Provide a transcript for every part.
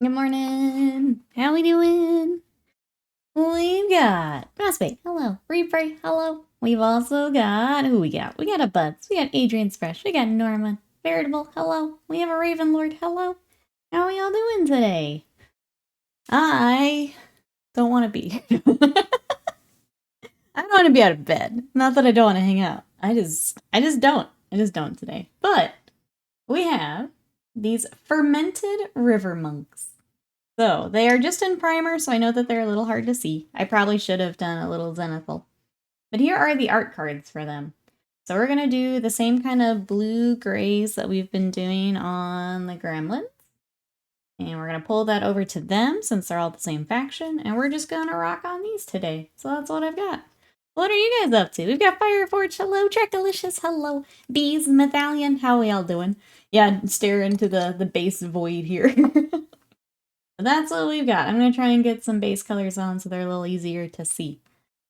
Good morning. How we doing? We've got Prospect. Hello. Reaper. Hello. We've also got who we got? We got a Buds. We got Adrian's Fresh. We got Norman. Veritable. Hello. We have a Raven Lord. Hello. How are y'all doing today? I don't want to be here. I don't want to be out of bed. Not that I don't want to hang out. I just don't. I just don't today. But we have these Fermented River Monks. So, they are just in primer, so I know that they're a little hard to see. I probably should have done a little zenithal. But here are the art cards for them. So we're going to do the same kind of blue-grays that we've been doing on the gremlins. And we're going to pull that over to them since they're all the same faction. And we're just going to rock on these today. So that's what I've got. What are you guys up to? We've got Fireforge. Hello. Trekalicious. Hello. Bees. Methallion. How are y'all doing? Yeah, stare into the base void here. That's what we've got. I'm going to try and get some base colors on so they're a little easier to see.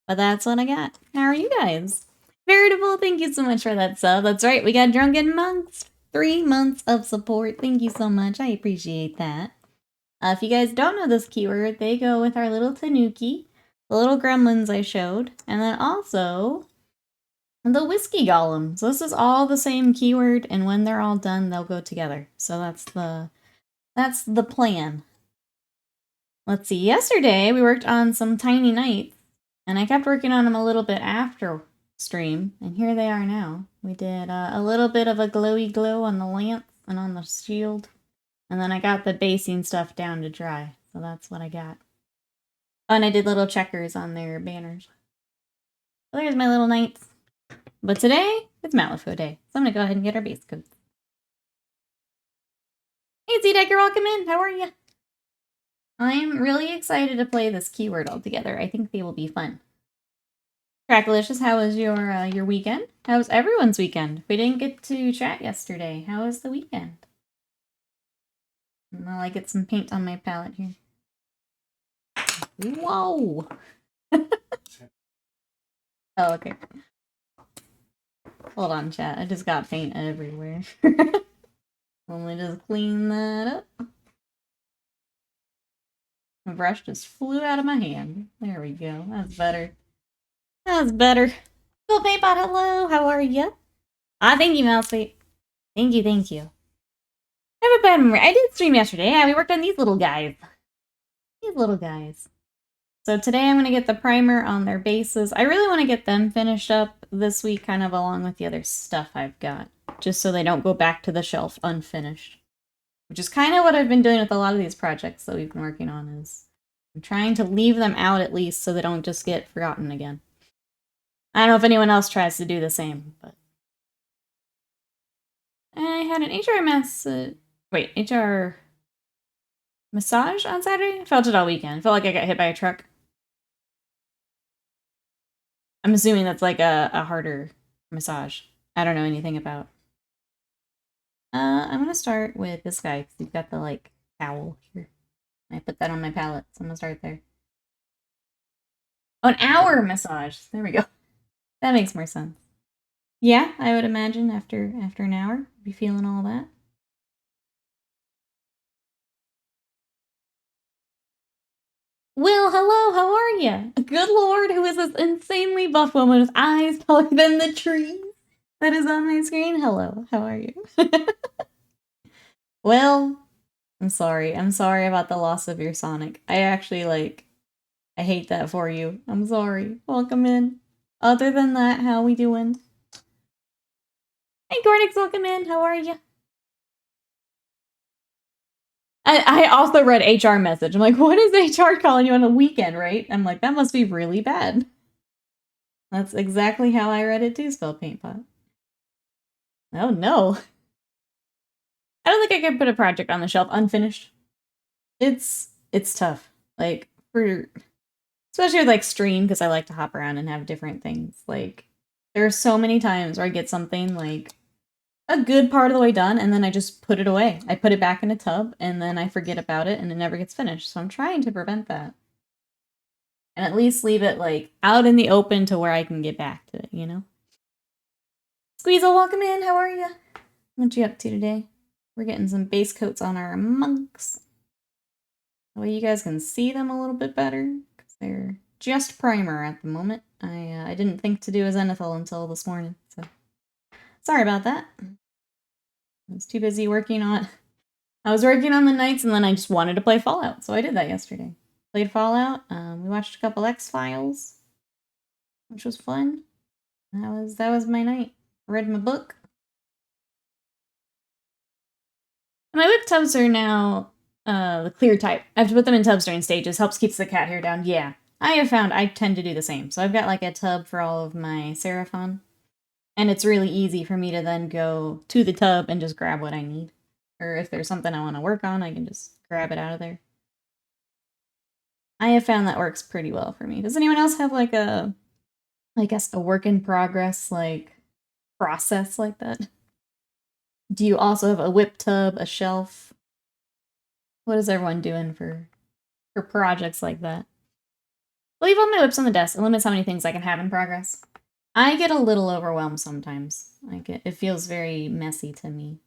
But that's what I got. How are you guys? Veritable, thank you so much for that sub. That's right, we got Drunken Monks. 3 months of support. Thank you so much. I appreciate that. If you guys don't know this keyword, they go with our little Tanuki, the little gremlins I showed, and then also the whiskey golem. So this is all the same keyword, and when they're all done, they'll go together. So that's the plan. Let's see, yesterday we worked on some tiny knights, and I kept working on them a little bit after stream, and here they are now. We did a little bit of a glowy glow on the lance and on the shield, and then I got the basing stuff down to dry, so that's what I got. Oh, and I did little checkers on their banners. So there's my little knights. But today, it's Malifaux Day, so I'm gonna go ahead and get our base coats. Hey Z-Decker, welcome in, how are you? I'm really excited to play this keyword all together. I think they will be fun. Crackalicious, how was your weekend? How was everyone's weekend? We didn't get to chat yesterday. How was the weekend? Well, I get some paint on my palette here. Whoa! Oh, okay. Hold on, chat. I just got paint everywhere. Let me just clean that up. My brush just flew out of my hand. There we go. That's better. That's better. Cool Paintbot, hello. How are you? Thank you, Mousefeet. Thank you, thank you. I have a bad memory. I did stream yesterday. Yeah, we worked on these little guys. These little guys. So today I'm going to get the primer on their bases. I really want to get them finished up this week, kind of along with the other stuff I've got, just so they don't go back to the shelf unfinished. Which is kind of what I've been doing with a lot of these projects that we've been working on, is I'm trying to leave them out at least so they don't just get forgotten again. I don't know if anyone else tries to do the same, but I had an HR HR massage on Saturday? Felt it all weekend. Felt like I got hit by a truck. I'm assuming that's like a harder massage. I don't know anything about. I'm gonna start with this guy because he's got the like towel here. I put that on my palette, so I'm gonna start there. Oh, an hour massage. There we go. That makes more sense. Yeah, I would imagine after an hour, be feeling all that. Will, hello, how are you? Good lord, who is this insanely buff woman with eyes taller than the trees that is on my screen? Hello, how are you? Well, I'm sorry. I'm sorry about the loss of your Sonic. I actually, I hate that for you. I'm sorry. Welcome in. Other than that, how we doing? Hey, Gordix, welcome in. How are you? I also read HR message. I'm like, what is HR calling you on the weekend, right? I'm like, that must be really bad. That's exactly how I read it too, Spell Paintpot. Oh no. I don't think I could put a project on the shelf unfinished. It's tough. Like, especially with like stream, because I like to hop around and have different things. Like, there are so many times where I get something like a good part of the way done, and then I just put it away. I put it back in a tub, and then I forget about it, and it never gets finished. So I'm trying to prevent that. And at least leave it, like, out in the open to where I can get back to it, you know? Squeezel, welcome in. How are you? What you up to today? We're getting some base coats on our monks. That way you guys can see them a little bit better, because they're just primer at the moment. I didn't think to do a zenithal until this morning, so sorry about that. I was too busy working on... I was working on the nights, and then I just wanted to play Fallout, so I did that yesterday. Played Fallout, we watched a couple X-Files, which was fun. That was my night. Read my book. My whip tubs are now the clear type. I have to put them in tubs during stages. Helps keeps the cat hair down. Yeah. I have found I tend to do the same. So I've got like a tub for all of my Seraphon. And it's really easy for me to then go to the tub and just grab what I need. Or if there's something I want to work on, I can just grab it out of there. I have found that works pretty well for me. Does anyone else have like a, I guess, a work in progress, like, process like that? Do you also have a whip tub, a shelf? What is everyone doing for projects like that? Leave all my whips on the desk. It limits how many things I can have in progress. I get a little overwhelmed sometimes. It feels very messy to me.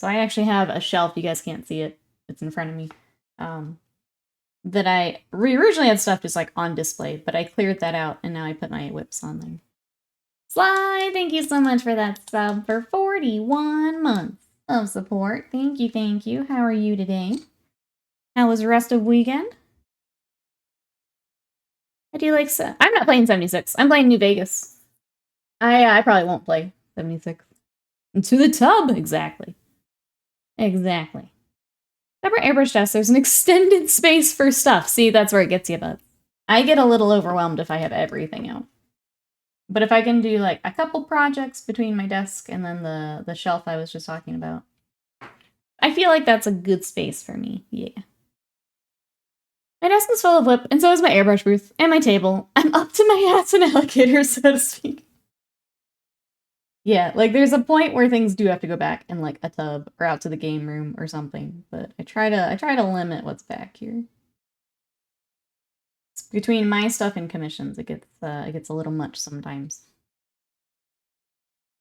So I actually have a shelf. You guys can't see it. It's in front of me. That we originally had stuff just like on display, but I cleared that out and now I put my whips on there. Sly, thank you so much for that sub for 41 months of support. Thank you, thank you. How are you today? How was the rest of weekend? I do like... I'm not playing 76. I'm playing New Vegas. I probably won't play 76. Into the tub! Exactly. Exactly. Separate airbrush desk, there's an extended space for stuff. See, that's where it gets you, bud. I get a little overwhelmed if I have everything out. But if I can do, like, a couple projects between my desk and then the shelf I was just talking about, I feel like that's a good space for me. Yeah. My desk is full of whip, and so is my airbrush booth, and my table. I'm up to my ass in alligators, so to speak. Yeah, like, there's a point where things do have to go back in, like, a tub, or out to the game room, or something, but I try to limit what's back here. Between my stuff and commissions, it gets a little much sometimes.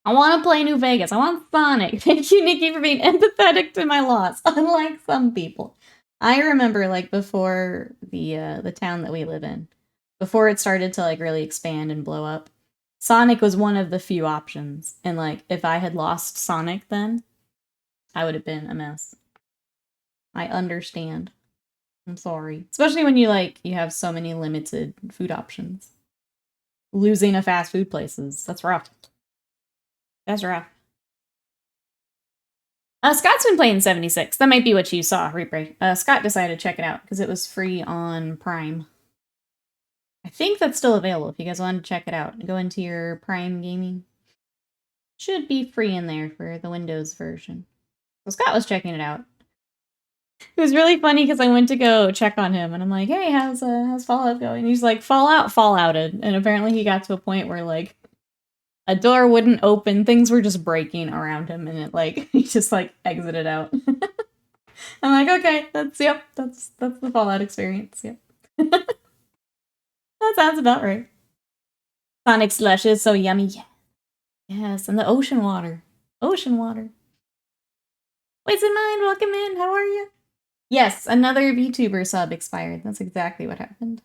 I want to play New Vegas. I want Sonic. Thank you, Nikki, for being empathetic to my loss, unlike some people. I remember, like, before the town that we live in, before it started to, like, really expand and blow up, Sonic was one of the few options. And, like, if I had lost Sonic then, I would have been a mess. I understand. I'm sorry. Especially when you have so many limited food options. Losing a fast food places. That's rough. That's rough. Scott's been playing 76. That might be what you saw, Reaper. Scott decided to check it out because it was free on Prime. I think that's still available if you guys want to check it out. Go into your Prime Gaming. Should be free in there for the Windows version. So Scott was checking it out. It was really funny because I went to go check on him and I'm like, hey, how's Fallout going? And he's like, Fallouted. And apparently he got to a point where, like, a door wouldn't open, things were just breaking around him, and it, like, he just, like, exited out. I'm like, okay, that's the Fallout experience, yep. That sounds about right. Sonic slush is so yummy. Yes, and the ocean water. Ocean water. Waits in mind, welcome in, how are you? Yes, another VTuber sub expired. That's exactly what happened.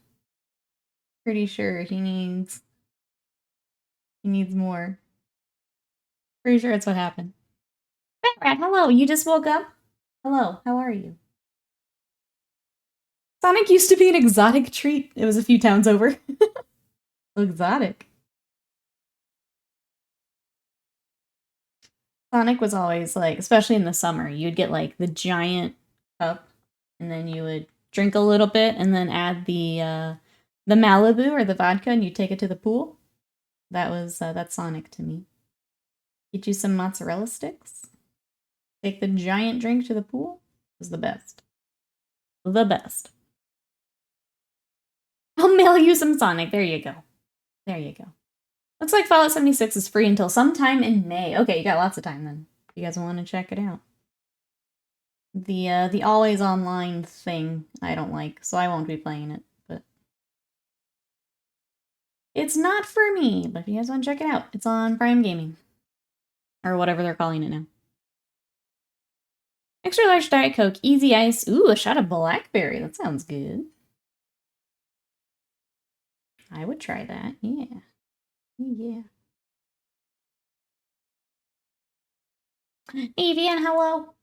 Pretty sure he needs more. Pretty sure that's what happened. Rat, hello, you just woke up? Hello, how are you? Sonic used to be an exotic treat. It was a few towns over. Exotic. Sonic was always, like, especially in the summer, you'd get, like, the giant cup, and then you would drink a little bit, and then add the Malibu or the vodka, and you take it to the pool. That's Sonic to me. Get you some mozzarella sticks. Take the giant drink to the pool. It was the best. The best. I'll mail you some Sonic. There you go. There you go. Looks like Fallout 76 is free until sometime in May. Okay, you got lots of time then. If you guys want to check it out. The always online thing I don't like, so I won't be playing it, but it's not for me. But if you guys want to check it out, it's on Prime Gaming. Or whatever they're calling it now. Extra large Diet Coke, easy ice. Ooh, a shot of blackberry. That sounds good. I would try that. Yeah. Yeah. Evian, hello.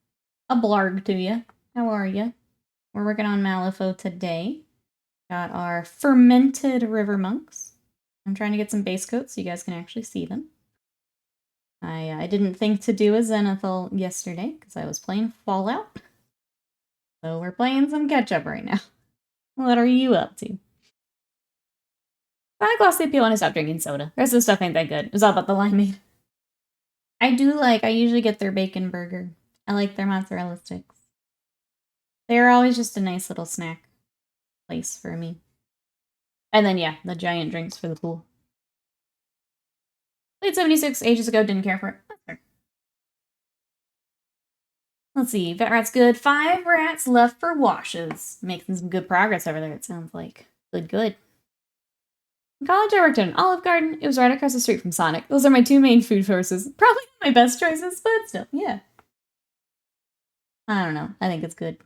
A blarg to you. How are you? We're working on Malifaux today. Got our Fermented River Monks. I'm trying to get some base coats so you guys can actually see them. I didn't think to do a Zenithal yesterday because I was playing Fallout. So we're playing some catch-up right now. What are you up to? I lost the appeal when I stopped drinking soda. The rest of the stuff ain't that good. It was all about the limeade. I usually get their bacon burger. I like their mozzarella sticks. They're always just a nice little snack place for me. And then, yeah, the giant drinks for the pool. Played 76 ages ago, didn't care for it. That's fair. Let's see, vet rat's good. 5 rats left for washes. Making some good progress over there, it sounds like. Good. In college, I worked at an Olive Garden. It was right across the street from Sonic. Those are my 2 main food sources. Probably not my best choices, but still, yeah. I don't know. I think it's good.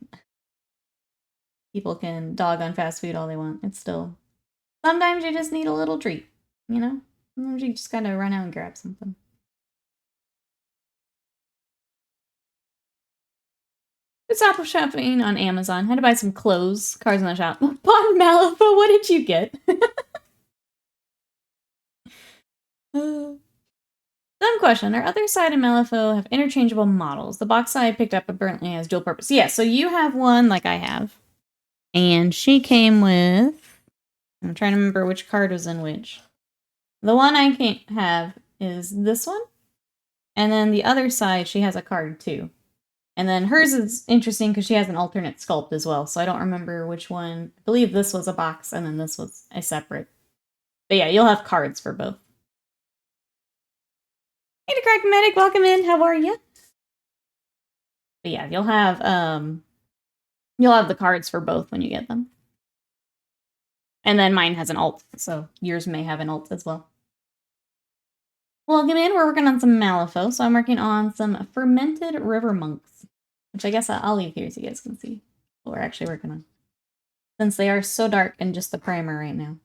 People can dog on fast food all they want. It's still... Sometimes you just need a little treat, you know? Sometimes you just gotta run out and grab something. It's apple shopping on Amazon. Had to buy some clothes. Cars in the shop. Bought Malifaux. What did you get? Dumb question. Our other side and Malifaux have interchangeable models. The box I picked up apparently has dual purpose. Yeah, so you have one like I have. And she came with... I'm trying to remember which card was in which. The one I can't have is this one. And then the other side, she has a card too. And then hers is interesting because she has an alternate sculpt as well. So I don't remember which one. I believe this was a box and then this was a separate. But yeah, you'll have cards for both. Hey, Crack Medic, welcome in. How are you? But yeah, you'll have the cards for both when you get them. And then mine has an alt, so yours may have an alt as well. Welcome in. We're working on some Malifaux, so I'm working on some Fermented River Monks, which I guess I'll leave here so you guys can see what we're actually working on. Since they are so dark and just the primer right now.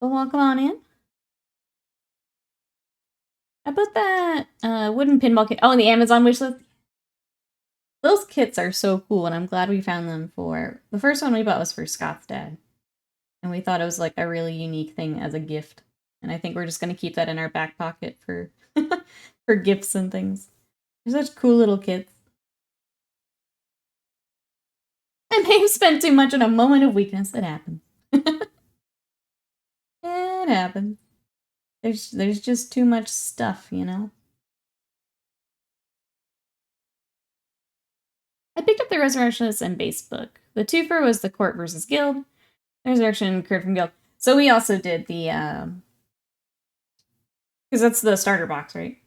So welcome on in. I put that wooden pinball kit. Oh, in the Amazon wishlist. Those kits are so cool, and I'm glad we found them for... The first one we bought was for Scott's dad. And we thought it was like a really unique thing as a gift. And I think we're just going to keep that in our back pocket for for gifts and things. They're such cool little kits. I may have spent too much on a moment of weakness. It happens. It happens. There's just too much stuff, you know? I picked up the Resurrectionist and base book. The twofer was the Court versus Guild. The Resurrection occurred from Guild. So we also did the, because that's the starter box, right?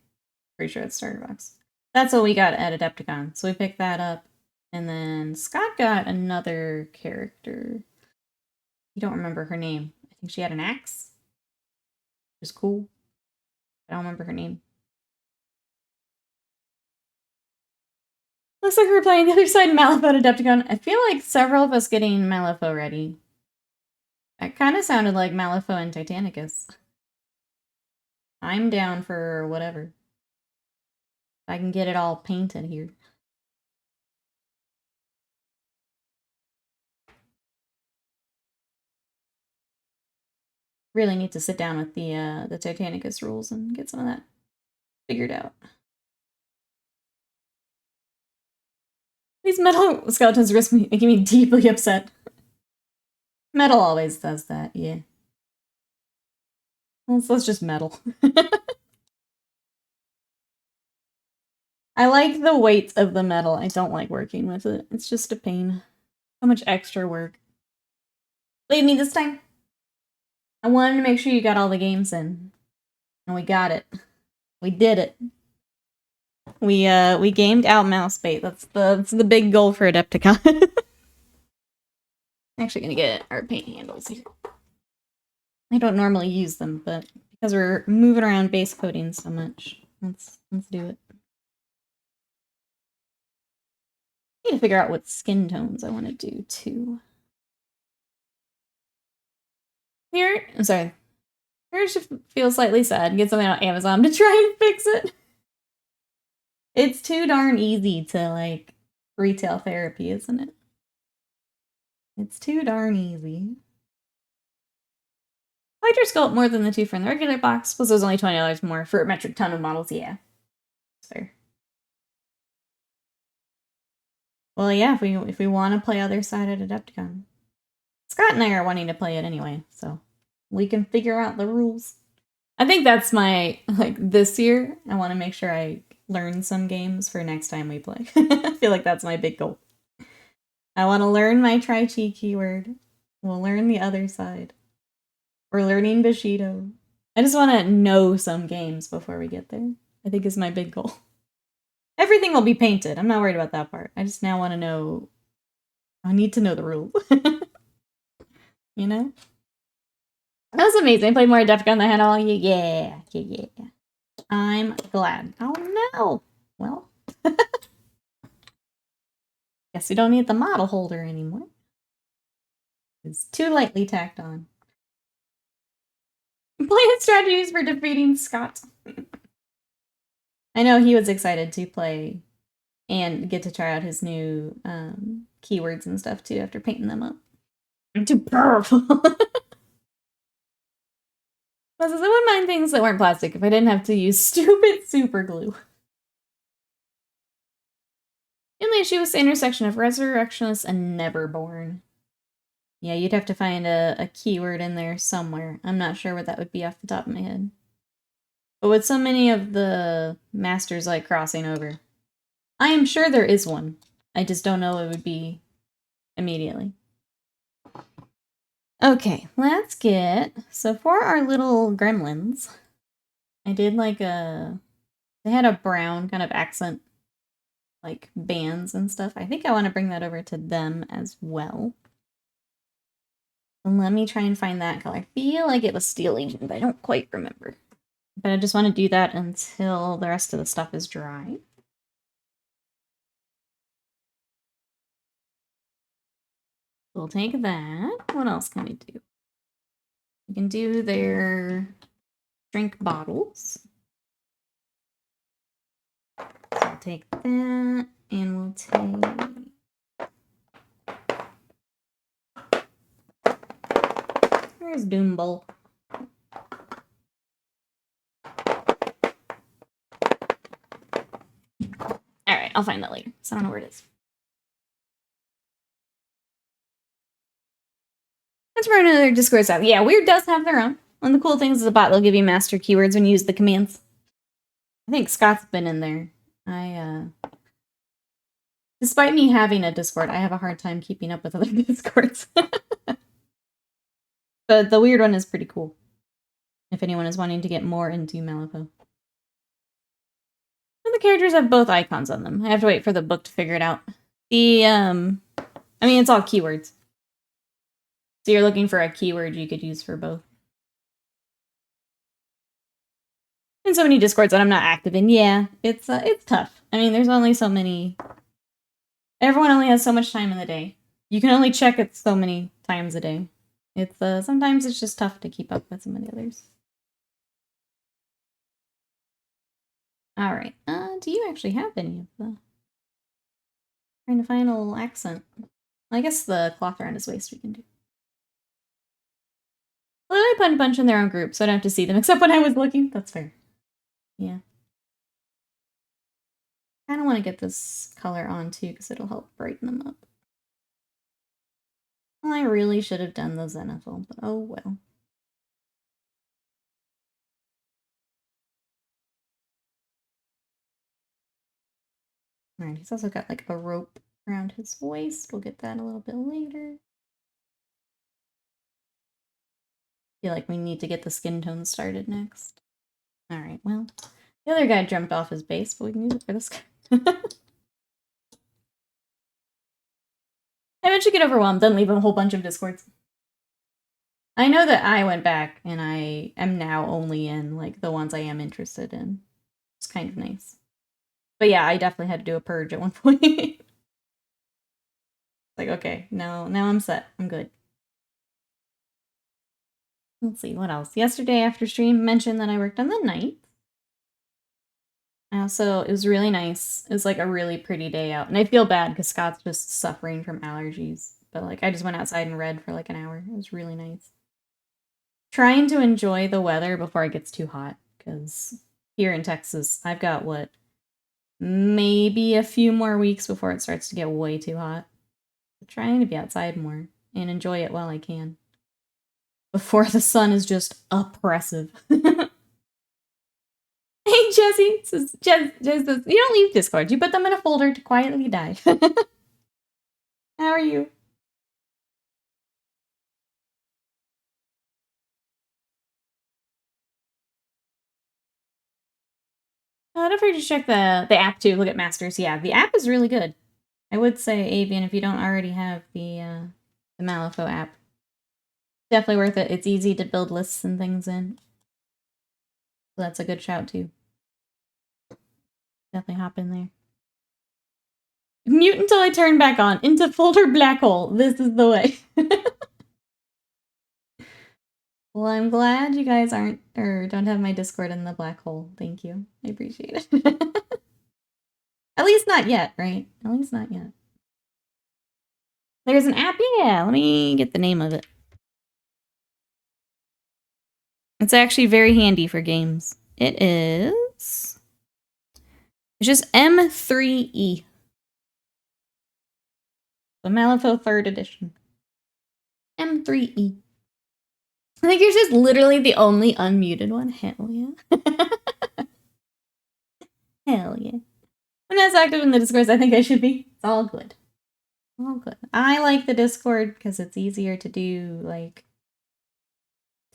Pretty sure it's starter box. That's what we got at Adepticon. So we picked that up. And then Scott got another character. You don't remember her name. I think she had an axe. It was cool. I don't remember her name. Looks like we're playing the other side Malifaux Adepticon. I feel like several of us getting Malifaux ready. That kind of sounded like Malifaux and Titanicus. I'm down for whatever. I can get it all painted here. Really need to sit down with the Titanicus rules and get some of that figured out. These metal skeletons risk me making me deeply upset. Metal always does that, yeah. Let's just metal. I like the weight of the metal. I don't like working with it. It's just a pain. So much extra work. Leave me this time. I wanted to make sure you got all the games in. And we got it. We did it. We gamed out Mousebait. That's the big goal for Adepticon. I'm actually gonna get our paint handles here. I don't normally use them, but because we're moving around base coating so much, let's do it. need to figure out what skin tones I want to do too. Here, I'm sorry. Here should feel slightly sad. Get something on Amazon to try and fix it. It's too darn easy to like retail therapy, isn't it? It's too darn easy. Hydra sculpt more than the two from the regular box. Plus, it was only $20 more for a metric ton of models. Yeah, it's fair. Well, yeah, if we want to play Other Side at Adepticon, Scott and I are wanting to play it anyway, so we can figure out the rules. I think that's my like this year. I want to make sure I learn some games for next time we play. I feel like that's my big goal. I want to learn my trichi keyword. We'll learn the other side. We're learning Bushido. I just want to know some games before we get there. I think is my big goal. Everything will be painted. I'm not worried about that part. I just now want to know. I need to know the rules. You know? That was amazing. I played more Adepticon than I had all you. Yeah. I'm glad. Oh no. Well. Guess we don't need the model holder anymore. It's too lightly tacked on. Plan strategies for defeating Scott. I know he was excited to play and get to try out his new keywords and stuff too after painting them up. I'm too powerful. I wouldn't mind things that weren't plastic if I didn't have to use stupid super glue. The only issue was the intersection of Resurrectionist and Neverborn. Yeah, you'd have to find a keyword in there somewhere. I'm not sure what that would be off the top of my head. But with so many of the masters like crossing over, I am sure there is one. I just don't know what it would be immediately. Okay, let's get... So for our little gremlins, I did like they had a brown kind of accent, like bands and stuff. I think I want to bring that over to them as well. And let me try and find that color. I feel like it was Steel Agent, but I don't quite remember. But I just want to do that until the rest of the stuff is dry. We'll take that. What else can we do? We can do their drink bottles. So I'll take that, and we'll take... Where's Doom Bowl? Alright, I'll find that later, so I don't know where it is. Let's run another Discord app. Yeah, Weird does have their own. One of the cool things is the bot, they'll give you master keywords when you use the commands. I think Scott's been in there. Despite me having a Discord, I have a hard time keeping up with other Discords. But the Weird one is pretty cool. If anyone is wanting to get more into Malifaux. And the characters have both icons on them. I have to wait for the book to figure it out. I mean, it's all keywords. So you're looking for a keyword you could use for both. And so many Discords that I'm not active in. Yeah, it's tough. I mean, there's only so many. Everyone only has so much time in the day. You can only check it so many times a day. It's sometimes it's just tough to keep up with some of the others. All right. Do you actually have any of the? Trying to find a little accent. I guess the cloth around his waist we can do. Well, I put a bunch in their own group, so I don't have to see them, except when I was looking. That's fair. Yeah. I kind of want to get this color on, too, because it'll help brighten them up. Well, I really should have done the Zenithal, but oh well. Alright, he's also got, like, a rope around his waist. We'll get that a little bit later. Feel like we need to get the skin tone started next. Alright, well, the other guy jumped off his base, but we can use it for this guy. I eventually get overwhelmed, then leave a whole bunch of Discords. I know that I went back, and I am now only in, like, the ones I am interested in. It's kind of nice. But yeah, I definitely had to do a purge at one point. okay, now I'm set. I'm good. Let's see, what else? Yesterday after stream, mentioned that I worked on the night. Also, it was really nice. It was like a really pretty day out. And I feel bad because Scott's just suffering from allergies. But like, I just went outside and read for like an hour. It was really nice. Trying to enjoy the weather before it gets too hot. Because here in Texas, I've got what? Maybe a few more weeks before it starts to get way too hot. I'm trying to be outside more and enjoy it while I can. Before the sun is just oppressive. Hey, Jesse says, Jess says, you don't leave Discord. You put them in a folder to quietly die. How are you? Don't forget to check the app too. Look at Masters. Yeah, the app is really good. I would say, Avian, if you don't already have the Malifaux app, definitely worth it. It's easy to build lists and things in. So that's a good shout too. Definitely hop in there. Mute until I turn back on. Into folder black hole. This is the way. Well, I'm glad you guys aren't or don't have my Discord in the black hole. Thank you. I appreciate it. At least not yet, right? At least not yet. There's an app? Yeah, let me get the name of it. It's actually very handy for games. It is... It's just M3E. The Malifaux 3rd edition. M3E. I think you're just literally the only unmuted one. Hell yeah. Hell yeah. I'm not as active in the Discord as I think I should be. It's all good. All good. I like the Discord because it's easier to do, like,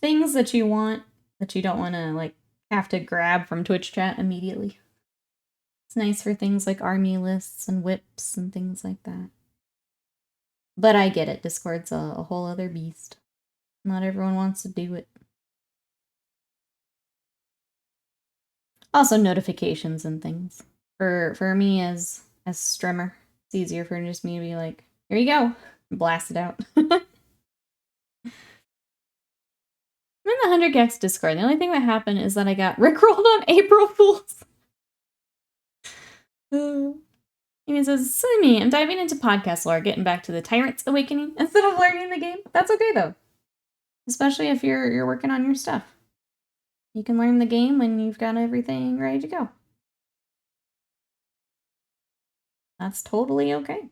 things that you want that you don't want to, like, have to grab from Twitch chat immediately. It's nice for things like army lists and whips and things like that. But I get it. Discord's a whole other beast. Not everyone wants to do it. Also notifications and things. For me as streamer, it's easier for just me to be like, here you go. Blast it out. I'm in the 100gex Discord. The only thing that happened is that I got rickrolled on April Fools. Amy says, silly me, I'm diving into podcast lore, getting back to the Tyrant's Awakening instead of learning the game. That's okay, though. Especially if you're working on your stuff. You can learn the game when you've got everything ready to go. That's totally okay.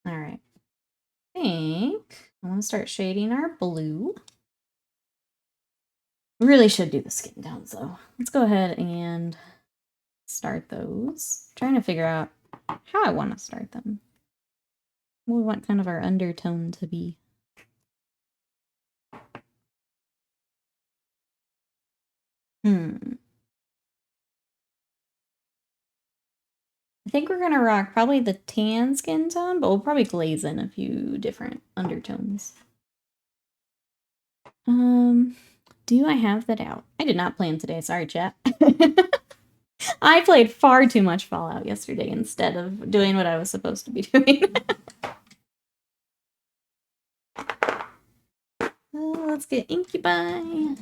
Alright. I think I want to start shading our blue. We really should do the skin tones, though. Let's go ahead and start those. I'm trying to figure out how I want to start them. What we want kind of our undertone to be. I think we're gonna rock probably the tan skin tone, but we'll probably glaze in a few different undertones. Do I have that out? I did not plan today, sorry chat. I played far too much Fallout yesterday instead of doing what I was supposed to be doing. Let's get Incubi.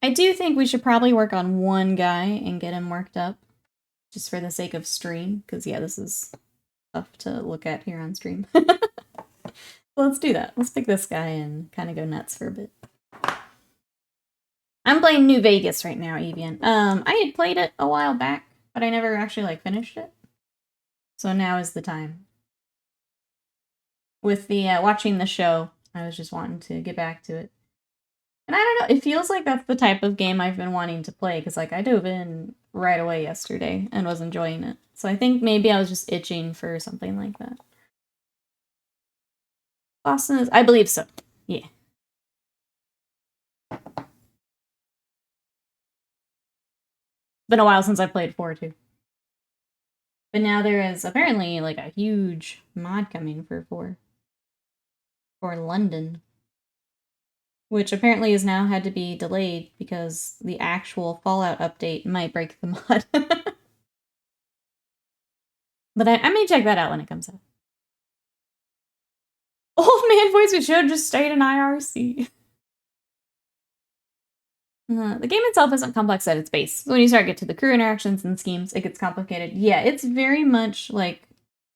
I do think we should probably work on one guy and get him worked up. Just for the sake of stream. Because, yeah, this is tough to look at here on stream. So let's do that. Let's pick this guy and kind of go nuts for a bit. I'm playing New Vegas right now, Evian. I had played it a while back, but I never actually, like, finished it. So now is the time. With the, watching the show, I was just wanting to get back to it. And I don't know, it feels like that's the type of game I've been wanting to play, because, like, I dove in right away yesterday and was enjoying it. So I think maybe I was just itching for something like that. Boston is, I believe so. Yeah. Been a while since I played 4 too. But now there is apparently like a huge mod coming for 4. For London. which apparently has now had to be delayed because the actual Fallout update might break the mod. But I may check that out when it comes out. Old man voice, we should just stayed in IRC. The game itself isn't complex at its base. When you start to get to the crew interactions and schemes, it gets complicated. Yeah, it's very much like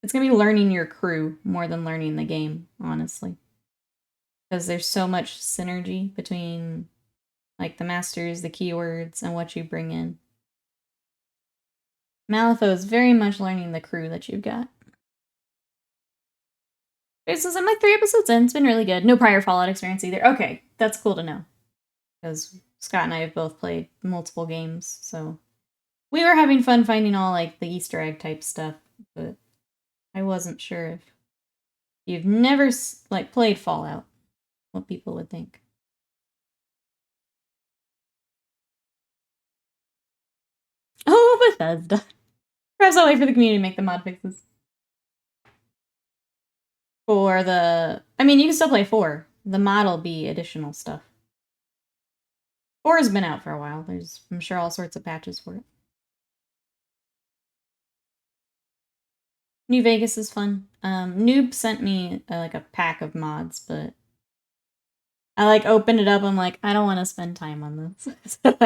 it's gonna be learning your crew more than learning the game, honestly. Because there's so much synergy between like the masters, the keywords, and what you bring in. Malifaux is very much learning the crew that you've got. Okay, so I'm like 3 episodes in. It's been really good. No prior Fallout experience either. Okay, that's cool to know. Because Scott and I have both played multiple games, so we were having fun finding all like the Easter egg type stuff, but I wasn't sure if you've never like played Fallout, what people would think. Oh, Bethesda. Perhaps I'll wait for the community to make the mod fixes. For the... I mean, you can still play 4. The mod will be additional stuff. 4 has been out for a while. There's, I'm sure, all sorts of patches for it. New Vegas is fun. Noob sent me like a pack of mods, but I like opened it up. I'm like, I don't want to spend time on this. So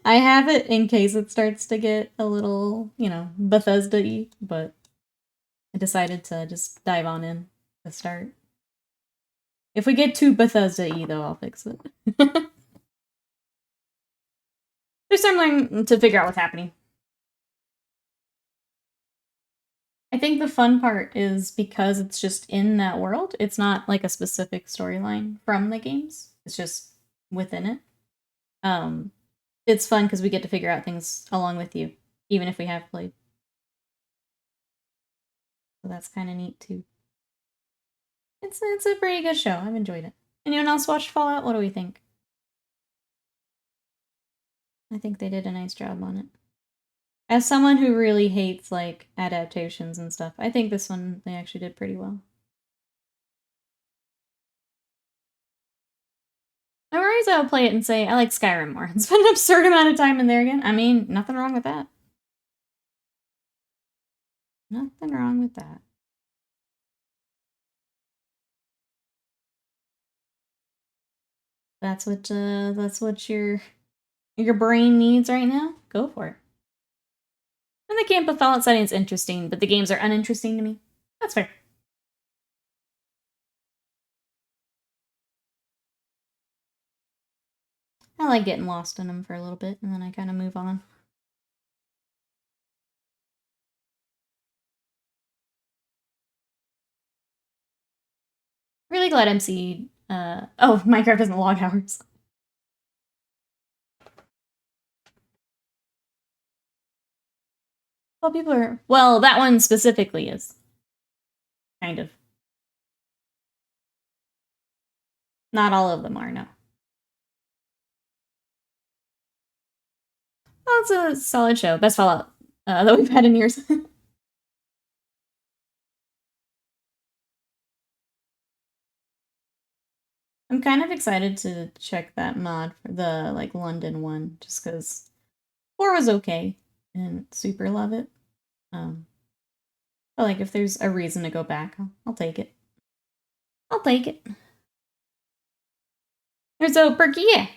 I have it in case it starts to get a little, you know, Bethesda-y, but I decided to just dive on in to start. If we get too Bethesda-y, though, I'll fix it. There's something to figure out what's happening. I think the fun part is because it's just in that world. It's not like a specific storyline from the games. It's just within it. It's fun because we get to figure out things along with you, even if we have played. So that's kind of neat too. It's a pretty good show. I've enjoyed it. Anyone else watched Fallout? What do we think? I think they did a nice job on it. As someone who really hates like adaptations and stuff, I think this one they actually did pretty well. I'm worried I'll play it and say I like Skyrim more and spend an absurd amount of time in there again. I mean, nothing wrong with that. Nothing wrong with that. That's what your brain needs right now. Go for it. And the camp of Fallout setting is interesting, but the games are uninteresting to me. That's fair. I like getting lost in them for a little bit, and then I kind of move on. Really glad MC. Oh, Minecraft doesn't log hours. Well, people are. Well, that one specifically is. Kind of. Not all of them are, no. Well, it's a solid show. Best Fallout that we've had in years. I'm kind of excited to check that mod for the like London one, just because 4 was okay and super love it. But like if there's a reason to go back, I'll take it. I'll take it. There's a perky, yeah.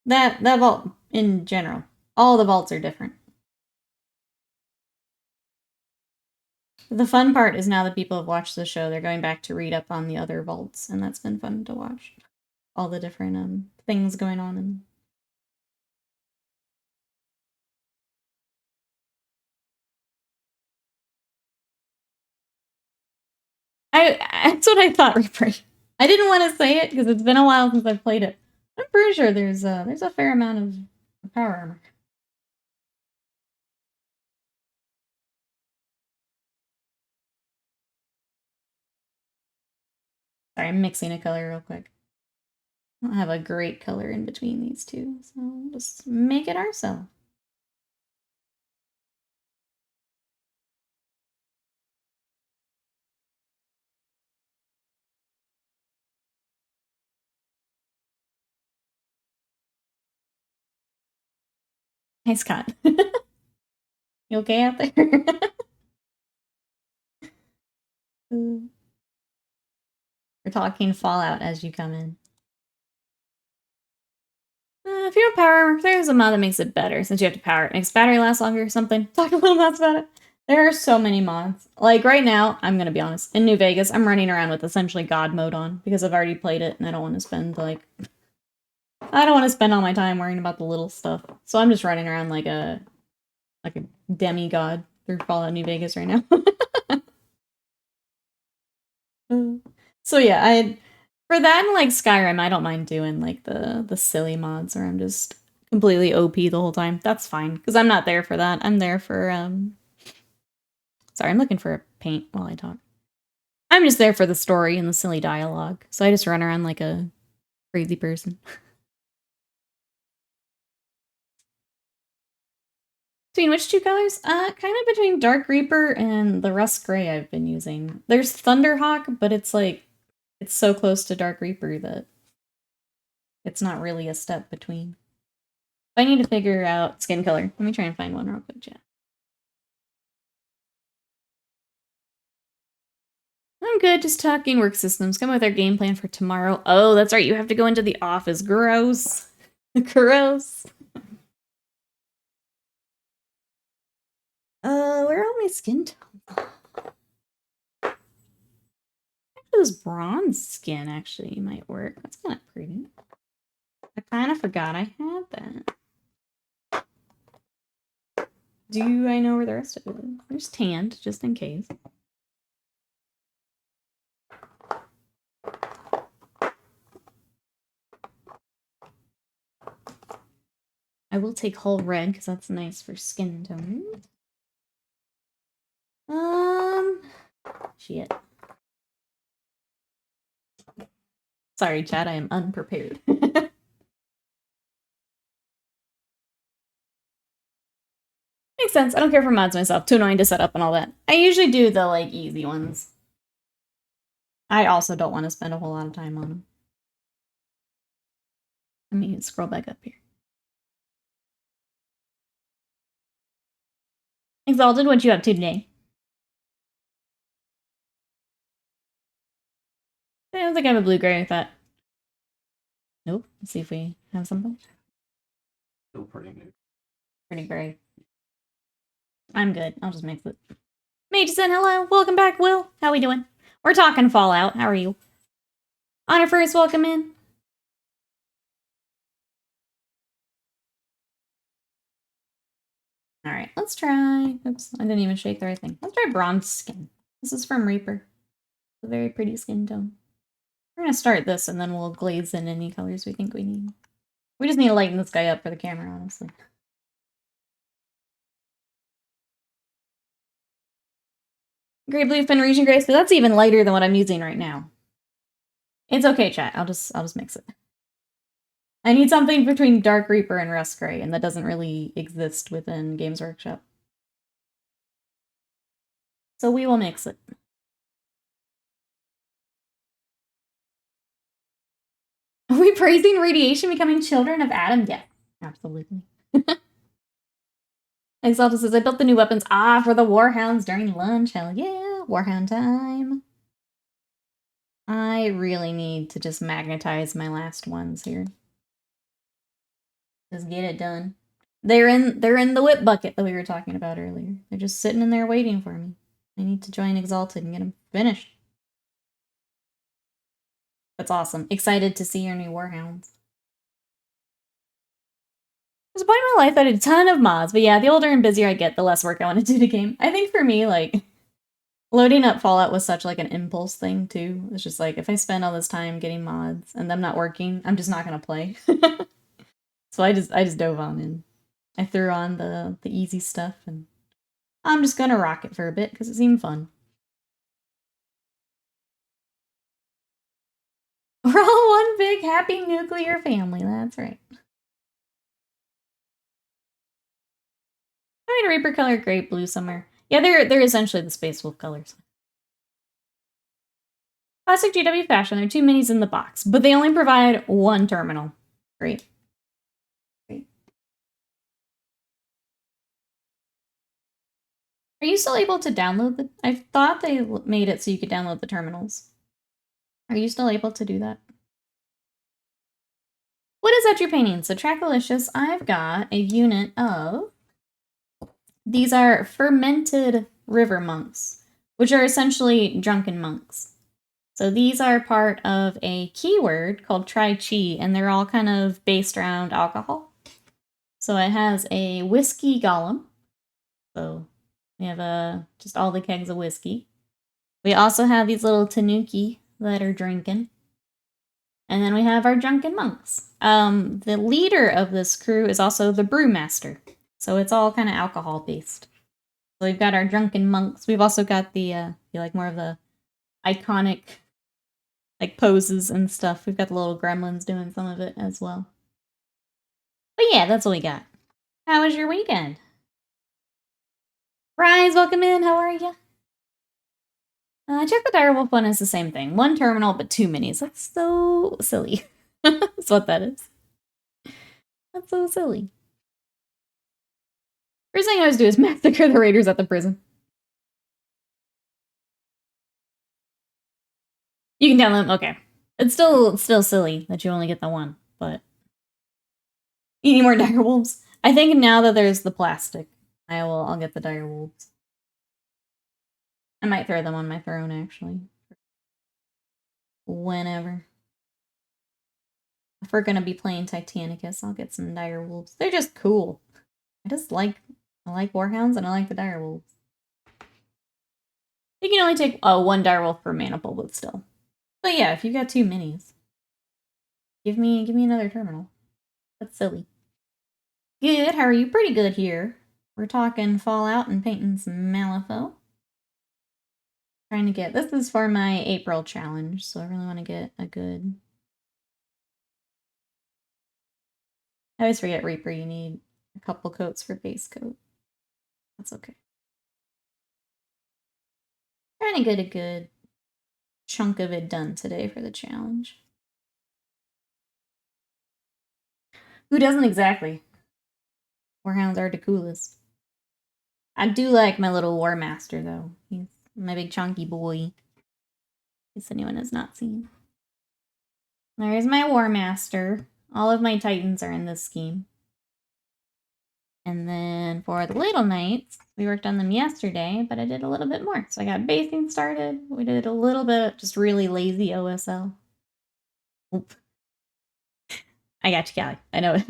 That vault in general. All the vaults are different. The fun part is now that people have watched the show, they're going back to read up on the other vaults, and that's been fun to watch. All the different things going on in. That's what I thought, Reaper. I didn't want to say it because it's been a while since I've played it. I'm pretty sure there's a fair amount of power armor. Sorry, I'm mixing a color real quick. I don't have a great color in between these two, so we'll just make it ourselves. Hi, Scott. You okay out there? We're talking Fallout as you come in. If you have power, there's a mod that makes it better since you have to power it. Makes battery last longer or something. Talk a little mods about it. There are so many mods. Like right now, I'm gonna be honest, in New Vegas, I'm running around with essentially God mode on because I've already played it and I don't want to spend I don't want to spend all my time worrying about the little stuff. So I'm just running around like a demigod through Fallout New Vegas right now. So yeah, for that and like Skyrim, I don't mind doing like the silly mods where I'm just completely OP the whole time. That's fine because I'm not there for that. I'm there for sorry, I'm looking for a paint while I talk. I'm just there for the story and the silly dialogue. So I just run around like a crazy person. Between which two colors? Kind of between Dark Reaper and the Rust Gray I've been using. There's Thunderhawk, but it's like it's so close to Dark Reaper that it's not really a step between. I need to figure out skin color. Let me try and find one real quick, chat. I'm good, just talking work systems. Come with our game plan for tomorrow. Oh, that's right, you have to go into the office. Gross. Gross. Where are all my skin tones? This bronze skin actually might work. That's kind of pretty. I kind of forgot I had that. Do I know where the rest of it is? There's tanned, just in case. I will take whole red because that's nice for skin tone. Shit. Sorry, chat, I am unprepared. Makes sense. I don't care for mods myself. Too annoying to set up and all that. I usually do the, like, easy ones. I also don't want to spend a whole lot of time on them. Let me scroll back up here. Exalted, what you up to today? I don't think I have a blue gray with that. Nope. Let's see if we have something. Still pretty new. Pretty gray. I'm good. I'll just mix it. Mageson, hello. Welcome back, Will. How we doing? We're talking Fallout. How are you? Honor first, welcome in. Alright, let's try... Oops, I didn't even shake the right thing. Let's try bronze skin. This is from Reaper. A very pretty skin tone. We're gonna start this and then we'll glaze in any colors we think we need. We just need to lighten this guy up for the camera, honestly. Gray blue fin region gray, so that's even lighter than what I'm using right now. It's okay, chat. I'll just mix it. I need something between Dark Reaper and Rust Gray, and that doesn't really exist within Games Workshop. So we will mix it. Are we praising radiation becoming children of Adam? Yeah, absolutely. Exalta says, I built the new weapons. For the Warhounds during lunch. Hell yeah, Warhound time. I really need to just magnetize my last ones here. Just get it done. They're in the whip bucket that we were talking about earlier. They're just sitting in there waiting for me. I need to join Exalted and get them finished. That's awesome. Excited to see your new Warhounds. There's a point in my life I did a ton of mods, but yeah, the older and busier I get, the less work I want to do to game. I think for me, like, loading up Fallout was such, like, an impulse thing, too. It's just like, if I spend all this time getting mods and them not working, I'm just not gonna play. So I just dove on in. I threw on the easy stuff, and I'm just gonna rock it for a bit, because it seemed fun. We're all one big happy nuclear family, that's right. I mean, Reaper color, gray, blue somewhere. Yeah, they're essentially the Space Wolf colors. Classic GW fashion, there are 2 minis in the box, but they only provide 1 terminal. Great. Great. Are you still able to download the... I thought they made it so you could download the terminals. Are you still able to do that? What is that you're painting? So Trackalicious, I've got a unit of... These are Fermented River Monks, which are essentially drunken monks. So these are part of a keyword called trichi, and they're all kind of based around alcohol. So it has a whiskey golem. So we have just all the kegs of whiskey. We also have these little tanuki that are drinking. And then we have our drunken monks. The leader of this crew is also the brewmaster. So it's all kind of alcohol based. So we've got our drunken monks. We've also got the like more of the iconic like poses and stuff. We've got the little gremlins doing some of it as well. But yeah, that's what we got. How was your weekend? Rise, welcome in. How are you? Check the direwolf one is the same thing. One terminal, but 2 minis. That's so silly. That's what that is. That's so silly. First thing I always do is massacre the raiders at the prison. You can download them. Okay. It's still silly that you only get the one, but you need more direwolves. I think now that there's the plastic, I'll get the direwolves. I might throw them on my throne actually. Whenever. If we're gonna be playing Titanicus, I'll get some direwolves. They're just cool. I like warhounds and I like the direwolves. You can only take 1 direwolf per maniple, but still. But yeah, if you got 2 minis, give me another terminal. That's silly. Good, how are you? Pretty good here. We're talking Fallout and painting some Malifaux. Trying to get... This is for my April challenge, so I really want to get a good... I always forget Reaper, you need a couple coats for base coat. That's okay. Trying to get a good chunk of it done today for the challenge. Who doesn't exactly? Warhounds are the coolest. I do like my little War Master, though. He's my big chunky boy. In case anyone has not seen. There's my War Master. All of my Titans are in this scheme. And then for the Little Knights, we worked on them yesterday, but I did a little bit more. So I got basing started. We did a little bit of just really lazy OSL. Oop. I got you, Callie. I know it.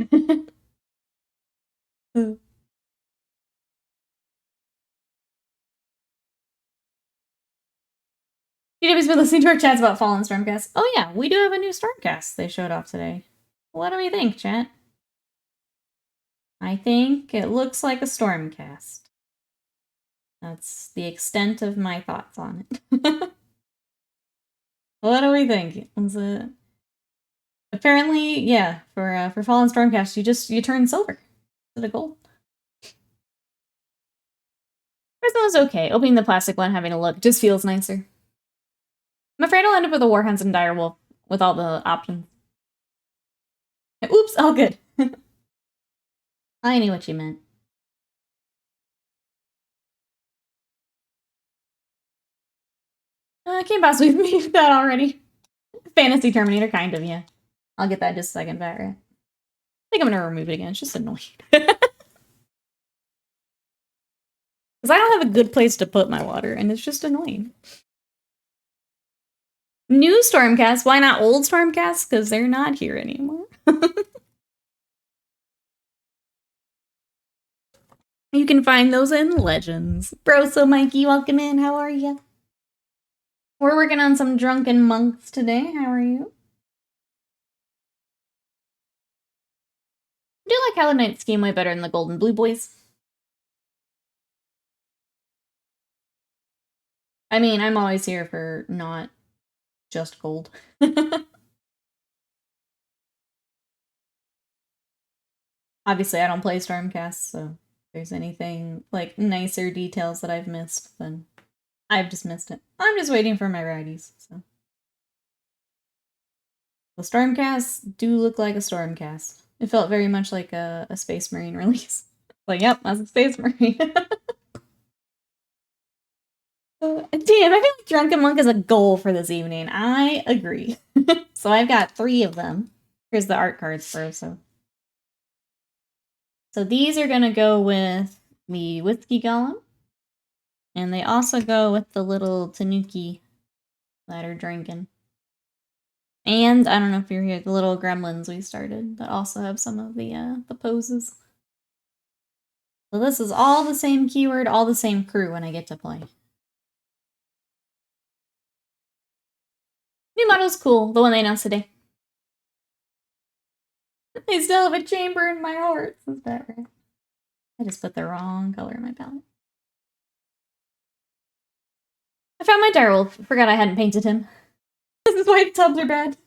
DW's been listening to our chats about Fallen Stormcast. Oh yeah, we do have a new Stormcast they showed off today. What do we think, chat? I think it looks like a Stormcast. That's the extent of my thoughts on it. What do we think? Is it... Apparently, yeah, for Fallen Stormcast, you turn silver instead of gold. First one was okay. Opening the plastic one, having a look, just feels nicer. I'm afraid I'll end up with a Warhounds and Direwolf with all the options. Oops, all good. I knew what you meant. I can't possibly mute that already. Fantasy Terminator, kind of, yeah. I'll get that in just a second, Bat Rat. I think I'm gonna remove it again. It's just annoying. Because I don't have a good place to put my water, and it's just annoying. New Stormcast? Why not old Stormcast? Because they're not here anymore. You can find those in Legends. Bro, so Mikey, welcome in. How are you? We're working on some drunken monks today. How are you? I do like how the Knight scheme way better than the Golden Blue Boys. I mean, I'm always here for not just gold. Obviously, I don't play Stormcast, so if there's anything, like, nicer details that I've missed, then I've just missed it. I'm just waiting for my righties, so. The Stormcasts do look like a Stormcast. It felt very much like a Space Marine release. Like, yep, that's a Space Marine. Damn, I feel like Drunken Monk is a goal for this evening. I agree. So I've got 3 of them. Here's the art cards first. So these are gonna go with the Whiskey Golem. And they also go with the little Tanuki that are drinking. And I don't know if you're here, the little gremlins we started that also have some of the poses. So this is all the same keyword, all the same crew when I get to play. New model's cool, the one they announced today. I still have a chamber in my heart. Is that right? I just put the wrong color in my palette. I found my direwolf. Forgot I hadn't painted him. This is why the tubs are bad.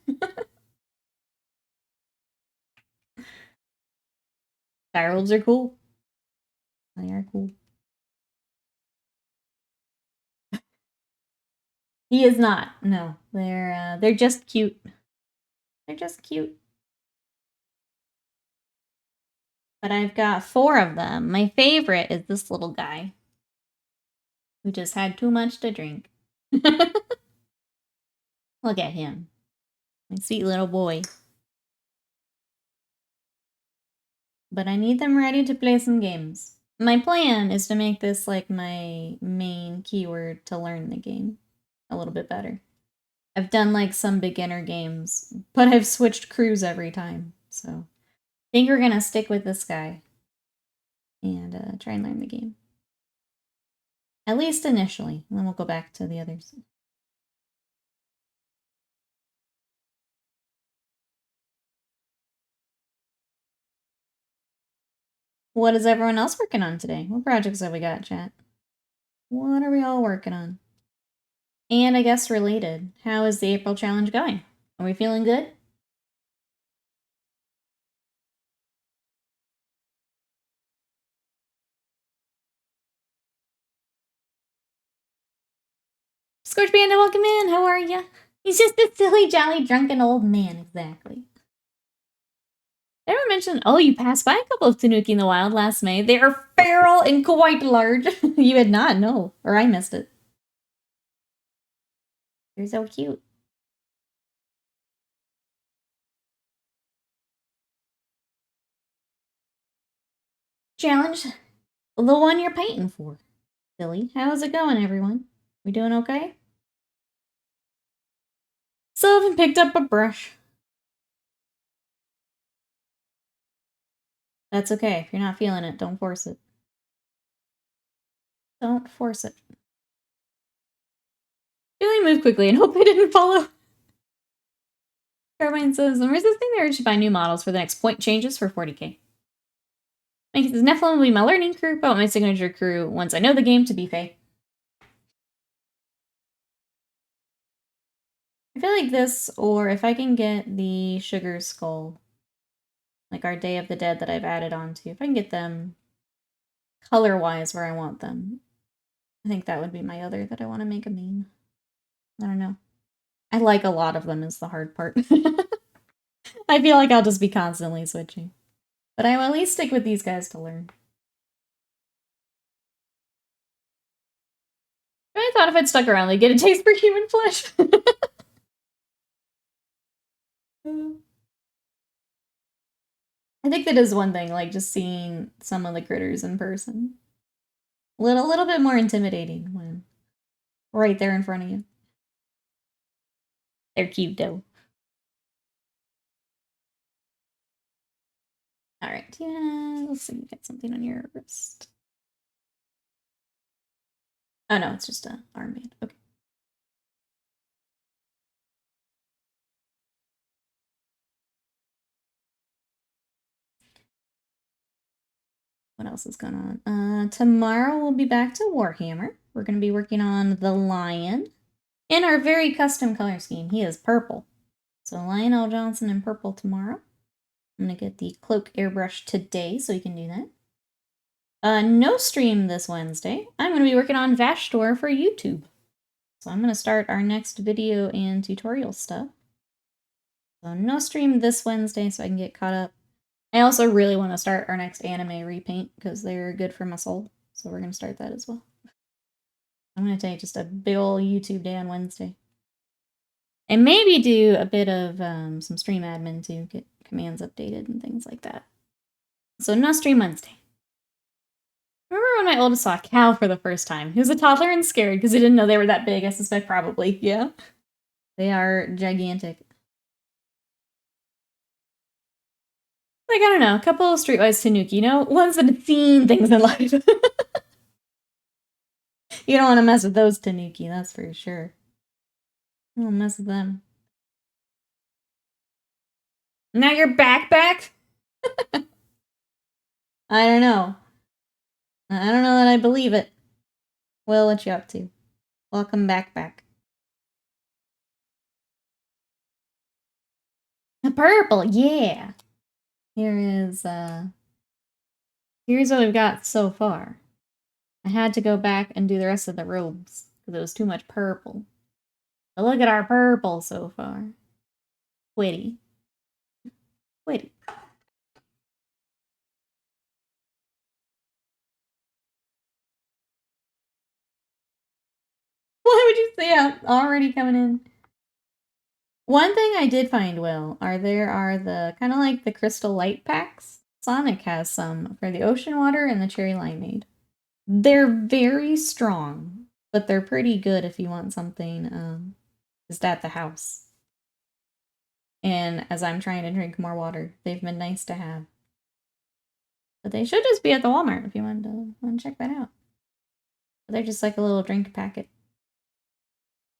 Direwolves are cool. They are cool. He is not. No, they're just cute. They're just cute. But I've got 4 of them. My favorite is this little guy who just had too much to drink. Look at him. My sweet little boy. But I need them ready to play some games. My plan is to make this like my main keyword to learn the game a little bit better. I've done like some beginner games, but I've switched crews every time. So I think we're gonna stick with this guy and try and learn the game. At least initially, and then we'll go back to the others. What is everyone else working on today? What projects have we got, chat? What are we all working on? And I guess related, how is the April challenge going? Are we feeling good? Scorch Panda, welcome in. How are ya? He's just a silly, jolly, drunken old man, exactly. Everyone mentioned, oh, you passed by a couple of Tanuki in the wild last May. They are feral and quite large. You had not, no. Or I missed it. They're so cute. Challenge, the one you're painting for. Silly. How's it going, everyone? We doing okay? Still haven't picked up a brush. That's okay. If you're not feeling it, don't force it. Don't force it. Really move quickly and hope I didn't follow. Carbine says, I'm resisting the urge to buy new models for the next point changes for 40k. Mikey says, Nephilim will be my learning crew, but I want my signature crew once I know the game to be Fae. I feel like this, or if I can get the Sugar Skull, like our Day of the Dead that I've added on to, if I can get them color-wise where I want them, I think that would be my other that I want to make a main. I don't know. I like a lot of them is the hard part. I feel like I'll just be constantly switching. But I will at least stick with these guys to learn. I thought if I'd stuck around, they'd get a taste for human flesh. I think that is one thing, like just seeing some of the critters in person. A little bit more intimidating when right there in front of you. They're cute though. Alright, yeah, let's see, you got something on your wrist. Oh no, it's just a armband. Okay. What else is going on? Tomorrow we'll be back to Warhammer. We're going to be working on the lion in our very custom color scheme. He is purple. So Lionel Johnson in purple tomorrow. I'm going to get the cloak airbrush today so we can do that. No stream this Wednesday. I'm going to be working on Vashtor for YouTube. So I'm going to start our next video and tutorial stuff. So no stream this Wednesday so I can get caught up. I also really want to start our next anime repaint because they're good for my soul. So we're going to start that as well. I'm gonna take just a big ol' YouTube day on Wednesday. And maybe do a bit of some stream admin to get commands updated and things like that. So no stream Wednesday. Remember when my oldest saw a cow for the first time? He was a toddler and scared because he didn't know they were that big, I suspect probably. Yeah. They are gigantic. Like, I don't know, a couple of streetwise tanuki, ones that have seen things in life. You don't want to mess with those tanuki, that's for sure. Don't mess with them. Now you're back? I don't know. I don't know that I believe it. Will, what you up to? Welcome back. A purple, yeah. Here's what we've got so far. I had to go back and do the rest of the robes because it was too much purple. But look at our purple so far. Witty. Why would you say I'm already coming in? One thing I did find, Will, are the kind of like the crystal light packs. Sonic has some for the ocean water and the cherry limeade. They're very strong, but they're pretty good if you want something just at the house. And as I'm trying to drink more water, they've been nice to have. But they should just be at the Walmart if you want to check that out. But they're just like a little drink packet.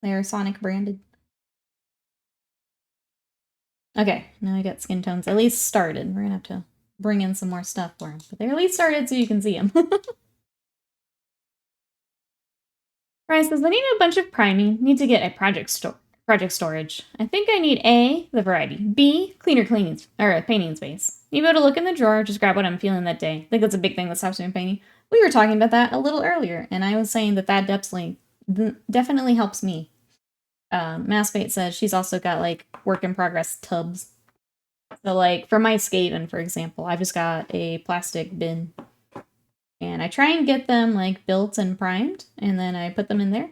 They are Sonic branded. Okay, now I got skin tones at least started. We're gonna have to bring in some more stuff for them. But they're at least started so you can see them. Bryce says, I need a bunch of priming. Need to get a project storage. I think I need A, the variety. B, cleaner painting space. You go to look in the drawer, just grab what I'm feeling that day. I think that's a big thing that stops me from painting. We were talking about that a little earlier, and I was saying that definitely helps me. Massbait says she's also got, like, work in progress tubs. So, like, for my skating, for example, I've just got a plastic bin. And I try and get them, like, built and primed, and then I put them in there.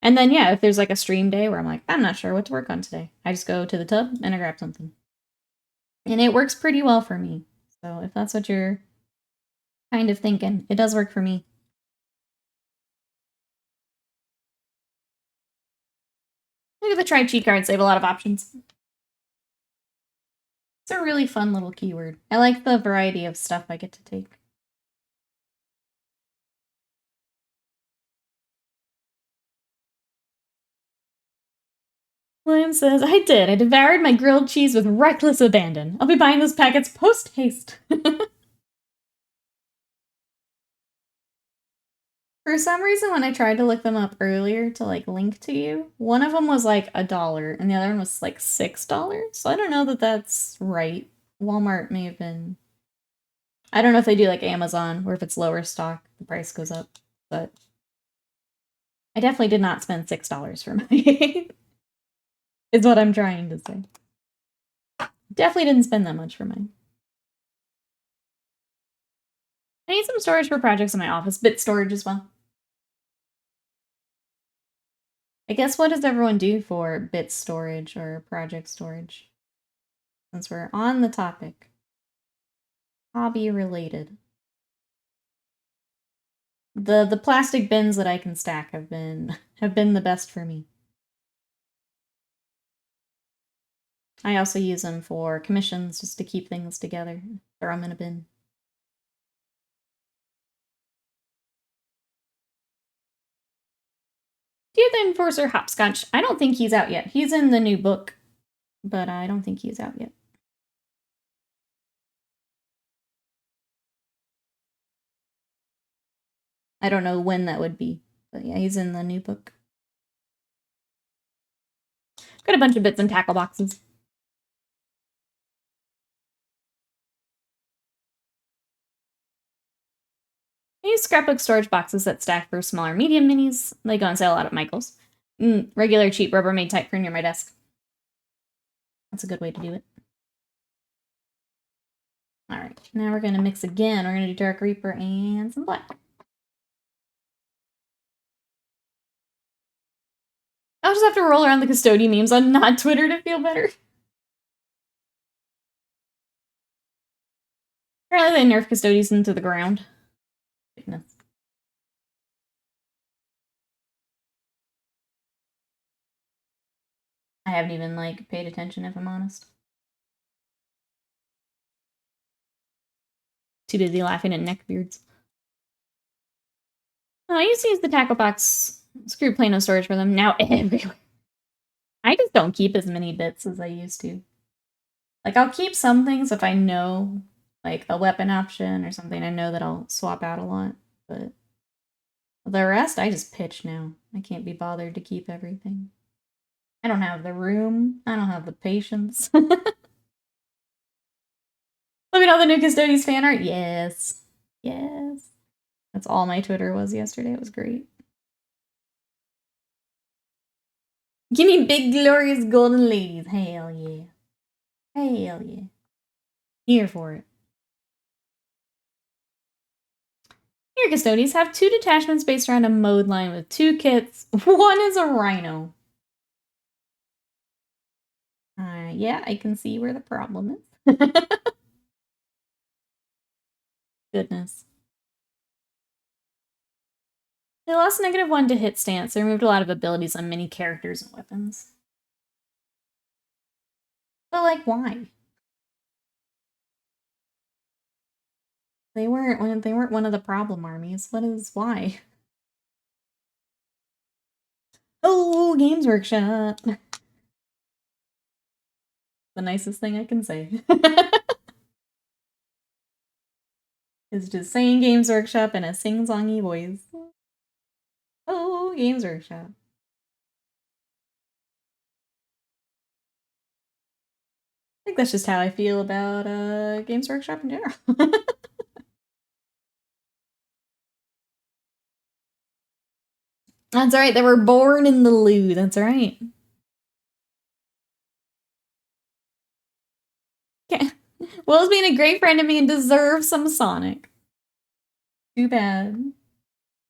And then, yeah, if there's, like, a stream day where I'm like, I'm not sure what to work on today, I just go to the tub and I grab something. And it works pretty well for me. So if that's what you're kind of thinking, it does work for me. Look at the trichi cards, they have a lot of options. It's a really fun little keyword. I like the variety of stuff I get to take. William says, I did. I devoured my grilled cheese with reckless abandon. I'll be buying those packets post-haste. For some reason, when I tried to look them up earlier to, like, link to you, one of them was, like, $1, and the other one was, like, $6. So I don't know that that's right. Walmart may have been... I don't know if they do, like, Amazon, or if it's lower stock, the price goes up. But I definitely did not spend $6 for mine. Is what I'm trying to say. Definitely didn't spend that much for mine. I need some storage for projects in my office. Bit storage as well. I guess what does everyone do for bit storage or project storage? Since we're on the topic. Hobby related. The plastic bins that I can stack have been the best for me. I also use them for commissions just to keep things together. Throw them in a bin. Do you have the Enforcer Hopscotch? I don't think he's out yet. He's in the new book, but I don't think he's out yet. I don't know when that would be, but yeah, he's in the new book. Got a bunch of bits and tackle boxes. I use scrapbook storage boxes that stack for smaller medium minis. They go on sale a lot at Michael's. Regular cheap Rubbermaid type for near my desk. That's a good way to do it. Alright, now we're going to mix again. We're going to do Dark Reaper and some black. I'll just have to roll around the custodian memes on not Twitter to feel better. Apparently they nerf custodians into the ground. Goodness. I haven't even, like, paid attention, if I'm honest. Too busy laughing at neckbeards. Oh, I used to use the tackle box screw Plano storage for them. Now everywhere. I just don't keep as many bits as I used to. Like, I'll keep some things if I know, like, a weapon option or something I know that I'll swap out a lot. But the rest, I just pitch now. I can't be bothered to keep everything. I don't have the room. I don't have the patience. Look at all the new Custodies fan art. Yes. Yes. That's all my Twitter was yesterday. It was great. Give me big, glorious golden ladies. Hell yeah. Hell yeah. Here for it. Here, Custodies have 2 detachments based around a mode line with 2 kits. One is a rhino. Yeah, I can see where the problem is. Goodness. They lost -1 to hit stance. They removed a lot of abilities on many characters and weapons. But, like, why? They weren't one of the problem armies. Why? Oh, Games Workshop. The nicest thing I can say. Is just saying Games Workshop in a sing-songy voice. Oh, Games Workshop. I think that's just how I feel about Games Workshop in general. That's right, they were born in the loo. That's right. Okay. Will's being a great friend to me and deserves some Sonic. Too bad.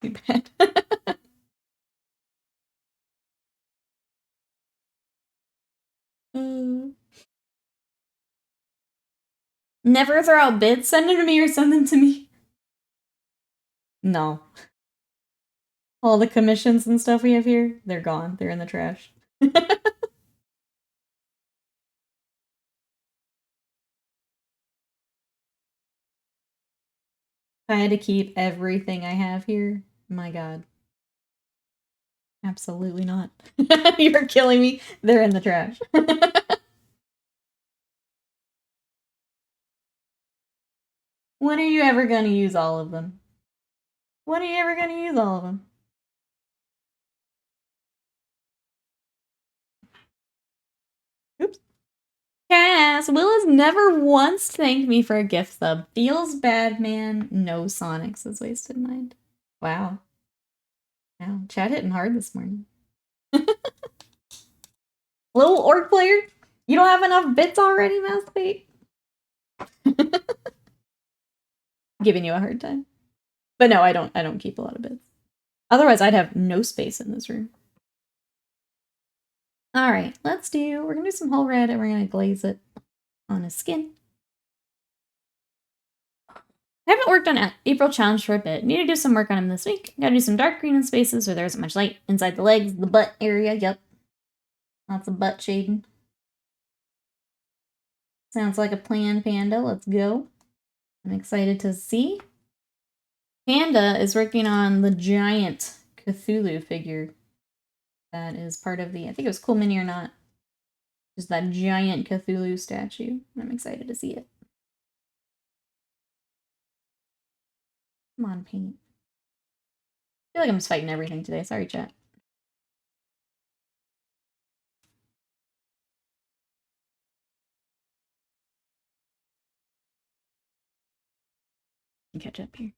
Too bad. Never throw out bits. Send them to me or send them to me. No. All the commissions and stuff we have here, they're gone. They're in the trash. I had to keep everything I have here. My god. Absolutely not. You're killing me. They're in the trash. When are you ever gonna use all of them? When are you ever gonna use all of them? Oops. Cass, Will has never once thanked me for a gift sub. Feels bad, man. No Sonics is wasted mind. Wow. Wow. Chat hitting hard this morning. Little orc player? You don't have enough bits already, Masturbate? Giving you a hard time. But no, I don't keep a lot of bits. Otherwise, I'd have no space in this room. Alright, we're gonna do some whole red and we're gonna glaze it on his skin. I haven't worked on April Challenge for a bit. Need to do some work on him this week. Gotta do some dark green in spaces where there isn't much light. Inside the legs, the butt area, yep. Lots of butt shading. Sounds like a plan, Panda. Let's go. I'm excited to see. Panda is working on the giant Cthulhu figure. That is part of the, I think it was Cool Mini or Not. Just that giant Cthulhu statue. I'm excited to see it. Come on, paint. I feel like I'm just fighting everything today. Sorry, chat. Catch up here.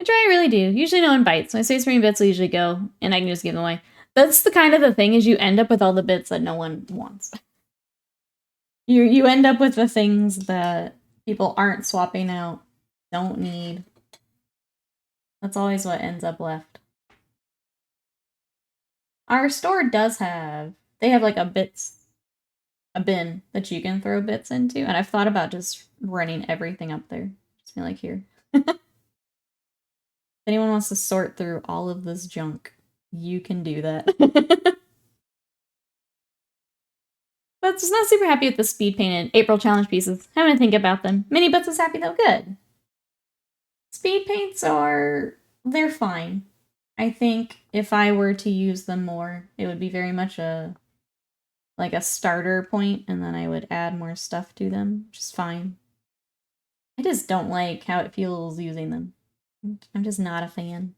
I try, I really do. Usually no one bites. My Space Marine bits will usually go, and I can just give them away. That's the kind of the thing is you end up with all the bits that no one wants. You end up with the things that people aren't swapping out, don't need. That's always what ends up left. Our store does have, they have like a bin that you can throw bits into, and I've thought about just running everything up there. Just be like, here. If anyone wants to sort through all of this junk, you can do that. But just not super happy with the speed painted April challenge pieces. I'm gonna think about them. Mini Butts is happy though, good. Speed paints they're fine. I think if I were to use them more, it would be very much like a starter point, and then I would add more stuff to them, which is fine. I just don't like how it feels using them. I'm just not a fan.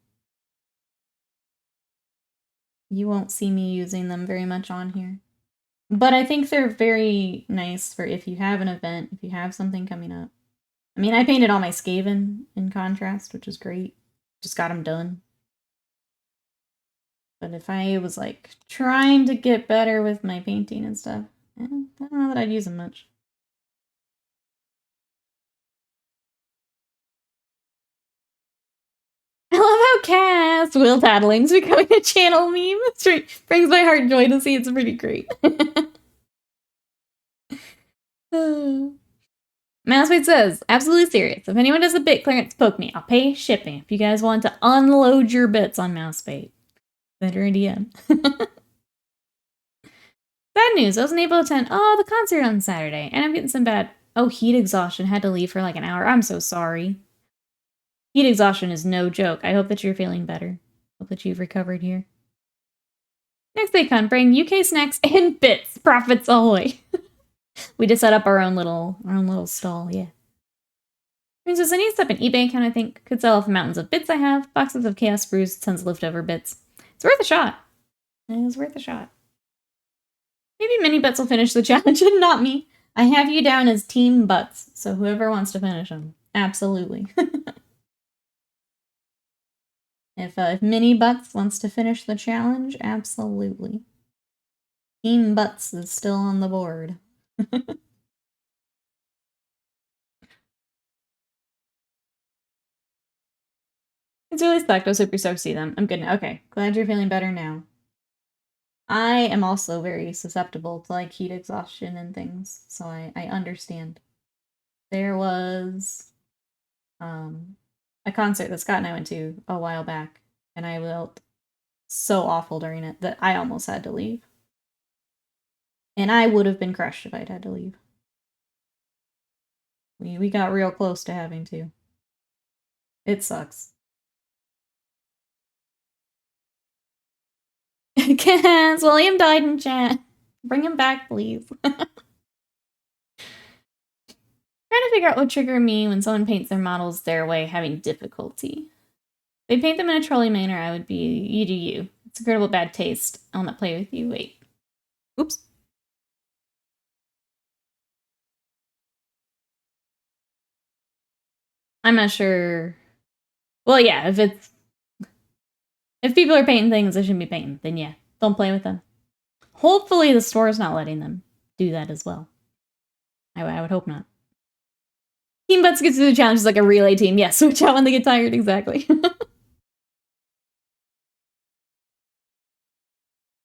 You won't see me using them very much on here. But I think they're very nice for if you have an event, if you have something coming up. I mean, I painted all my Skaven in contrast, which is great. Just got them done. But if I was, like, trying to get better with my painting and stuff, I don't know that I'd use them much. I love how Cass Will Tattling's becoming a channel meme. It brings my heart joy to see. It's pretty great. Mouseweight says, absolutely serious. If anyone does a bit clearance, poke me. I'll pay shipping. If you guys want to unload your bits on Mousebait, send her a DM. Bad news. I wasn't able to attend the concert on Saturday, and I'm getting some bad heat exhaustion. Had to leave for like an hour. I'm so sorry. Heat exhaustion is no joke. I hope that you're feeling better. Hope that you've recovered here. Next they come, bring UK snacks and bits. Profits ahoy. We just set up our own little stall, yeah. Means there's any step an eBay account I think could sell off mountains of bits I have, boxes of chaos brews, tons of leftover bits. It's worth a shot. It is worth a shot. Maybe Mini Butts will finish the challenge and not me. I have you down as Team Butts, so whoever wants to finish them. Absolutely. If Mini Butts wants to finish the challenge, absolutely. Team Butts is still on the board. It's really sucked. I was super stoked to see them. I'm good now. Okay, glad you're feeling better now. I am also very susceptible to like heat exhaustion and things, so I understand. There was a concert that Scott and I went to a while back, and I felt so awful during it that I almost had to leave. And I would have been crushed if I'd had to leave. We got real close to having to. It sucks. Cass, William died in chat. Bring him back, please. Trying to figure out what trigger me when someone paints their models their way, having difficulty. They paint them in a trolley manner, I would be, you do you. It's incredible bad taste. I'll not play with you. Wait. Oops. I'm not sure. Well, yeah, if people are painting things they shouldn't be painting, then yeah, don't play with them. Hopefully the store is not letting them do that as well. I would hope not. Team Butts gets through the challenge is like a relay team. Yeah, switch out when they get tired, exactly. Let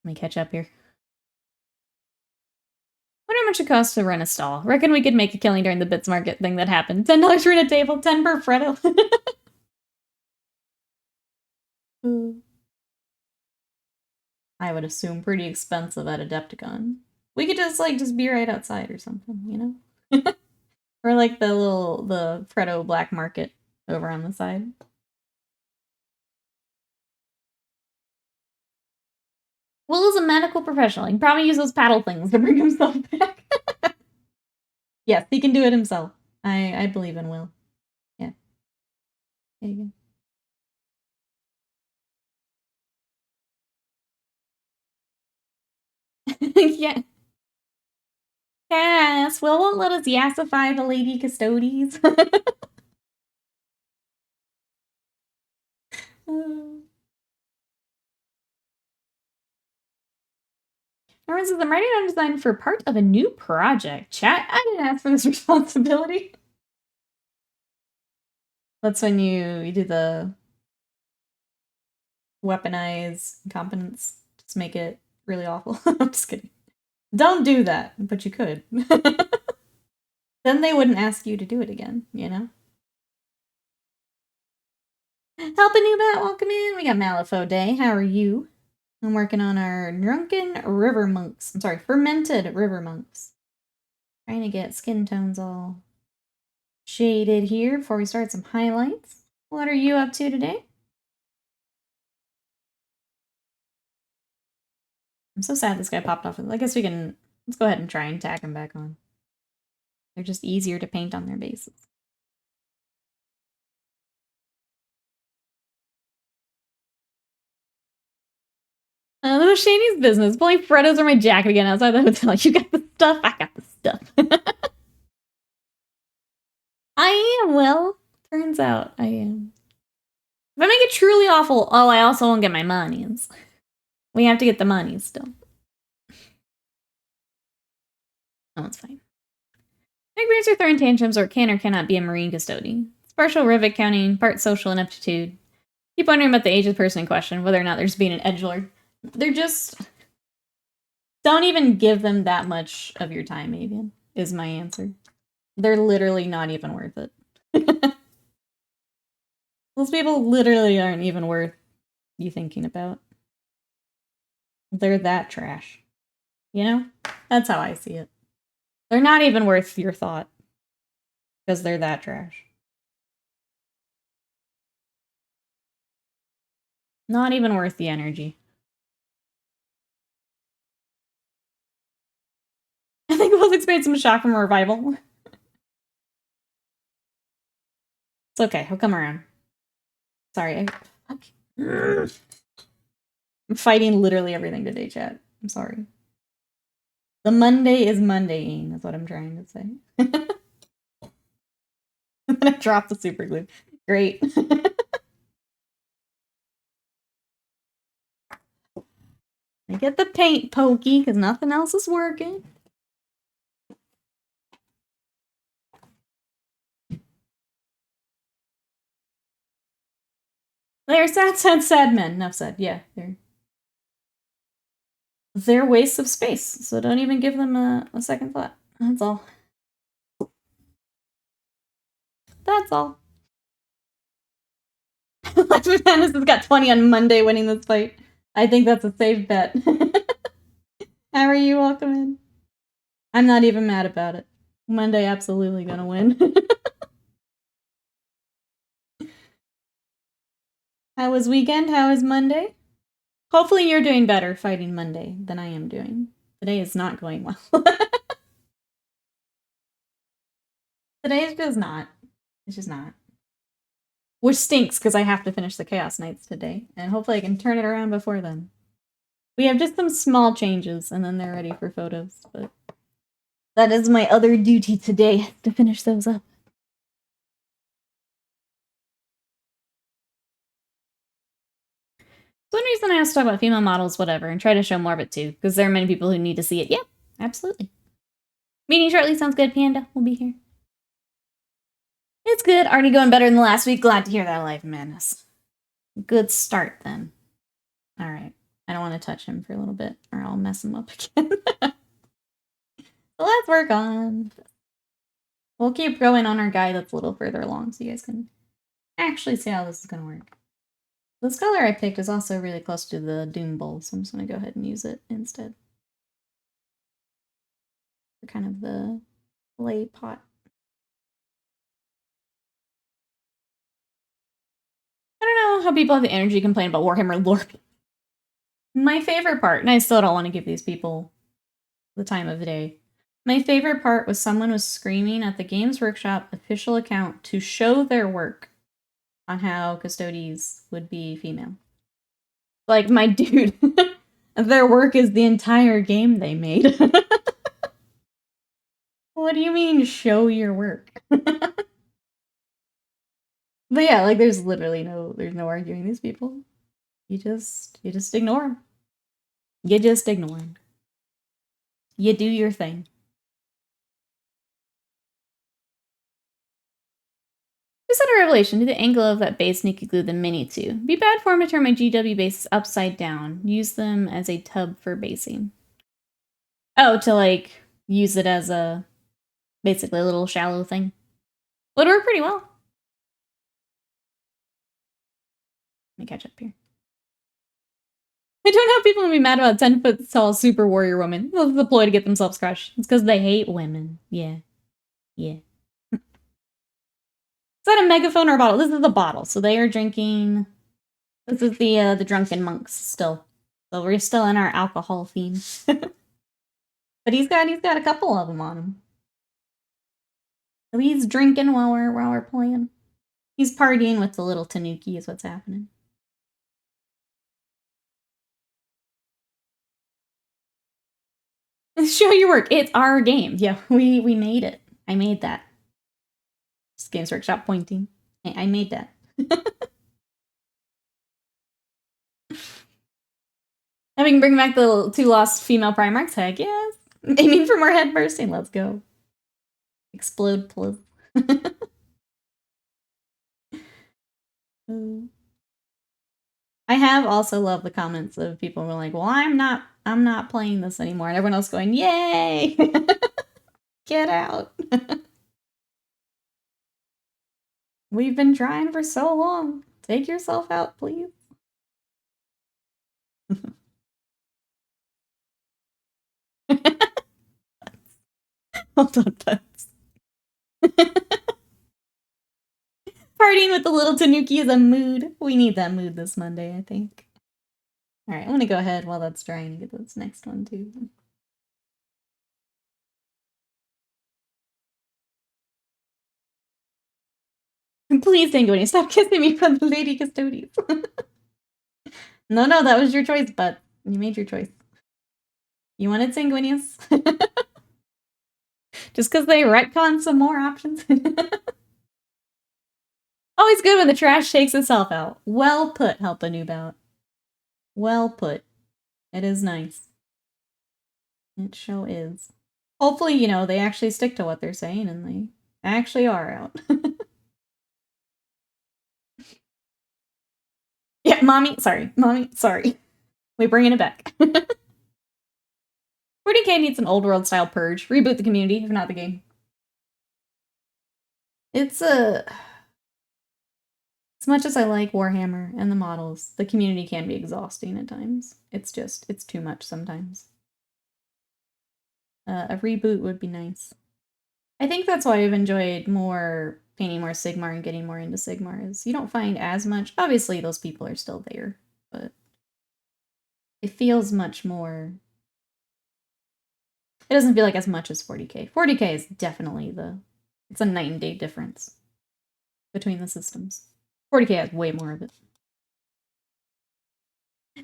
me catch up here. Wonder how much it costs to run a stall. Reckon we could make a killing during the Bits Market thing that happened. $10 for a table, 10 per Freddo. I would assume pretty expensive at Adepticon. We could just be right outside or something, you know? Or like the Freddo black market over on the side. Will is a medical professional. He can probably use those paddle things to bring himself back. Yes, he can do it himself. I believe in Will. Yeah. There you go. Yeah. Yes, Will won't let us yassify the lady custodies. Everyone says, I'm writing on design for part of a new project. Chat, I didn't ask for this responsibility. That's when you do the weaponize incompetence Just make it really awful. I'm just kidding. Don't do that, but you could. Then they wouldn't ask you to do it again, you know? Help a new bat, welcome in. We got Malifaux Day. How are you? I'm working on our Drunken River Monks. I'm sorry, Fermented River Monks. Trying to get skin tones all shaded here before we start some highlights. What are you up to today? I'm so sad this guy popped off. I guess we can, let's go ahead and try and tack him back on. They're just easier to paint on their bases. That was Shady's business. Pulling Freddos or my jacket again outside the hotel. You got the stuff, I got the stuff. I am, well, turns out I am. If I make it truly awful, oh, I also won't get my monies. We have to get the monies still. Oh, it's fine. Nightmares are throwing tantrums or can or cannot be a marine custodian. It's partial rivet counting, part social ineptitude. Keep wondering about the age of the person in question, whether or not there's being an edgelord. They're just... Don't even give them that much of your time, Avian, is my answer. They're literally not even worth it. Those people literally aren't even worth you thinking about. They're that trash. You know? That's how I see it. They're not even worth your thought. Because they're that trash. Not even worth the energy. I think we'll experience some shock from a revival. It's okay, he'll come around. Sorry, I'm fighting literally everything today, chat. I'm sorry. The Monday is Mondaying, is what I'm trying to say. I'm gonna drop the super glue. Great. I get the paint pokey, because nothing else is working. They're sad men. Enough said. Yeah, they're wastes of space, so don't even give them a second thought. That's all. That's all. Life of Madness has got 20 on Monday winning this fight. I think that's a safe bet. How are you? Welcome in. I'm not even mad about it. Monday absolutely gonna win. How was weekend? How is Monday? Hopefully you're doing better fighting Monday than I am doing. Today is not going well. Today is just not. It's just not. Which stinks, because I have to finish the Chaos Knights today, and hopefully I can turn it around before then. We have just some small changes, and then they're ready for photos, but that is my other duty today, to finish those up. So one reason I asked to talk about female models, whatever, and try to show more of it too, because there are many people who need to see it. Yeah, absolutely. Meeting shortly sounds good, Panda. We'll be here. It's good. Already going better than last week. Glad to hear that, Life Madness. Good start, then. Alright. I don't want to touch him for a little bit, or I'll mess him up again. So let's work on... We'll keep going on our guide that's a little further along, so you guys can actually see how this is going to work. This color I picked is also really close to the Doom Bowl, so I'm just going to go ahead and use it instead. For kind of the clay pot. I don't know how people have the energy to complain about Warhammer lore. My favorite part, and I still don't want to give these people the time of the day. My favorite part was someone was screaming at the Games Workshop official account to show their work on how Custodes would be female. Like, my dude, their work is the entire game they made. What do you mean, show your work? But yeah, like, there's literally there's no arguing these people. You just ignore them. You just ignore them. You do your thing. Just had a revelation. Do the angle of that base Nikki glue the mini to. Be bad form to turn my GW bases upside down. Use them as a tub for basing. Oh, to like use it as a basically a little shallow thing. Would work pretty well. Let me catch up here. I don't know how people can be mad about 10-foot tall super warrior women. That's the ploy to get themselves crushed. It's because they hate women. Yeah. Yeah. Is that a megaphone or a bottle? This is the bottle. So they are drinking. This is the drunken monks still. So we're still in our alcohol theme. But he's got a couple of them on him. So he's drinking while we're playing. He's partying with the little tanuki is what's happening. Show your work. It's our game. Yeah, we made it. I made that. Just Games Workshop pointing. I made that. And we can bring back the 2 lost female Primarchs. Heck yes. Aiming for more head bursting. Let's go. Explode, please. I have also loved the comments of people who are like, well, I'm not playing this anymore. And everyone else going, yay! Get out. We've been trying for so long. Take yourself out, please. Hold on, pets. Partying with the little tanuki is a mood. We need that mood this Monday, I think. Alright, I'm gonna go ahead while that's drying and get this next one too. Please, Sanguini, stop kissing me from the lady custodians. No, that was your choice, but you made your choice. You wanted Sanguinius? Just because they retcon some more options. Always good when the trash takes itself out. Well put, Help a Noob Out. Well put. It is nice. It sure is. Hopefully, you know, they actually stick to what they're saying and they actually are out. Yeah, mommy, sorry. We're bringing it back. 40k needs an old world style purge. Reboot the community, if not the game. It's as much as I like Warhammer and the models, the community can be exhausting at times. It's too much sometimes. A reboot would be nice. I think that's why I've enjoyed painting more Sigmar and getting more into Sigmar, is you don't find as much. Obviously, those people are still there, but it feels much more. It doesn't feel like as much as 40k. 40k is definitely it's a night and day difference between the systems. 40k has way more of it.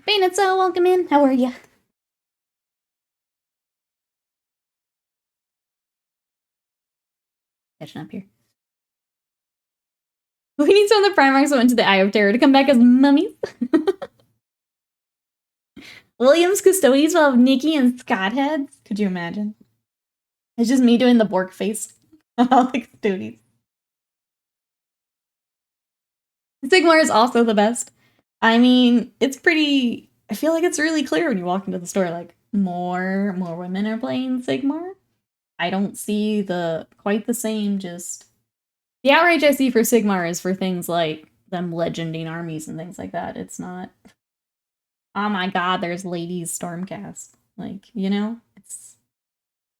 Bainetso, welcome in. How are ya? Catching up here. We need some of the Primarchs that went to the Eye of Terror to come back as mummies. Williams Custodies will have Nikki and Scott heads. Could you imagine? It's just me doing the Bork face. All the Custodies. Sigmar is also the best. I mean, it's pretty. I feel like it's really clear when you walk into the store, like, more women are playing Sigmar. I don't see quite the same, just. The outrage I see for Sigmar is for things like them legending armies and things like that. It's not, oh my god, there's ladies Stormcast. Like, you know? It's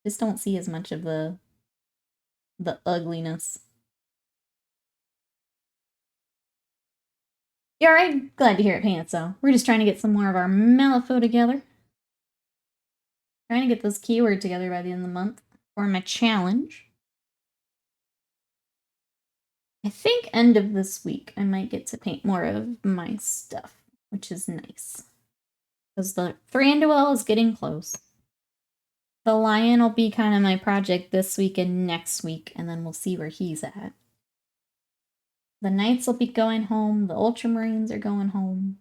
just don't see as much of the ugliness. You alright? Glad to hear it, Pantso. We're just trying to get some more of our Malifaux together. Trying to get this keyword together by the end of the month for my challenge. I think end of this week I might get to paint more of my stuff, which is nice. Because the Thranduil is getting close. The Lion will be kind of my project this week and next week, and then we'll see where he's at. The Knights will be going home. The Ultramarines are going home.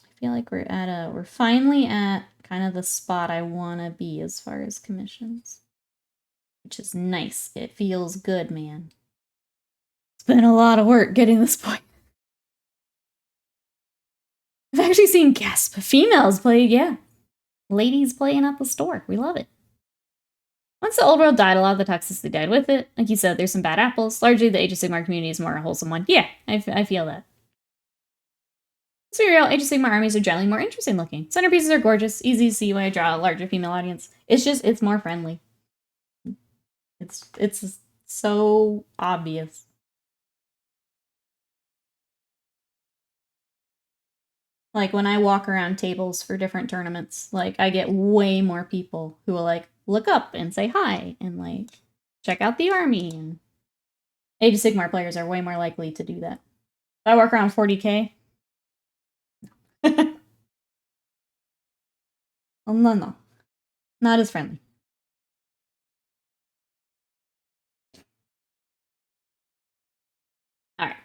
I feel like we're finally at kind of the spot I want to be as far as commissions. Which is nice. It feels good, man. It's been a lot of work getting this point. I've actually seen gasp females play, yeah. Ladies playing at the store. We love it. Once the old world died, a lot of the toxicity died with it. Like you said, there's some bad apples. Largely, the Age of Sigmar community is more a wholesome one. Yeah, I feel that. Let's be real, Age of Sigmar armies are generally more interesting looking. Centerpieces are gorgeous, easy to see when I draw a larger female audience. It's more friendly. It's so obvious. Like, when I walk around tables for different tournaments, like, I get way more people who will, like, look up and say hi and, like, check out the army. And Age of Sigmar players are way more likely to do that. If I walk around 40k, well, no. Not as friendly. Alright.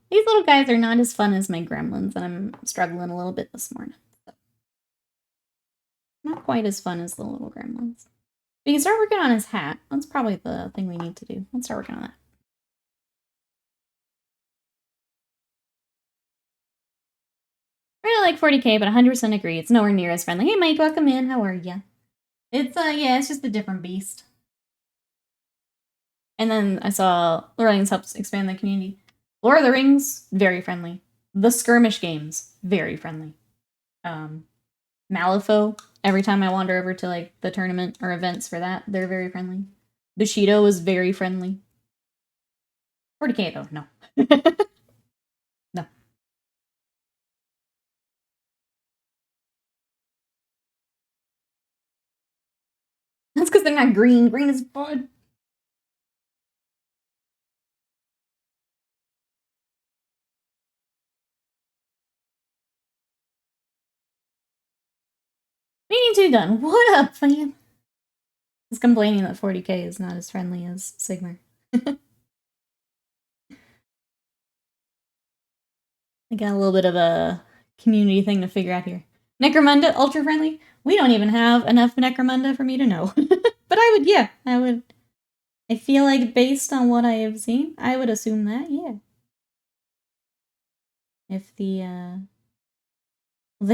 These little guys are not as fun as my gremlins, and I'm struggling a little bit this morning. So. Not quite as fun as the little gremlins. We can start working on his hat. That's probably the thing we need to do. Let's start working on that. I really like 40k, but 100% agree. It's nowhere near as friendly. Hey, Mike, welcome in. How are ya? It's, yeah, it's just a different beast. And then I saw Lord of the Rings helps expand the community. Lord of the Rings, very friendly. The skirmish games, very friendly. Malifaux, every time I wander over to, like, the tournament or events for that, they're very friendly. Bushido is very friendly. 40k, though, no. No. That's because they're not green. Green is fun. Meeting 2 done. What up, fam? He's complaining that 40k is not as friendly as Sigmar. I got a little bit of a community thing to figure out here. Necromunda, ultra friendly? We don't even have enough Necromunda for me to know. But I would, yeah, I would. I feel like based on what I have seen, I would assume that, yeah. If the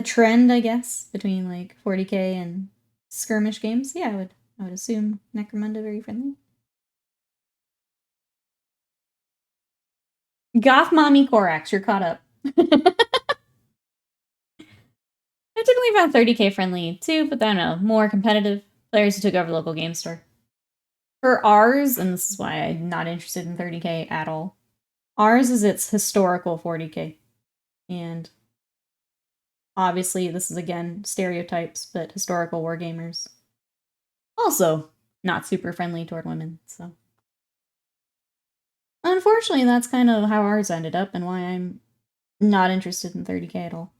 trend, I guess, between like 40k and skirmish games, yeah, I would assume Necromunda very friendly. Goth Mommy Korax, you're caught up. I typically found 30k friendly too, but I don't know, more competitive players who took over the local game store. For ours, and this is why I'm not interested in 30k at all, ours is its historical 40k. And obviously, this is again stereotypes, but historical wargamers. Also, not super friendly toward women, so. Unfortunately, that's kind of how ours ended up and why I'm not interested in 30k at all.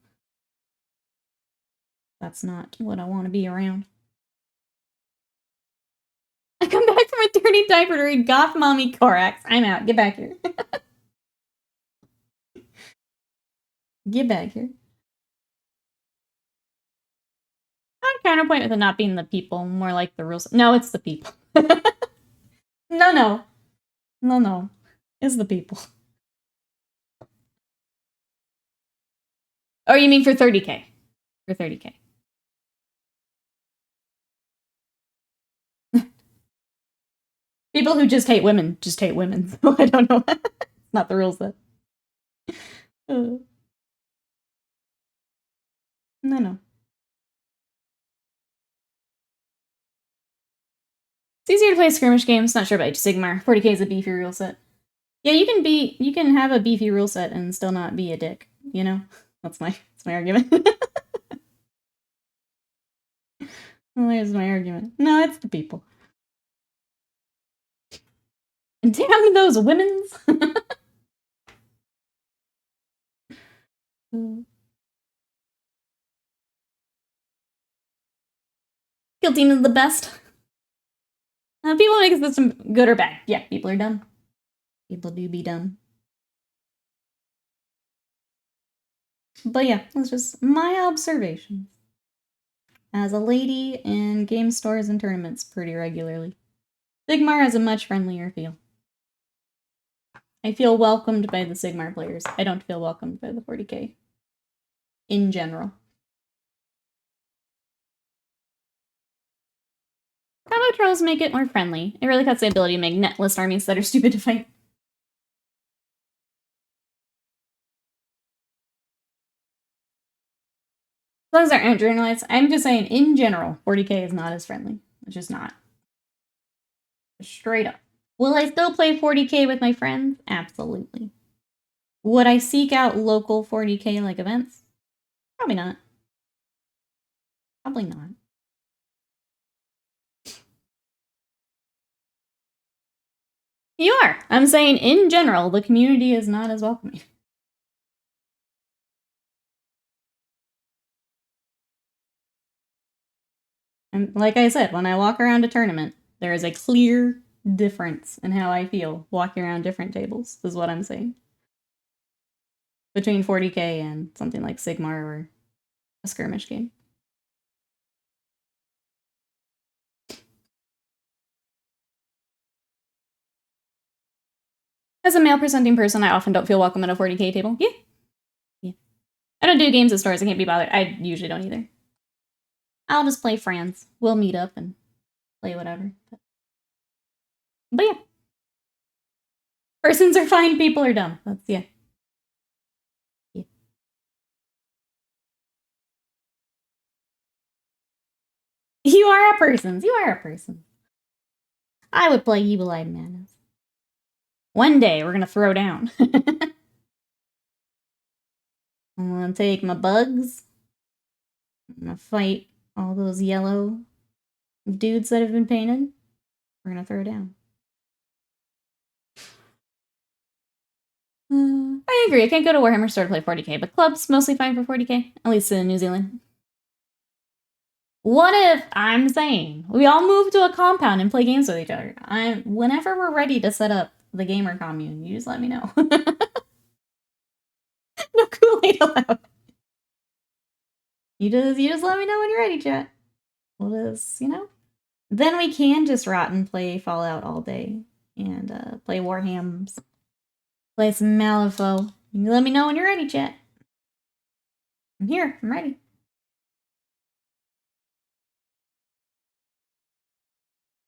That's not what I want to be around. I come back from a dirty diaper to read Goth Mommy Korax. I'm out. Get back here. Get back here. On counterpoint with it not being the people, more like the rules. No, it's the people. No. It's the people. Oh, you mean for 30k? For 30k. People who just hate women just hate women. So I don't know. It's not the rules that. No. It's easier to play skirmish games. Not sure about Sigmar. 40k is a beefy rule set. Yeah, you can have a beefy rule set and still not be a dick. You know, that's my argument. Well, there's my argument. No, it's the people. Damn those women's. Kill team is the best. People make a system good or bad. Yeah, people are dumb. People do be dumb. But yeah, that's just my observation. as a lady in game stores and tournaments pretty regularly. Sigmar has a much friendlier feel. I feel welcomed by the Sigmar players. I don't feel welcomed by the 40k. In general. Combo trolls make it more friendly. It really cuts the ability to make netlist armies that are stupid to fight. Those aren't journalists. I'm just saying, in general, 40k is not as friendly. It's just not. Straight up. Will I still play 40k with my friends? Absolutely. Would I seek out local 40k like events? Probably not. Probably not. You are. I'm saying, in general, the community is not as welcoming. And like I said, when I walk around a tournament, there is a clear difference in how I feel walking around different tables, is what I'm saying. Between 40k and something like Sigmar or a skirmish game. As a male presenting person, I often don't feel welcome at a 40k table. Yeah. I don't do games at stores. I can't be bothered. I usually don't either. I'll just play friends. We'll meet up and play whatever. But yeah. Persons are fine, people are dumb. That's, yeah. You are a person. You are a person. I would play Evil-Eyed Madness. One day, we're gonna throw down. I'm gonna take my bugs. I'm gonna fight all those yellow dudes that have been painted. We're gonna throw down. I agree. I can't go to Warhammer store to play 40k, but club's mostly fine for 40k, at least in New Zealand. What if, I'm saying, we all move to a compound and play games with each other? Whenever we're ready to set up the gamer commune, you just let me know. No Kool-Aid allowed. You just let me know when you're ready, chat. We'll just, Then we can just rot and play Fallout all day and play Warhams. Play some Malifaux. You let me know when you're ready, chat. I'm here. I'm ready.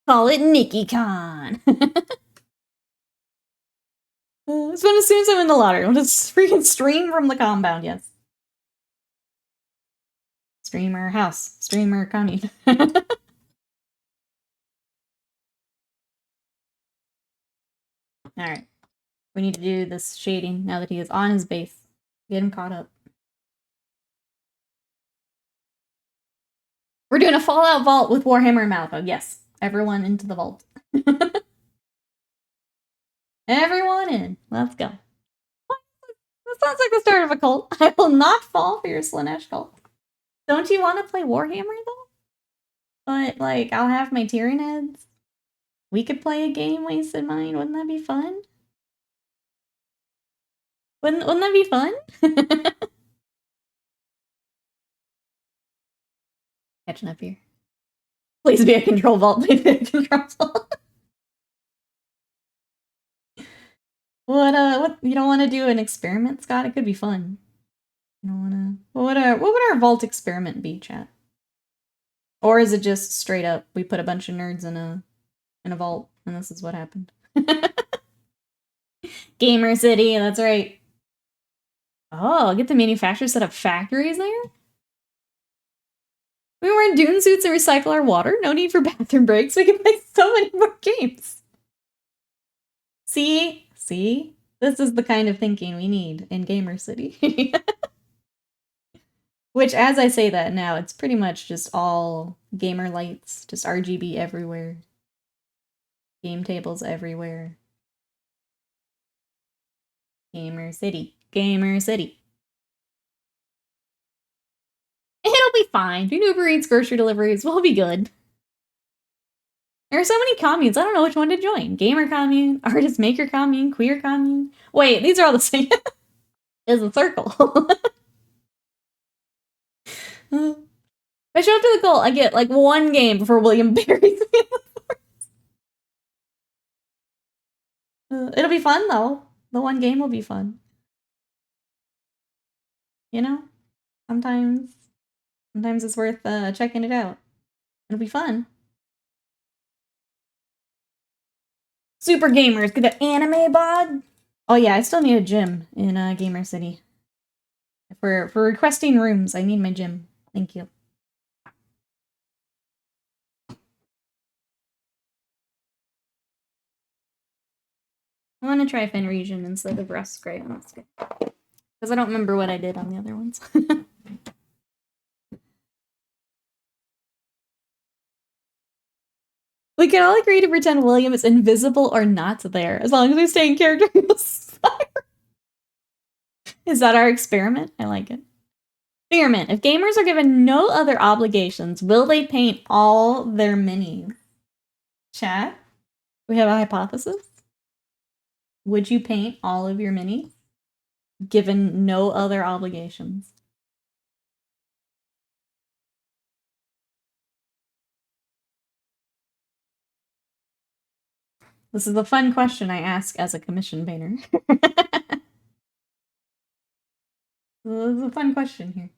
Call it NikkiCon. It's been as soon as I'm in the lottery. I'll just freaking stream from the compound, yes. Streamer house. Streamer commune. Alright. We need to do this shading now that he is on his base. Get him caught up. We're doing a Fallout vault with Warhammer and Malifaux. Yes. Everyone into the vault. Everyone in. Let's go. That sounds like the start of a cult. I will not fall for your Slanesh cult. Don't you want to play Warhammer, though? But, like, I'll have my Tyrian heads. We could play a game, Wasted Mind. Wouldn't that be fun? Wouldn't that be fun? Catching up here. Please be a control vault. Please be a control vault. What, you don't want to do an experiment, Scott? It could be fun. You don't want to... What would our vault experiment be, chat? Or is it just straight up, we put a bunch of nerds in a vault, and this is what happened? Gamer City, that's right. Oh, get the manufacturers set up factories there? We were in dune suits and recycle our water. No need for bathroom breaks. We can play so many more games. See? This is the kind of thinking we need in Gamer City. Which, as I say that now, it's pretty much just all gamer lights, just RGB everywhere. Game tables everywhere. Gamer City. Gamer City. It'll be fine. Do Uber Eats grocery deliveries. We'll be good. There are so many communes. I don't know which one to join. Gamer commune, artist maker commune, queer commune. Wait, these are all the same. It's a circle. I show up to the goal, I get like one game before William buries me in the forest. It'll be fun though. The one game will be fun. You know? Sometimes it's worth checking it out. It'll be fun. Super gamers, get the anime bod. Oh yeah, I still need a gym in Gamer City. For requesting rooms, I need my gym. Thank you. I want to try Fenrisian instead of Rust Grey. Because I don't remember what I did on the other ones. We can all agree to pretend William is invisible or not there, as long as we stay in character. Is that our experiment? I like it. Experiment. If gamers are given no other obligations, will they paint all their minis? Chat? We have a hypothesis? Would you paint all of your minis? Given no other obligations? This is a fun question I ask as a commission painter. This is a fun question here.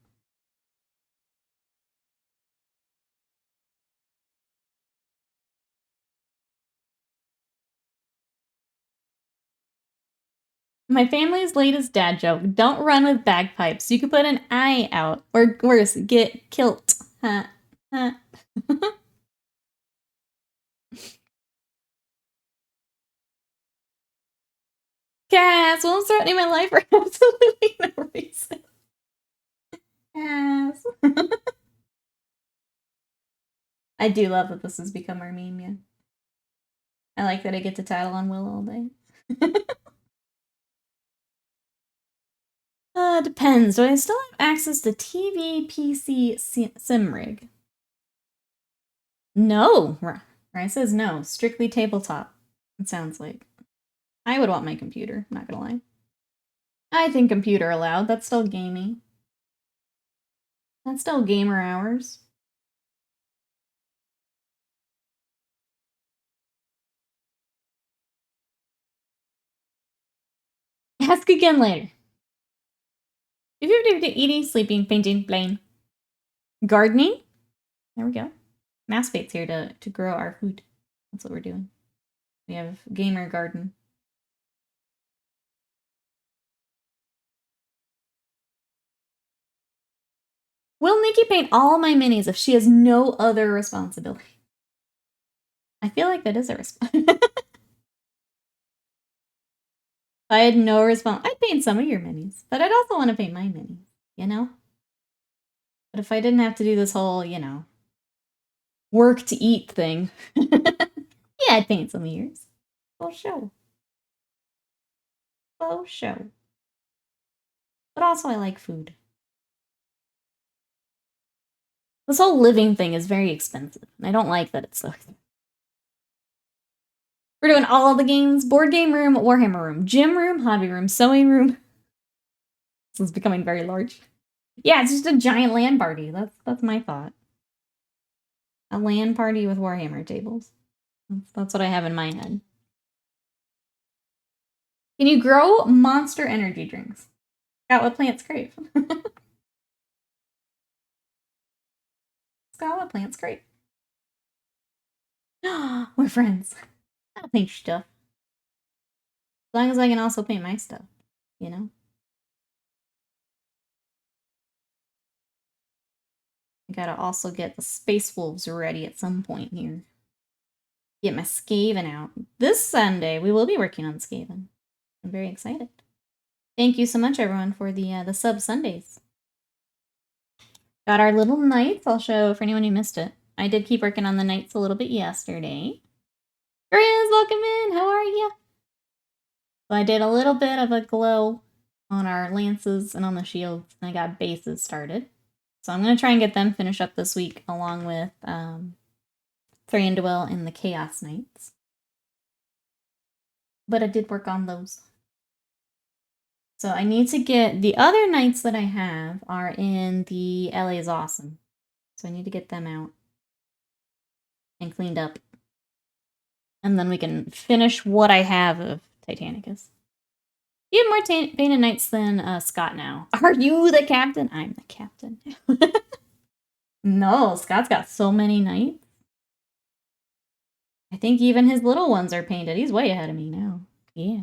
My family's latest dad joke. Don't run with bagpipes. You could put an eye out. Or worse, get kilt. Huh. Huh. Cass, well, I'm threatening my life for absolutely no reason. Cass. I do love that this has become our meme, yeah. I like that I get to tattle on Will all day. Depends. Do I still have access to TV, PC, sim rig? No. Ryan says no. Strictly tabletop, it sounds like. I would want my computer, not gonna lie. I think computer allowed. That's still gaming. That's still gamer hours. Ask again later. If you're eating, sleeping, painting, playing, gardening, there we go. Masspate's here to grow our food. That's what we're doing. We have gamer garden. Will Nikki paint all my minis if she has no other responsibility? I feel like that is a response. If I had no response, I'd paint some of your minis, but I'd also want to paint my minis, you know? But if I didn't have to do this whole, you know, work to eat thing, yeah, I'd paint some of yours. For sure. For sure. But also, I like food. This whole living thing is very expensive. I don't like that it's so expensive. We're doing all the games. Board game room, Warhammer room, gym room, hobby room, sewing room. This is becoming very large. Yeah, it's just a giant LAN party. That's my thought. A LAN party with Warhammer tables. That's what I have in my head. Can you grow monster energy drinks? Got what plants crave. Got what plants crave. We're friends. I'll paint stuff. As long as I can also paint my stuff, you know? I gotta also get the Space Wolves ready at some point here. Get my Skaven out. This Sunday, we will be working on Skaven. I'm very excited. Thank you so much, everyone, for the sub Sundays. Got our little knights. I'll show for anyone who missed it. I did keep working on the knights a little bit yesterday. Grizz, welcome in. How are you? So I did a little bit of a glow on our lances and on the shields, and I got bases started. So I'm going to try and get them finished up this week, along with Thranduil and the Chaos Knights. But I did work on those. So I need to get the other knights that I have are in the LA's Awesome. So I need to get them out and cleaned up. And then we can finish what I have of Titanicus. You have more Painted Knights than Scott now. Are you the captain? I'm the captain. No, Scott's got so many knights. I think even his little ones are painted. He's way ahead of me now. Yeah.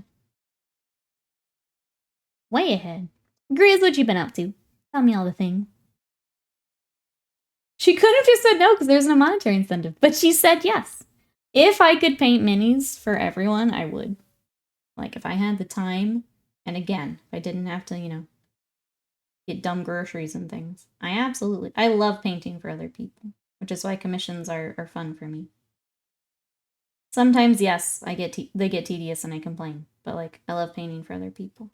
Way ahead. Grizz, what you been up to? Tell me all the things. She could have just said no because there's no monetary incentive, but she said yes. If I could paint minis for everyone, I would. Like, if I had the time, and again, if I didn't have to, you know, get dumb groceries and things. I love painting for other people, which is why commissions are fun for me. Sometimes, yes, they get tedious and I complain, but like, I love painting for other people.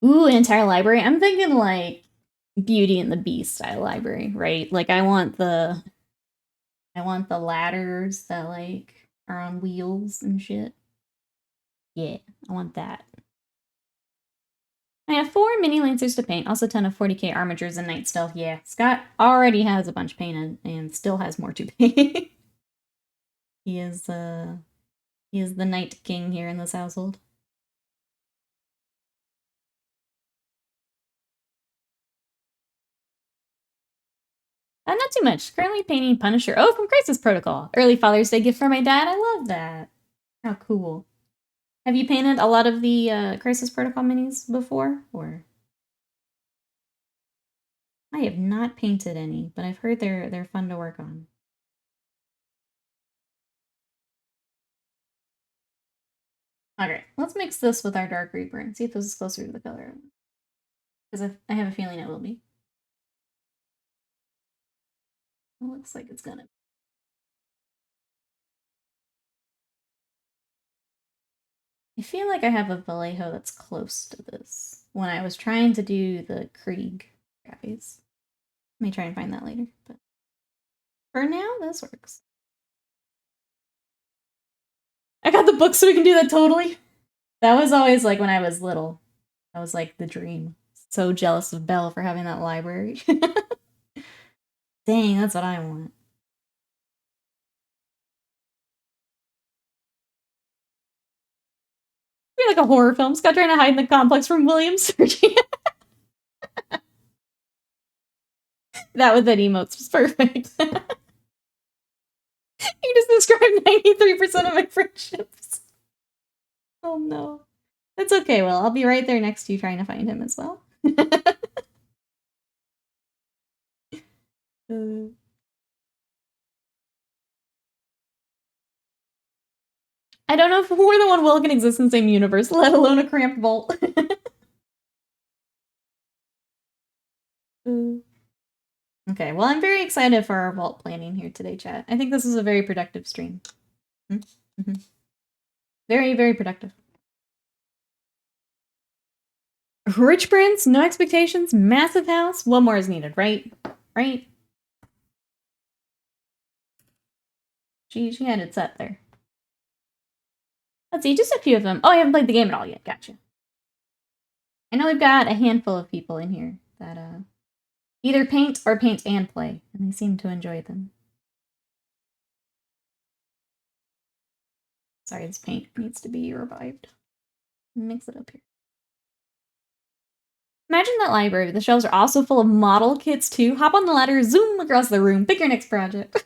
Ooh, an entire library? I'm thinking like Beauty and the Beast style library, right? Like I want the ladders that like are on wheels and shit. Yeah, I want that. I have 4 mini lancers to paint, also a ton of 40k armatures and night stealth. Yeah, Scott already has a bunch painted and still has more to paint. He is the Night King here in this household. Not too much. Currently painting Punisher. Oh, from Crisis Protocol. Early Father's Day gift for my dad. I love that. How cool. Have you painted a lot of the Crisis Protocol minis before? Or I have not painted any, but I've heard they're fun to work on. Okay, let's mix this with our Dark Reaper and see if this is closer to the color. Because I have a feeling it will be. It looks like it's gonna be. I feel like I have a Vallejo that's close to this when I was trying to do the Krieg guys. Let me try and find that later, but for now, this works. I got the book so we can do that totally. That was always like when I was little. That was like the dream. So jealous of Belle for having that library. Dang, that's what I want. Be like a horror film. Scott trying to hide in the complex from Williams. That with that emotes was perfect. You just described 93% of my friendships. Oh no. That's okay, Will. I'll be right there next to you trying to find him as well. I don't know if more than one Will can exist in the same universe, let alone a cramped vault. Okay, well, I'm very excited for our vault planning here today, chat. I think this is a very productive stream. Mm-hmm. Very, very productive. Rich prince, no expectations, massive house. What more is needed, right? Right? She had it set there. Let's see, just a few of them. Oh, I haven't played the game at all yet. Gotcha. I know we've got a handful of people in here that either paint or paint and play, and they seem to enjoy them. Sorry, this paint needs to be revived. Mix it up here. Imagine that library. The shelves are also full of model kits too. Hop on the ladder, zoom across the room, pick your next project.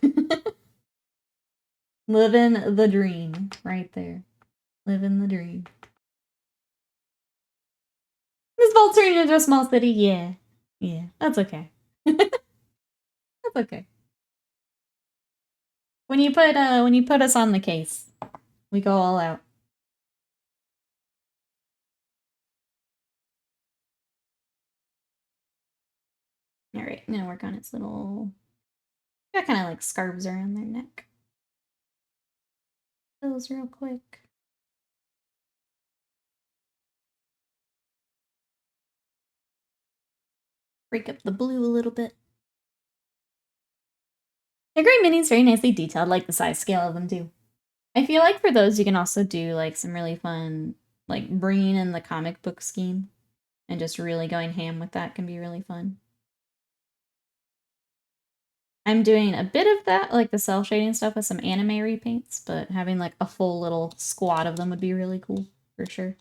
Living the dream right there. Living the dream. This vault's turning into a small city. Yeah. Yeah, that's okay. That's okay. When you put us on the case, we go all out. All right, I'm gonna work on its little. Got kind of like scarves around their neck. Those real quick. Break up the blue a little bit. The gray mini's very nicely detailed, like the size scale of them too. I feel like for those you can also do like some really fun, like bringing in the comic book scheme. And just really going ham with that can be really fun. I'm doing a bit of that, like the cell shading stuff with some anime repaints, but having like a full little squad of them would be really cool, for sure.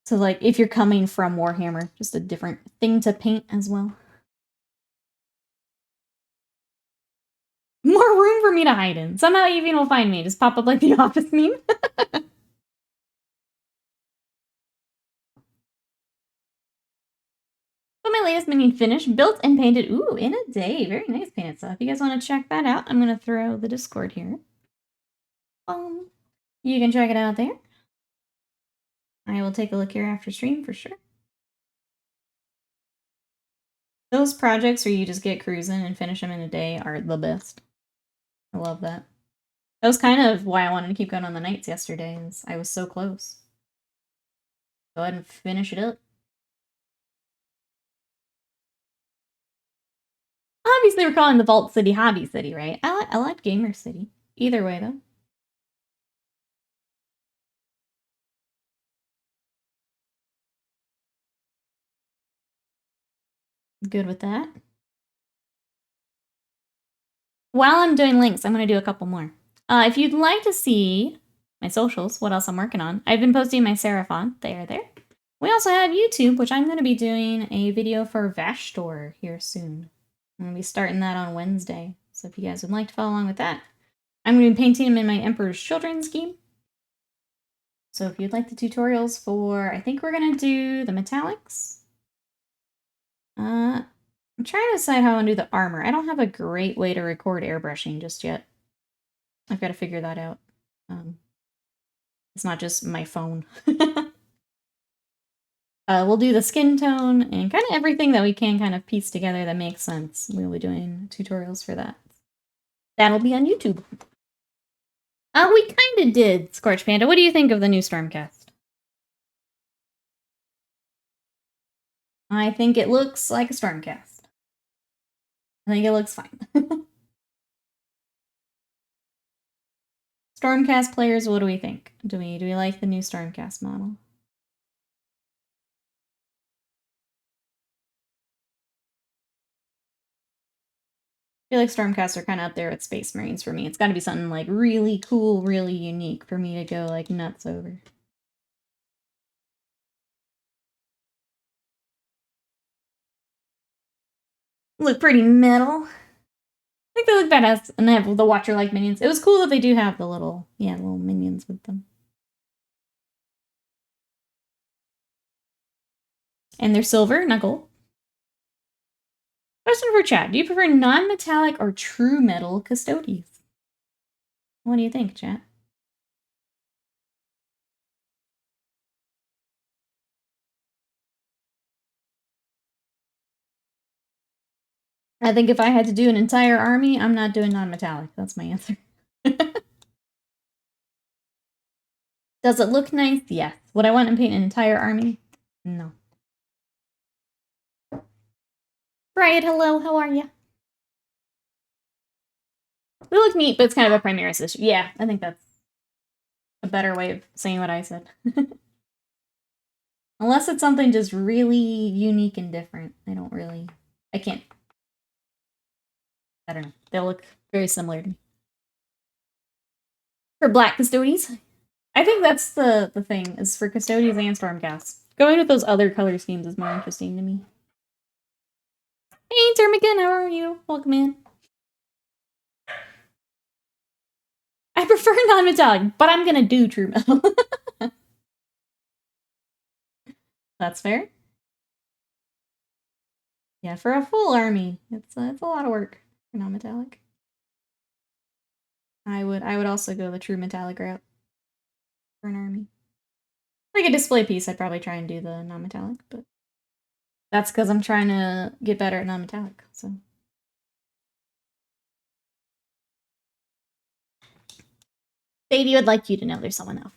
So like, if you're coming from Warhammer, just a different thing to paint as well. More room for me to hide in. Somehow Evian will find me. Just pop up like the Office meme. But my latest minion finished, built and painted, ooh, in a day. Very nice painted stuff. If you guys want to check that out, I'm going to throw the Discord here. You can check it out there. I will take a look here after stream for sure. Those projects where you just get cruising and finish them in a day are the best. I love that. That was kind of why I wanted to keep going on the nights yesterday, is I was so close. Go ahead and finish it up. Obviously, we're calling the Vault City Hobby City, right? I like Gamer City. Either way, though. Good with that. While I'm doing links, I'm going to do a couple more. If you'd like to see my socials, what else I'm working on, I've been posting my Seraphon. There. We also have YouTube, which I'm going to be doing a video for Vashtor here soon. I'm going to be starting that on Wednesday. So if you guys would like to follow along with that, I'm going to be painting him in my Emperor's Children scheme. So if you'd like the tutorials for, I think we're going to do the metallics. I'm trying to decide how I want to do the armor. I don't have a great way to record airbrushing just yet. I've got to figure that out. It's not just my phone. We'll do the skin tone and kind of everything that we can kind of piece together that makes sense. We'll be doing tutorials for that. That'll be on YouTube. We kind of did, Scorch Panda. What do you think of the new Stormcast? I think it looks like a Stormcast. I think it looks fine. Stormcast players, what do we think? Do we like the new Stormcast model? I feel like Stormcasts are kind of up there with Space Marines for me. It's got to be something like really cool, really unique for me to go like nuts over. Look pretty metal. I think they look badass, and they have the Watcher-like minions. It was cool that they do have the little minions with them. And they're silver, not gold. Question for chat. Do you prefer non-metallic or true metal Custodes? What do you think, chat? I think if I had to do an entire army, I'm not doing non-metallic. That's my answer. Does it look nice? Yes. Would I want to paint an entire army? No. Brian, hello. How are you? They look neat, but it's kind of a Primaris issue. Yeah, I think that's a better way of saying what I said. Unless it's something just really unique and different. I can't. I don't know. They look very similar to me. For Black Custodes, I think that's the thing, is for Custodes and Stormcasts. Going with those other color schemes is more interesting to me. Hey, Termican, how are you? Welcome in. I prefer non-metallic, but I'm gonna do true metal. That's fair. Yeah, for a full army, it's a lot of work for non-metallic. I would also go the true metallic route for an army. Like a display piece, I'd probably try and do the non-metallic, but that's because I'm trying to get better at non-metallic, so. Baby would like you to know there's someone else.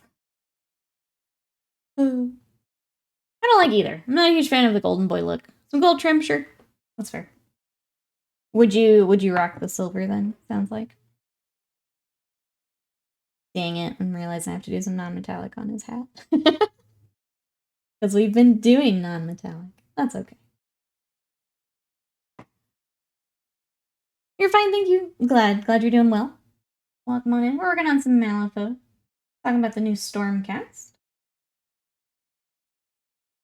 I don't like either. I'm not a huge fan of the golden boy look. Some gold trim, sure. That's fair. Would you rock the silver then? Sounds like. Dang it, I'm realizing I have to do some non-metallic on his hat. Because Because we've been doing non-metallic. That's okay. You're fine, thank you. Glad you're doing well. Welcome on in. We're working on some Malifaux. Talking about the new Stormcast.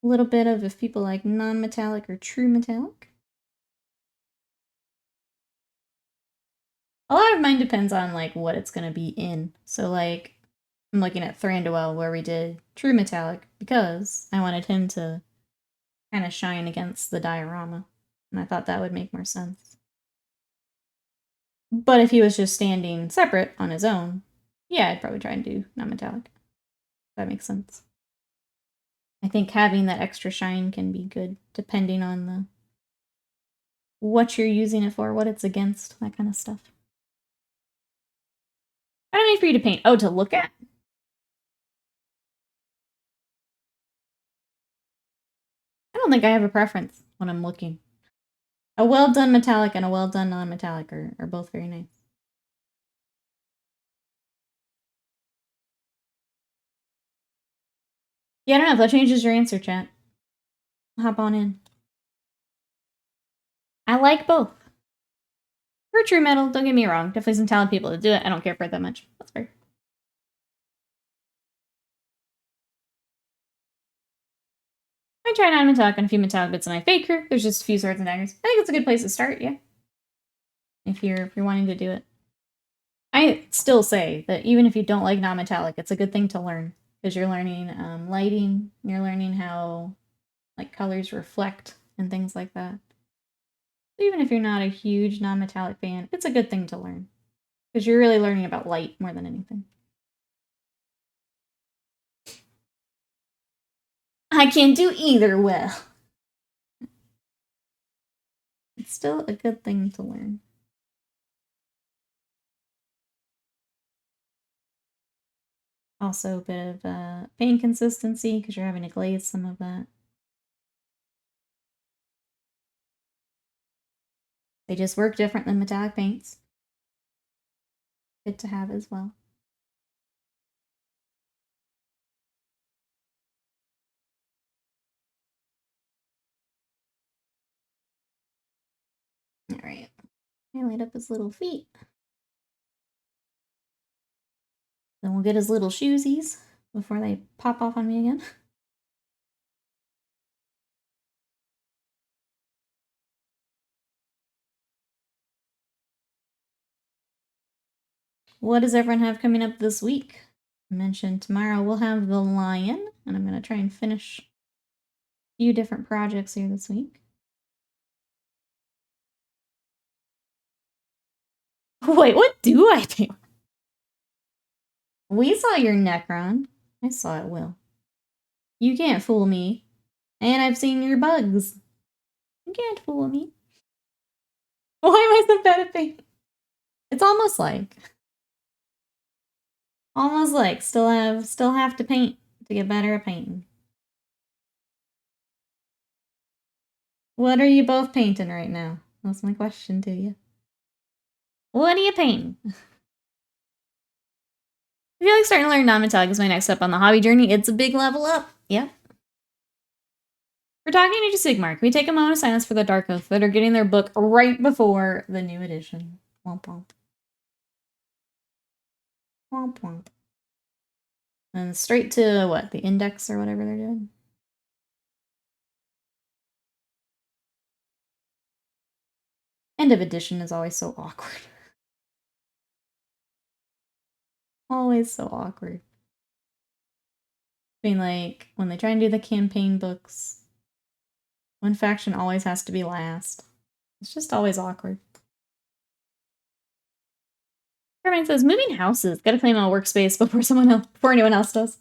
A little bit of if people like non-metallic or true metallic. A lot of mine depends on like what it's gonna be in. So like I'm looking at Thranduil where we did true metallic because I wanted him to kind of shine against the diorama. And I thought that would make more sense. But if he was just standing separate on his own, yeah, I'd probably try and do non-metallic. That makes sense. I think having that extra shine can be good depending on the what you're using it for, what it's against, that kind of stuff. I don't need for you to paint. Oh, to look at? I don't think I have a preference when I'm looking. A well-done metallic and a well-done non-metallic are both very nice. Yeah, I don't know if that changes your answer, chat. Hop on in. I like both. For true metal, don't get me wrong. Definitely some talented people to do it. I don't care for it that much. That's fair. I tried non-metallic on a few metallic bits in my faker. There's just a few swords and daggers. I think it's a good place to start, yeah. If you're wanting to do it. I still say that even if you don't like non-metallic, it's a good thing to learn. Because you're learning lighting, you're learning how like colors reflect and things like that. Even if you're not a huge non-metallic fan, it's a good thing to learn. Because you're really learning about light more than anything. I can't do either well. It's still a good thing to learn. Also a bit of paint consistency because you're having to glaze some of that. They just work different than metallic paints. Good to have as well. Alright. I light up his little feet. Then we'll get his little shoesies before they pop off on me again. What does everyone have coming up this week? I mentioned tomorrow we'll have the lion, and I'm going to try and finish a few different projects here this week. Wait, what do I do? We saw your Necron. I saw it, Will. You can't fool me. And I've seen your bugs. You can't fool me. Why am I so bad at paint? It's almost like still have to paint to get better at painting. What are you both painting right now? That's my question to you. What are you painting? I feel like starting to learn non-metallic is my next step on the hobby journey. It's a big level up. Yep. We're talking to Sigmar. Can we take a moment of silence for the Dark Oath that are getting their book right before the new edition? Womp womp. Womp womp. And straight to what? The index or whatever they're doing? End of edition is always so awkward. Always so awkward. I mean, like, when they try and do the campaign books, one faction always has to be last. It's just always awkward. Carmine says, moving houses. Gotta claim a workspace before anyone else does.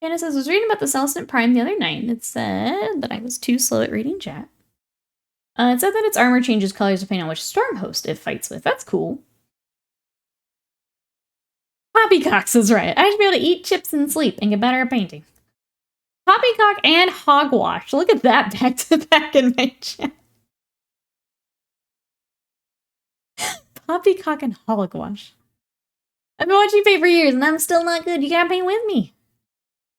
Janice says, was reading about the Celestant Prime the other night, and it said that I was too slow at reading chat. It said that its armor changes colors depending on which storm host it fights with. That's cool. Poppycock is right. I should be able to eat chips and sleep and get better at painting. Poppycock and hogwash. Look at that back to back in my chat. Poppycock and hogwash. I've been watching you paint for years and I'm still not good. You gotta paint with me.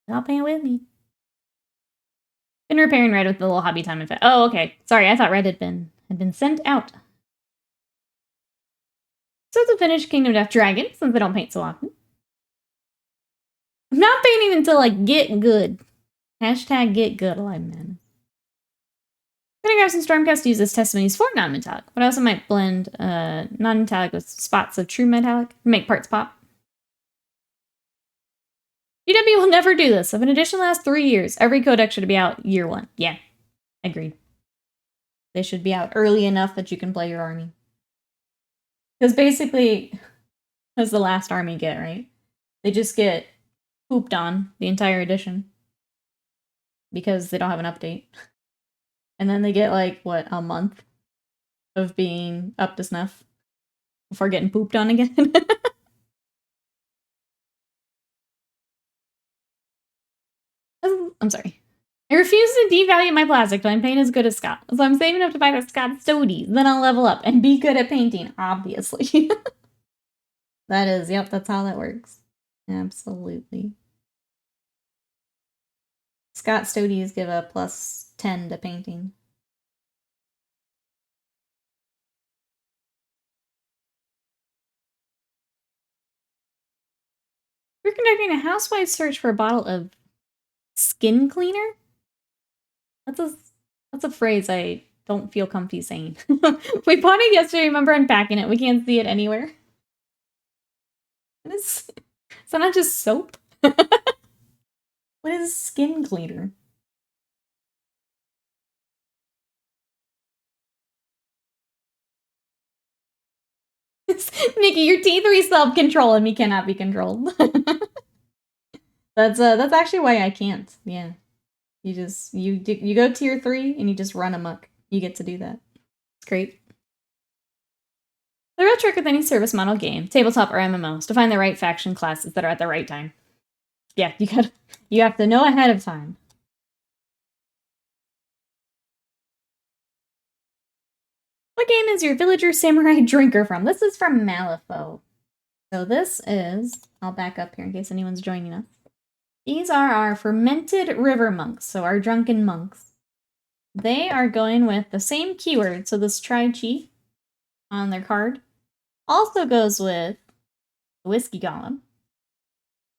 Stop playing with me. Been repairing Red with the little hobby time effect. Oh, okay. Sorry, I thought Red had been sent out. So to finish Kingdom Death Dragon, since I don't paint so often. I'm not painting until I get good. Hashtag get good, alive man. I'm gonna grab some Stormcast to use as testimonies for non-metallic, but I also might blend non-metallic with spots of true metallic to make parts pop. GW will never do this. If an edition lasts 3 years, every codex should be out year 1. Yeah, agreed. They should be out early enough that you can play your army. Because basically, that's the last army get, right? They just get pooped on the entire edition. Because they don't have an update. And then they get, like, what, a month of being up to snuff before getting pooped on again? I'm sorry. I refuse to devalue my plastic till I'm painting as good as Scott. So I'm saving up to buy the Scott Stodies. Then I'll level up and be good at painting, obviously. That is, yep, that's how that works. Absolutely. Scott Stodies give a +10 to painting. We're conducting a housewife search for a bottle of skin cleaner? That's a phrase I don't feel comfy saying. We bought it yesterday, remember unpacking it. We can't see it anywhere. Is that not just soap? What is skin cleaner? Nikki, your T3 self-control and me cannot be controlled. That's actually why I can't. Yeah. You go tier 3 and you just run amok. You get to do that. It's great. The real trick with any service model game, tabletop or MMO, is to find the right faction classes that are at the right time. Yeah, you have to know ahead of time. What game is your villager samurai drinker from? This is from Malifaux. So this is, I'll back up here in case anyone's joining us. These are our Fermented River Monks, so our drunken monks. They are going with the same keyword, so this trichi on their card also goes with the Whiskey Golem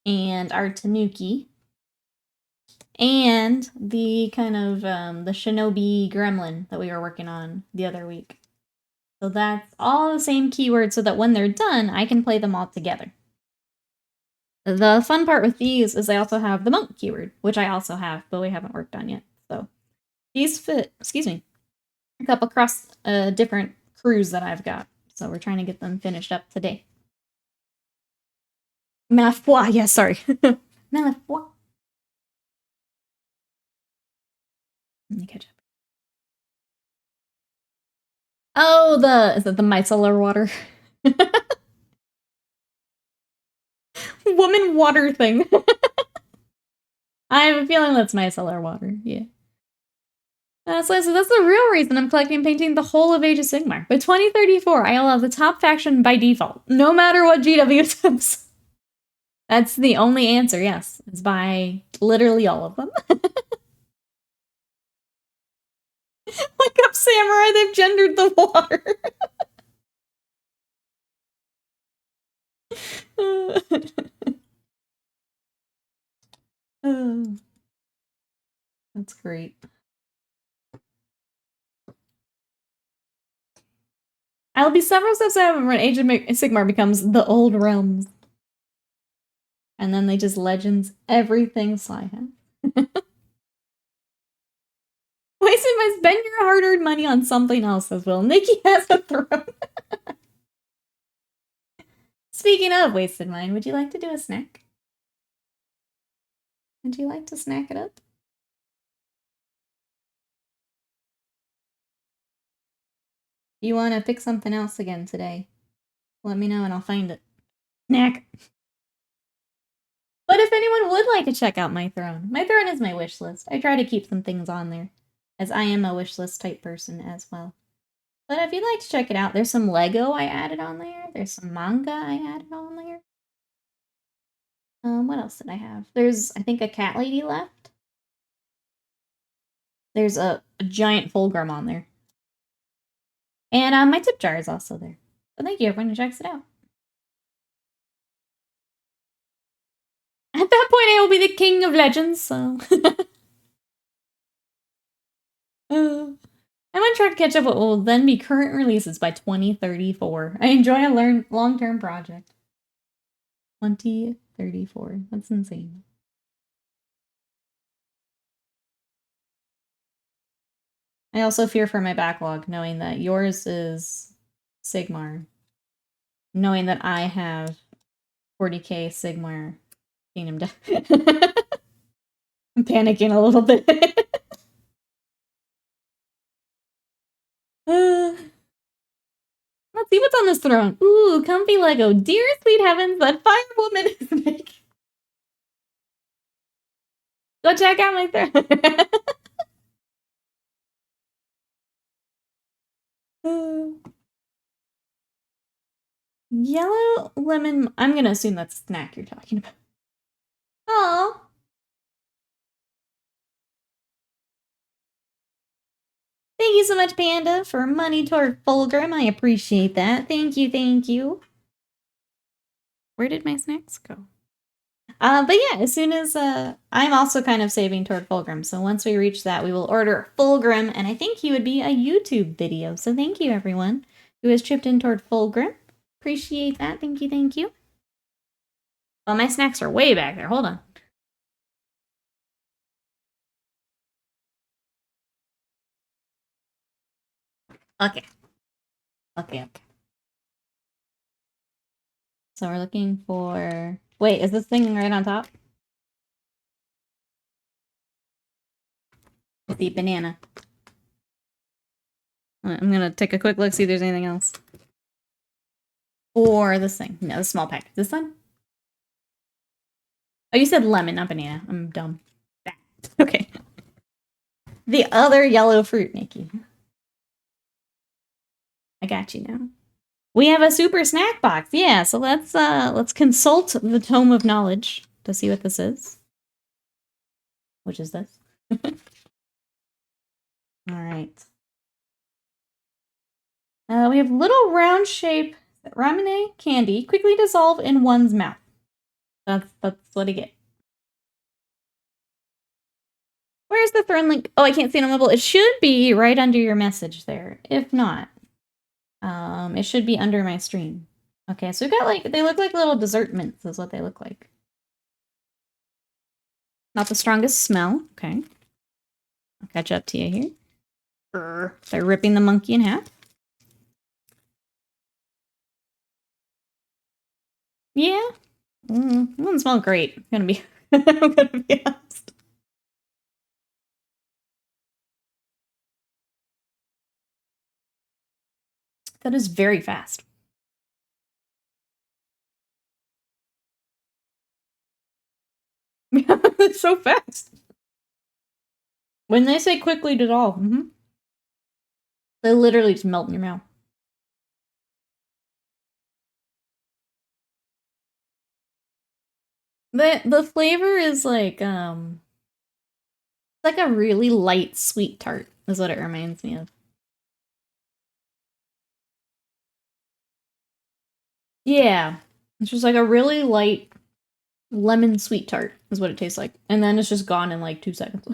and our Tanuki and the kind of the Shinobi Gremlin that we were working on the other week. So that's all the same keyword so that when they're done, I can play them all together. The fun part with these is they also have the monk keyword, which I also have, but we haven't worked on yet. So these fit, up across different crews that I've got. So we're trying to get them finished up today. Malifaux, yeah, sorry. Malifaux. Let me catch up. Oh, is it the micellar water? Woman water thing. I have a feeling that's micellar water, yeah. So that's the real reason I'm collecting and painting the whole of Age of Sigmar. By 2034, I'll have the top faction by default, no matter what GW says. That's the only answer, yes. It's by literally all of them. Wake up, Samurai, they've gendered the water. That's great. I'll be several steps ahead when Age of Sigmar becomes the Old Realms. And then they just legends everything Sly has. Wasted my spend your hard-earned money on something else as well. Nikki has a throne. Speaking of wasted mine, would you like to do a snack? Would you like to snack it up? You want to pick something else again today? Let me know and I'll find it. Snack. But if anyone would like to check out my throne is my wish list. I try to keep some things on there, as I am a wish list type person as well. But if you'd like to check it out, there's some Lego I added on there. There's some manga I added on there. What else did I have? There's, I think, a cat lady left. There's a giant fulgrim on there. And my tip jar is also there. So thank you, everyone who checks it out. At that point, I will be the king of legends, so... I'm on track to catch up what will then be current releases by 2034. I enjoy a long-term project. 2034. That's insane. I also fear for my backlog, knowing that yours is Sigmar. Knowing that I have 40k Sigmar Kingdom Death. I'm panicking a little bit. Let's see what's on this throne. Ooh, comfy Lego. Dear sweet heavens, that fire woman is making. Go check out my throne. Yellow lemon. I'm gonna assume that's a snack you're talking about. Oh. Thank you so much, Panda, for money toward Fulgrim. I appreciate that. Thank you, thank you. Where did my snacks go? But yeah, as soon as I'm also kind of saving toward Fulgrim, so once we reach that, we will order Fulgrim, and I think he would be a YouTube video. So thank you, everyone who has chipped in toward Fulgrim. Appreciate that. Thank you, thank you. Well, my snacks are way back there. Hold on. Okay. Okay. So we're looking for... Wait, is this thing right on top? The banana. I'm gonna take a quick look, see if there's anything else. Or this thing. No, the small pack. This one? Oh, you said lemon, not banana. I'm dumb. Okay. The other yellow fruit, Nikki. I got you now. We have a super snack box. Yeah, so let's consult the tome of knowledge to see what this is. Which is this? All right. We have little round shape ramen candy quickly dissolve in one's mouth. That's what I get. Where's the throne link? Oh, I can't see it on mobile. It should be right under your message there. If not, it should be under my stream. Okay, so we've got like, they look like little dessert mints is what they look like. Not the strongest smell. Okay. I'll catch up to you here. They're ripping the monkey in half. Yeah. It doesn't smell great. I'm gonna be honest. That is very fast. It's so fast. When they say quickly dissolve, they literally just melt in your mouth. The flavor is like it's like a really light sweet tart is what it reminds me of. Yeah. It's just like a really light lemon sweet tart is what it tastes like. And then it's just gone in like 2 seconds.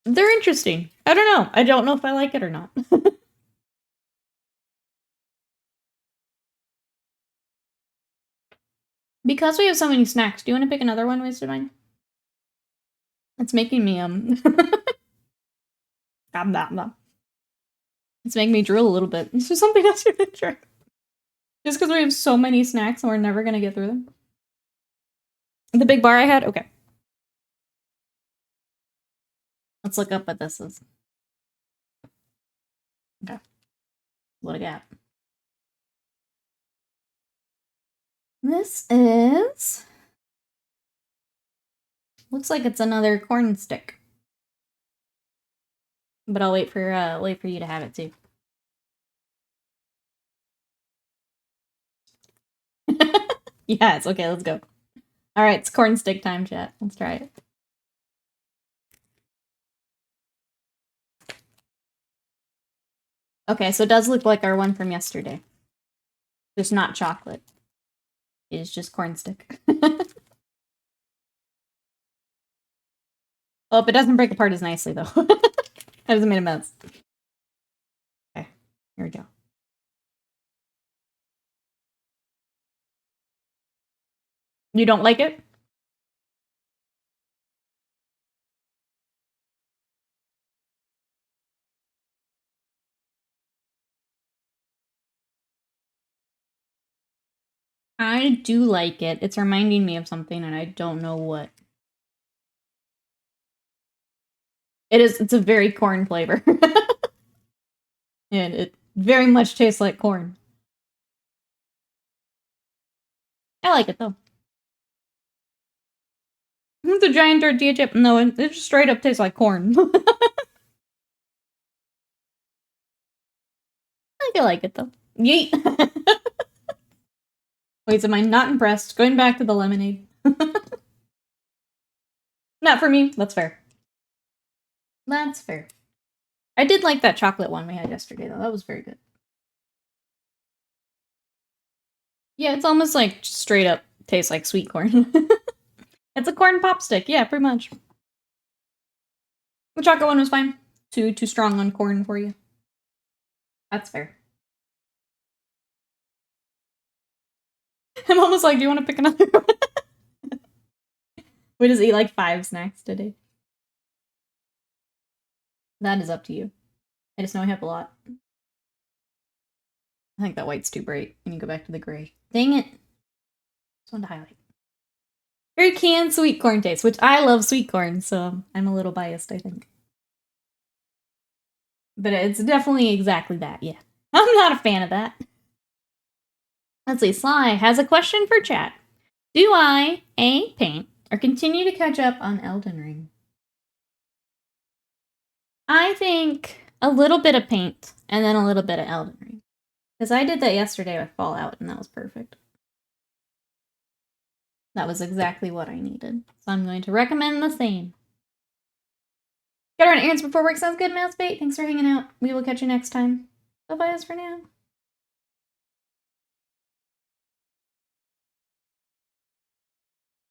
They're interesting. I don't know. I don't know if I like it or not. Because we have so many snacks, do you want to pick another one, Wasted Mine? It's making me, It's making me drool a little bit. Is there something else you're gonna try? Just because we have so many snacks and we're never gonna get through them? The big bar I had? Okay. Let's look up what this is. Okay. What I got? This is... Looks like it's another corn stick. But I'll wait for you to have it too. Yes, okay, let's go. Alright, it's corn stick time, chat. Let's try it. Okay, so it does look like our one from yesterday. Just not chocolate. It is just corn stick. Oh, it doesn't break apart as nicely, though. It hasn't made a mess. Okay, here we go. You don't like it? I do like it. It's reminding me of something, and I don't know what. It's a very corn flavor. And it very much tastes like corn. I like it, though. It's a giant tortilla chip. No, it just straight up tastes like corn. I feel like it, though. Yeet! Wait, so am I not impressed? Going back to the lemonade. Not for me. That's fair. That's fair. I did like that chocolate one we had yesterday, though. That was very good. Yeah, it's almost like straight up tastes like sweet corn. It's a corn pop stick. Yeah, pretty much. The chocolate one was fine. Too strong on corn for you. That's fair. I'm almost like, do you want to pick another one? We just eat like 5 snacks today. That is up to you. I just know I have a lot. I think that white's too bright. I need to go back to the gray. Dang it. Just wanted to highlight. Very canned sweet corn taste, which I love sweet corn, so I'm a little biased, I think. But it's definitely exactly that, yeah. I'm not a fan of that. Let's see, Sly has a question for chat. Do I, A, paint, or continue to catch up on Elden Ring? I think a little bit of paint, and then a little bit of Elden Ring. Because I did that yesterday with Fallout, and that was perfect. That was exactly what I needed. So I'm going to recommend the same. Gotta run errands before work. Sounds good, Mousebait. Thanks for hanging out. We will catch you next time. Bye-bye as for now.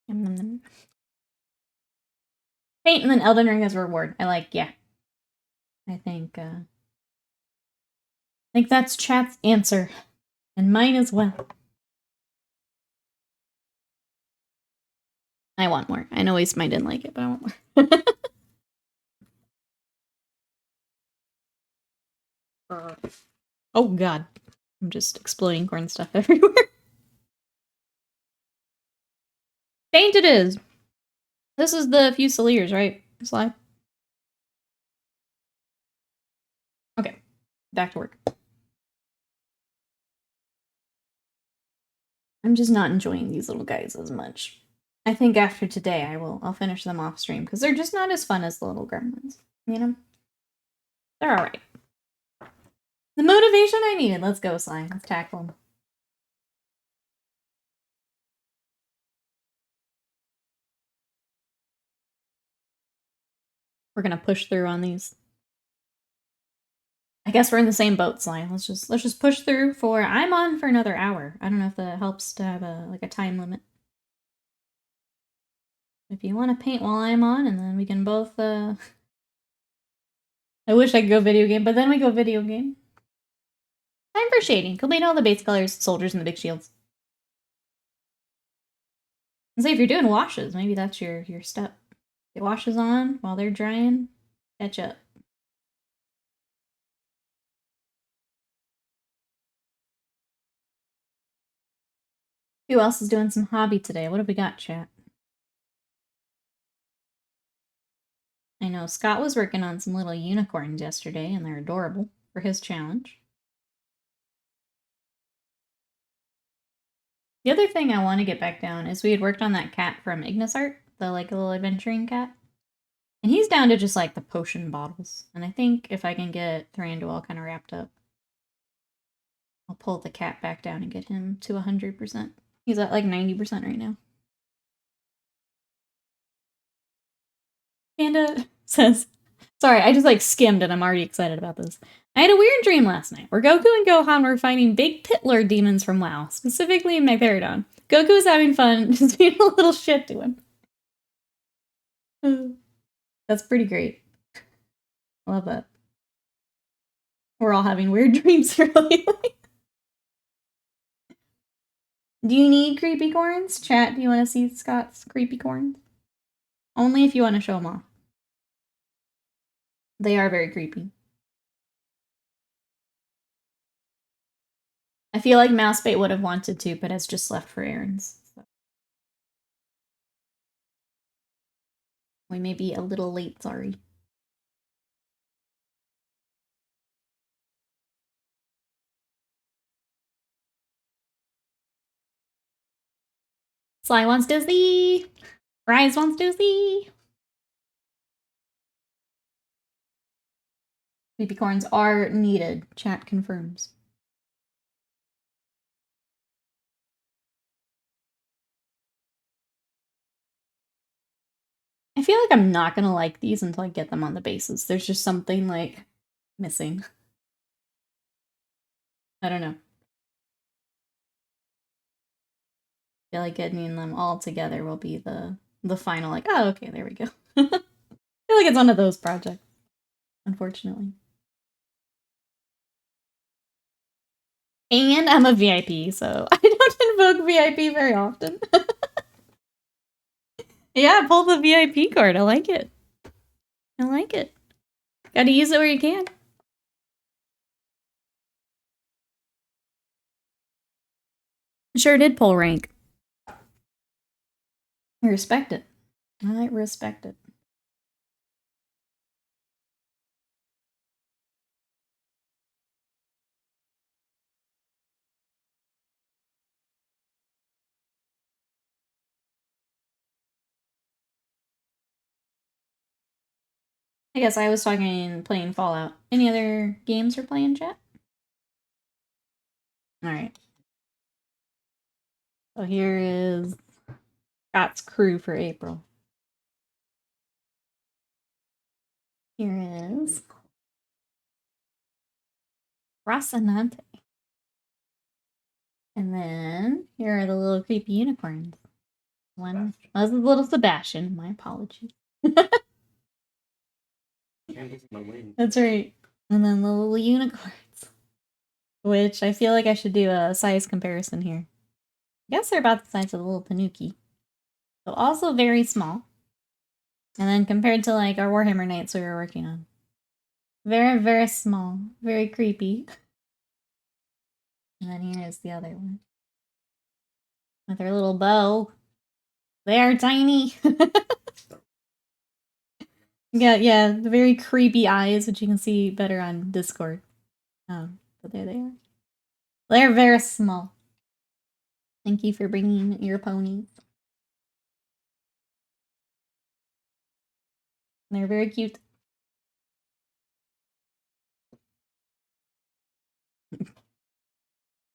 Paint and then Elden Ring as a reward. Yeah. I think that's chat's answer. And mine as well. I want more. I know Waste didn't like it, but I want more. Oh god. I'm just exploding corn stuff everywhere. Paint it is. This is the Fusiliers, right? Sly? Okay. Back to work. I'm just not enjoying these little guys as much. I think after today I'll finish them off stream, because they're just not as fun as the little gremlins, you know? They're alright. The motivation I needed. Let's go, Sly. Let's tackle them. We're gonna push through on these. I guess we're in the same boat, Sly. Let's just push through for. I'm on for another hour. I don't know if that helps to have a time limit. If you want to paint while I'm on, and then we can both. I wish I could go video game, but then we go video game. Time for shading. Complete all the base colors, soldiers, and the big shields. And say if you're doing washes, maybe that's your step. Get washes on while they're drying. Catch up. Who else is doing some hobby today? What have we got, chat? I know Scott was working on some little unicorns yesterday, and they're adorable for his challenge. The other thing I want to get back down is we had worked on that cat from Ignis Art, the little adventuring cat. And he's down to just like the potion bottles. And I think if I can get Thranduil kind of wrapped up, I'll pull the cat back down and get him to 100%. He's at like 90% right now. Panda says, sorry, I just like skimmed and I'm already excited about this. I had a weird dream last night where Goku and Gohan were fighting big pit lord demons from WoW, specifically Megarodon. Goku was having fun, just being a little shit to him. That's pretty great. I love that. We're all having weird dreams really. Do you need creepy corns? Chat, do you want to see Scott's creepy corns? Only if you want to show them off. They are very creepy. I feel like Mousebait would have wanted to, but has just left for errands. So. We may be a little late, sorry. Sly wants to see! Rise wants to see! Creepy corns are needed, chat confirms. I feel like I'm not gonna like these until I get them on the bases. There's just something, like, missing. I don't know. I feel like getting them all together will be the final, like, oh, okay, there we go. I feel like it's one of those projects, unfortunately. And I'm a VIP, so I don't invoke VIP very often. Yeah, pull the VIP card. I like it. I like it. Gotta use it where you can. Sure did pull rank. I respect it. I respect it. I guess I was playing Fallout. Any other games you're playing, chat? Alright. So here is Scott's crew for April. Here is Rocinante. And then here are the little creepy unicorns. One, oh, this is little Sebastian. My apologies. That's right. And then the little unicorns. Which I feel like I should do a size comparison here. I guess they're about the size of the little Tanuki. So also very small. And then compared to like our Warhammer Knights we were working on. Very, very small. Very creepy. And then here is the other one. With her little bow. They are tiny. Yeah, the very creepy eyes, which you can see better on Discord. But there they are. They're very small. Thank you for bringing your ponies. They're very cute.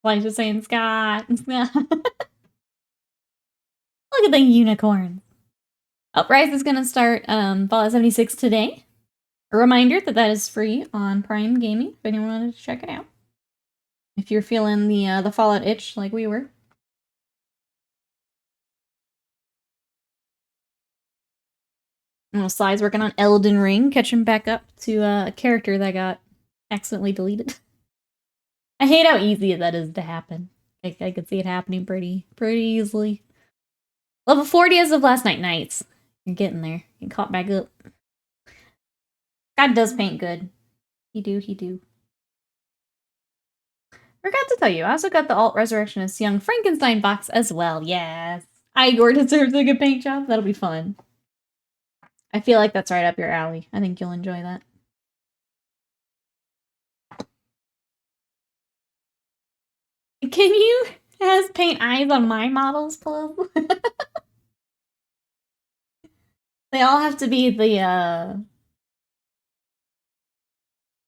Why is just saying Scott? Look at the unicorn. Uprise is going to start Fallout 76 today. A reminder that is free on Prime Gaming if anyone wanted to check it out. If you're feeling the Fallout itch like we were. Sly's working on Elden Ring, catching back up to a character that got accidentally deleted. I hate how easy that is to happen. I could see it happening pretty easily. Level 40 as of last night. Nights. You're getting there. You caught back up. God does paint good. He do. Forgot to tell you, I also got the Alt Resurrectionist Young Frankenstein box as well. Yes. Igor deserves a good paint job. That'll be fun. I feel like that's right up your alley. I think you'll enjoy that. Can you paint eyes on my models, please? They all have to be the, I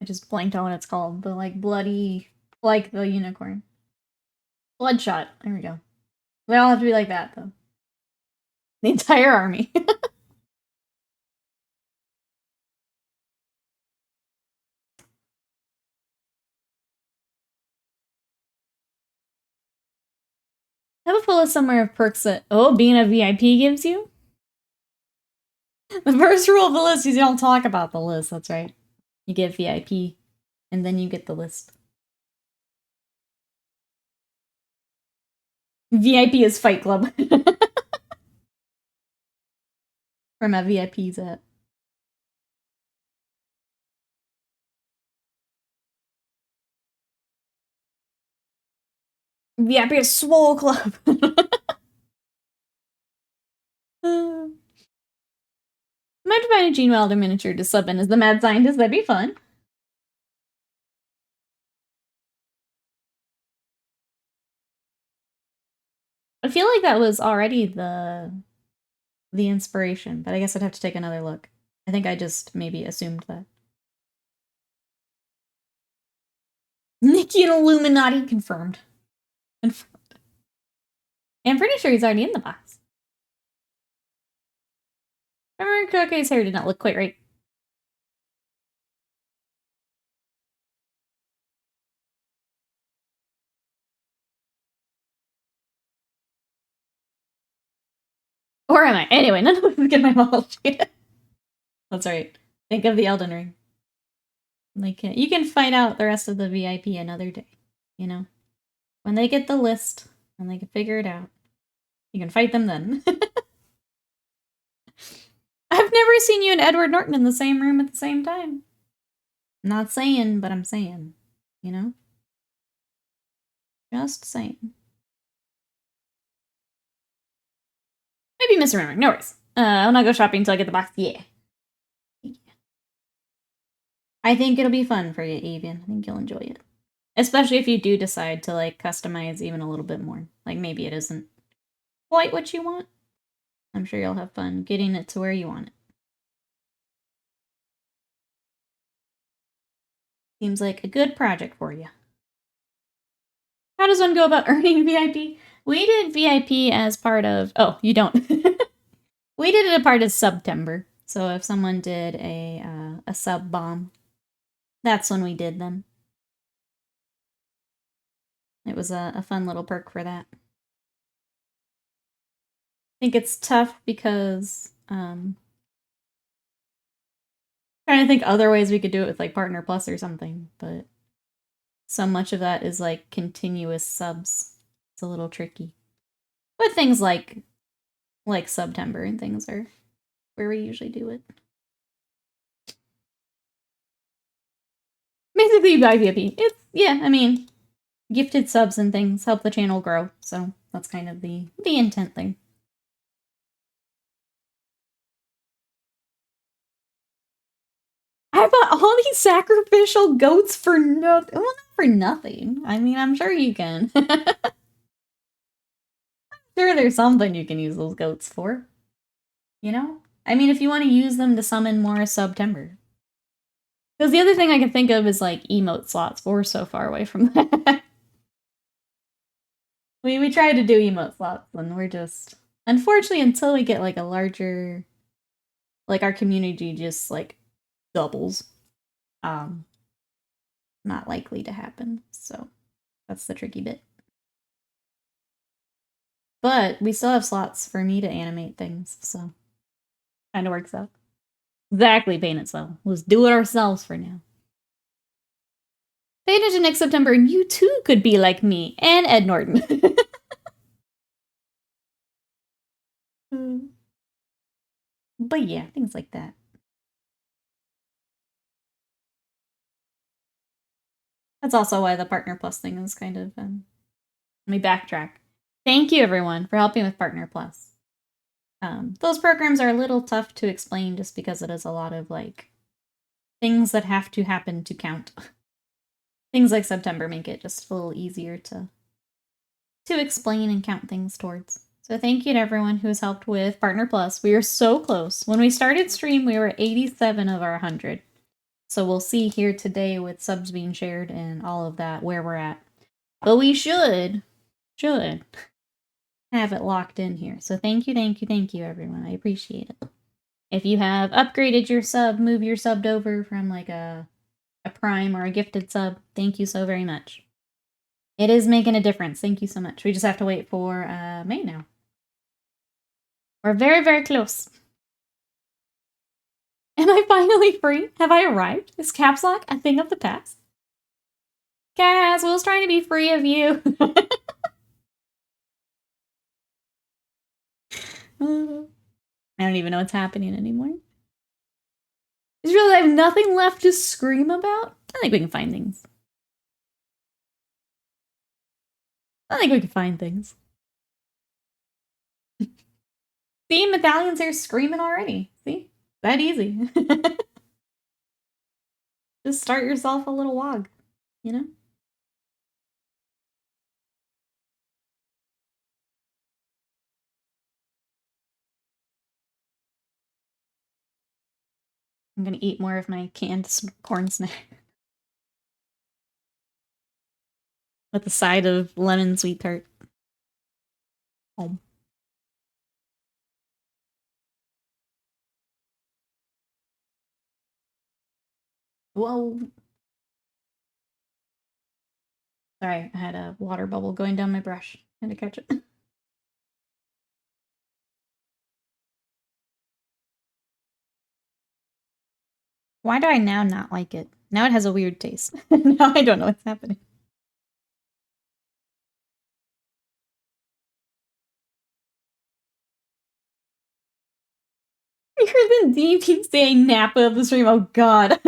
just blanked on what it's called. The, like, bloody, like the unicorn. Bloodshot. There we go. We all have to be like that, though. The entire army. I have a full list somewhere of perks that, being a VIP gives you? The first rule of the list is you don't talk about the list, that's right. You get VIP, and then you get the list. VIP is Fight Club. Where my VIP's at. VIP is Swole Club. Might find a Gene Wilder miniature to sub in as the mad scientist, that'd be fun. I feel like that was already the inspiration, but I guess I'd have to take another look. I think I just maybe assumed that. Nikki and Illuminati confirmed. Confirmed. I'm pretty sure he's already in the box. Remember, Koke's hair did not look quite right. Or am I? Anyway, none of us get my model shaded. That's right. Think of the Elden Ring. Like, you can fight out the rest of the VIP another day, you know? When they get the list, and they can figure it out, you can fight them then. I've never seen you and Edward Norton in the same room at the same time. I'm not saying, but I'm saying, you know? Just saying. Maybe misremembering, no worries. I'll not go shopping until I get the box, yeah. I think it'll be fun for you, Avian. I think you'll enjoy it. Especially if you do decide to, like, customize even a little bit more. Like, maybe it isn't quite what you want. I'm sure you'll have fun getting it to where you want it. Seems like a good project for you. How does one go about earning VIP? We did VIP as part of... Oh, you don't. We did it a part of September. So if someone did a sub bomb, that's when we did them. It was a fun little perk for that. I think it's tough because trying to think other ways we could do it with like Partner Plus or something, but so much of that is like continuous subs. It's a little tricky. But things like September and things are where we usually do it. Basically, you buy VIP. It's, yeah, I mean, gifted subs and things help the channel grow, so that's kind of the intent thing. I bought all these sacrificial goats for nothing. Well, not for nothing. I mean, I'm sure you can. I'm sure there's something you can use those goats for. You know? I mean, if you want to use them to summon more September. Because the other thing I can think of is, like, emote slots, but we're so far away from that. we tried to do emote slots, and we're just... Unfortunately, until we get, like, a larger... Like, our community just, like, doubles. Not likely to happen, so that's the tricky bit. But we still have slots for me to animate things, so kind of works out. Exactly, paint it so. Let's do it ourselves for now. Pay attention next September, and you too could be like me and Ed Norton. But yeah, things like that. That's also why the Partner Plus thing is kind of, let me backtrack. Thank you, everyone, for helping with Partner Plus. Those programs are a little tough to explain just because it is a lot of, like, things that have to happen to count. Things like September make it just a little easier to explain and count things towards. So thank you to everyone who has helped with Partner Plus. We are so close. When we started stream, we were at 87 of our 100. So we'll see here today with subs being shared and all of that where we're at. But we should have have it locked in here. So thank you, everyone. I appreciate it. If you have upgraded your sub, move your subbed over from like a prime or a gifted sub, thank you so very much. It is making a difference. Thank you so much. We just have to wait for May now. We're very, very close. Am I finally free? Have I arrived? Is caps lock a thing of the past? Cass, Will's trying to be free of you. I don't even know what's happening anymore. It's really, I have nothing left to scream about? I think we can find things. See, Medallion's here screaming already. See? That easy. Just start yourself a little WOG, you know? I'm gonna eat more of my canned corn snack. With a side of lemon sweet tart. Home. Whoa. Sorry, I had a water bubble going down my brush. Had to catch it. Why do I now not like it? Now it has a weird taste. Now I don't know what's happening. You heard the DP saying Napa of the stream. Oh god.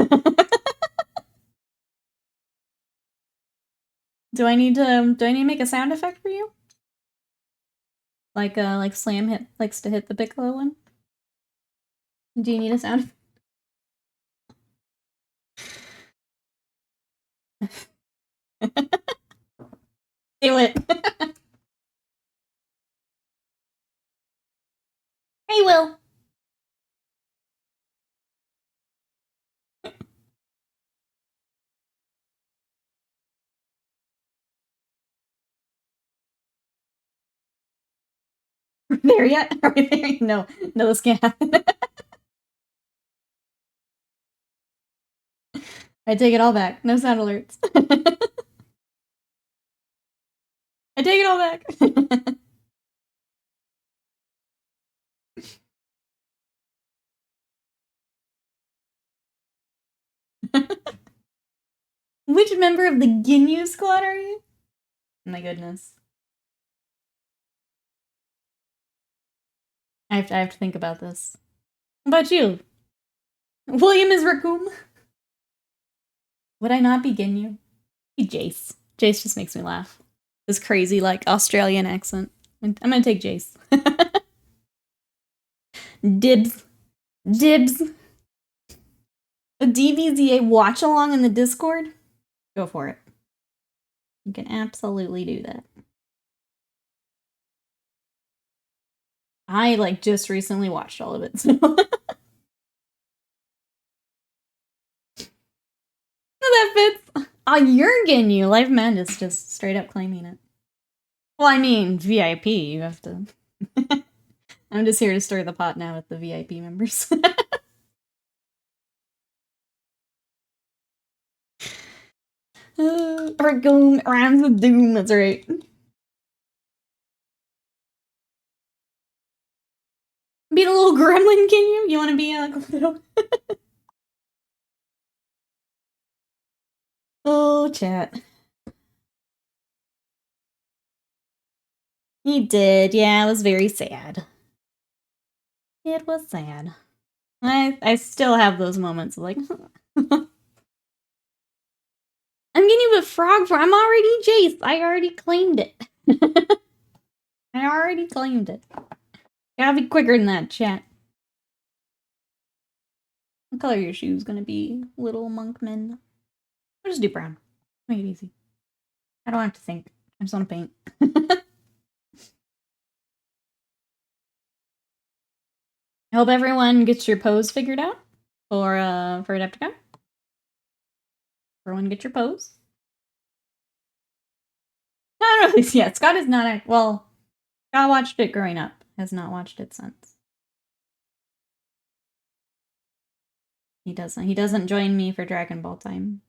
Do I need to make a sound effect for you? Like Slam likes to hit the piccolo one? Do you need a sound? Do it. Hey, Will. Are we there yet? Are we there? No, this can't happen. I take it all back. No sound alerts. I take it all back. Which member of the Ginyu squad are you? Oh my goodness. I have to think about this. What about you? William is Raccoon? Would I not be Ginyu? Be Jace. Jace just makes me laugh. This crazy, like, Australian accent. I'm gonna take Jace. Dibs. Dibs. A DBZA watch along in the Discord? Go for it. You can absolutely do that. I, like, just recently watched all of it, so... That fits! You're Ginyu! Life Man is just straight up claiming it. Well, I mean, VIP, you have to... I'm just here to stir the pot now with the VIP members. Dragoon rhymes with doom, that's right. Be the little gremlin, can you? You want to be a little... Oh, chat. He did, yeah, it was very sad. It was sad. I still have those moments of like... I'm getting you a frog for... I'm already Jace. I already claimed it. I already claimed it. Gotta be quicker than that, chat. What color are your shoes gonna be, little monkman? I'll just do brown. Make it easy. I don't have to think. I just want to paint. I hope everyone gets your pose figured out for Adepticon. Everyone get your pose. I don't know. Yeah, Scott is not... Well, Scott watched it growing up, has not watched it since. He doesn't join me for Dragon Ball time.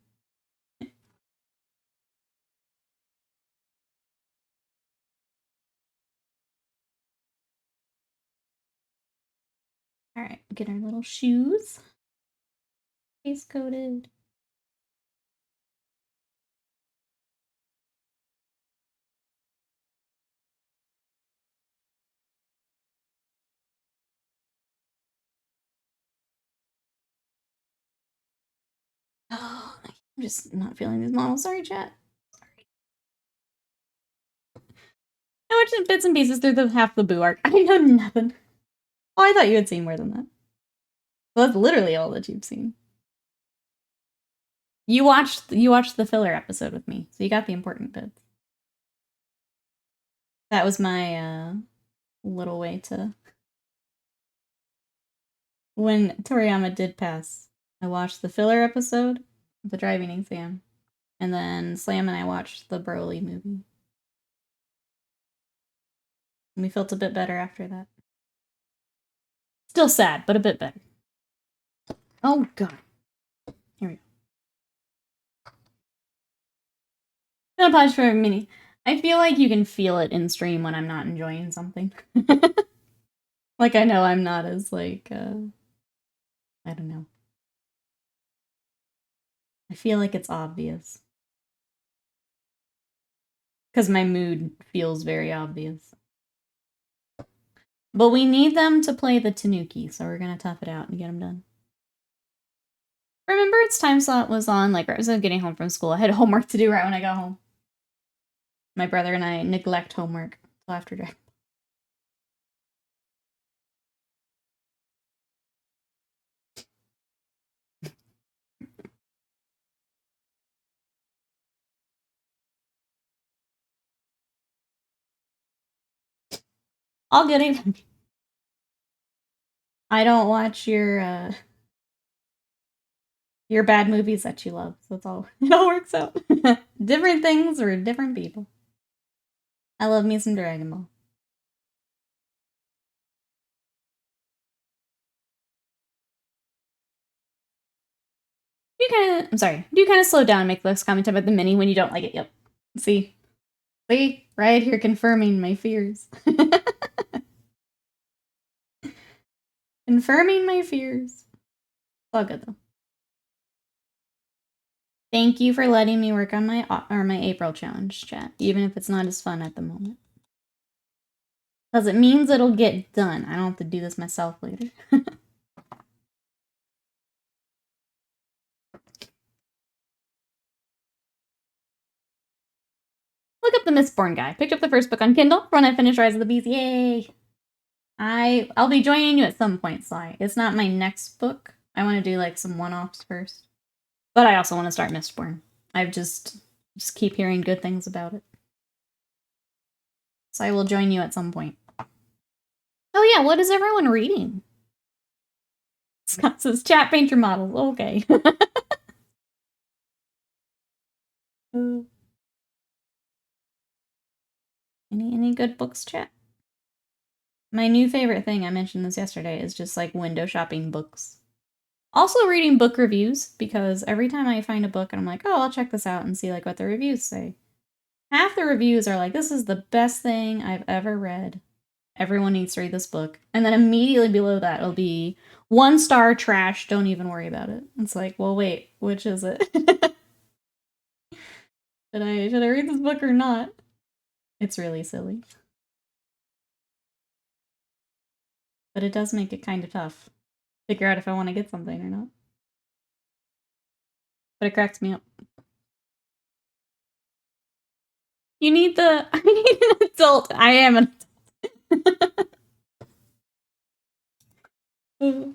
Alright, get our little shoes. Case coated. Oh, I'm just not feeling these models. Sorry, chat. Sorry. I watched bits and pieces through the half the Boo arc. I know nothing. Oh, I thought you had seen more than that. Well, that's literally all that you've seen. You watched the filler episode with me, so you got the important bits. That was my little way to. When Toriyama did pass, I watched the filler episode, the driving exam, and then Slam and I watched the Broly movie. And we felt a bit better after that. Still sad, but a bit better. Oh god. Here we go. I'm gonna pause for a minute. I feel like you can feel it in stream when I'm not enjoying something. Like I know I'm not as like I don't know. I feel like it's obvious. Because my mood feels very obvious. But we need them to play the Tanuki, so we're gonna tough it out and get them done. Remember its time slot was on, like, right as I was getting home from school. I had homework to do right when I got home. My brother and I neglect homework until after Dragon. I'll get it. I don't watch your bad movies that you love, so it's all it all works out. Different things for different people. I love me some Dragon Ball. Do kind of slow down and make this comment about the mini when you don't like it. Yep. See, right here confirming my fears. Confirming my fears. It's all good though. Thank you for letting me work on my April challenge, chat, even if it's not as fun at the moment. Because it means it'll get done. I don't have to do this myself later. Look up the Mistborn guy. Picked up the first book on Kindle. Run and finish Rise of the Beast. Yay! I'll be joining you at some point, Sly. It's not my next book. I want to do like some one-offs first. But I also want to start Mistborn. I've just keep hearing good things about it. So I will join you at some point. Oh yeah, what is everyone reading? Scott says, chat, paint your models. Okay. Any good books, chat? My new favorite thing, I mentioned this yesterday, is just like window shopping books. Also reading book reviews, because every time I find a book and I'm like, oh, I'll check this out and see like what the reviews say. Half the reviews are like, this is the best thing I've ever read. Everyone needs to read this book. And then immediately below that it'll be 1-star trash, don't even worry about it. It's like, well, wait, which is it? Should I read this book or not? It's really silly. But it does make it kind of tough. Figure out if I want to get something or not. But it cracks me up. You need the... I need an adult. I am an adult. Hey,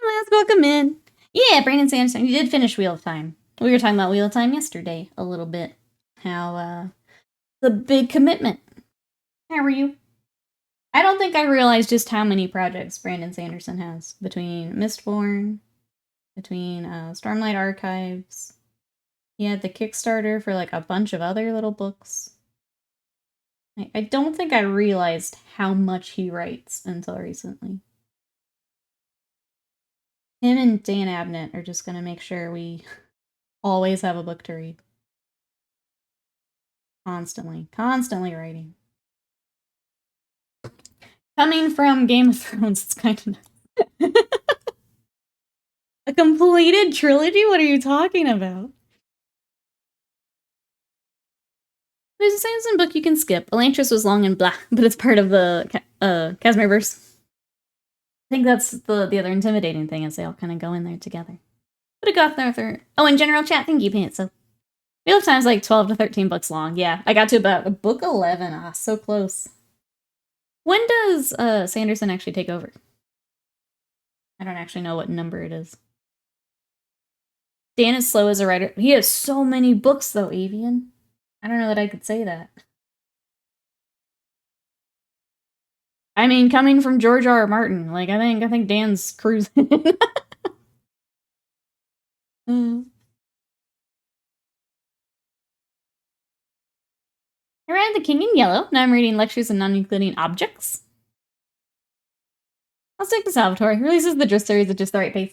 Les, welcome in. Yeah, Brandon Sanderson, you did finish Wheel of Time. We were talking about Wheel of Time yesterday a little bit. How, the big commitment. How are you? I don't think I realized just how many projects Brandon Sanderson has. Between Mistborn, between Stormlight Archives. He had the Kickstarter for like a bunch of other little books. I don't think I realized how much he writes until recently. Him and Dan Abnett are just gonna make sure we always have a book to read. Constantly writing. Coming from Game of Thrones, it's kind of a completed trilogy? What are you talking about? There's a Sanderson book you can skip. Elantris was long and blah, but it's part of the Casmireverse. I think that's the other intimidating thing is they all kind of go in there together. But it got there. Oh, in general chat, thank you, Pants. So Wheel of Time's like 12 to 13 books long. Yeah, I got to about book 11. Ah, so close. When does Sanderson actually take over? I don't actually know what number it is. Dan is slow as a writer. He has so many books, though, Avian. I don't know that I could say that. I mean, coming from George R. R. Martin, like I think Dan's cruising. I read The King in Yellow. Now I'm reading Lectures on Non-Euclidean Objects. I'll stick to Salvatore. He releases the Drift series at just the right pace.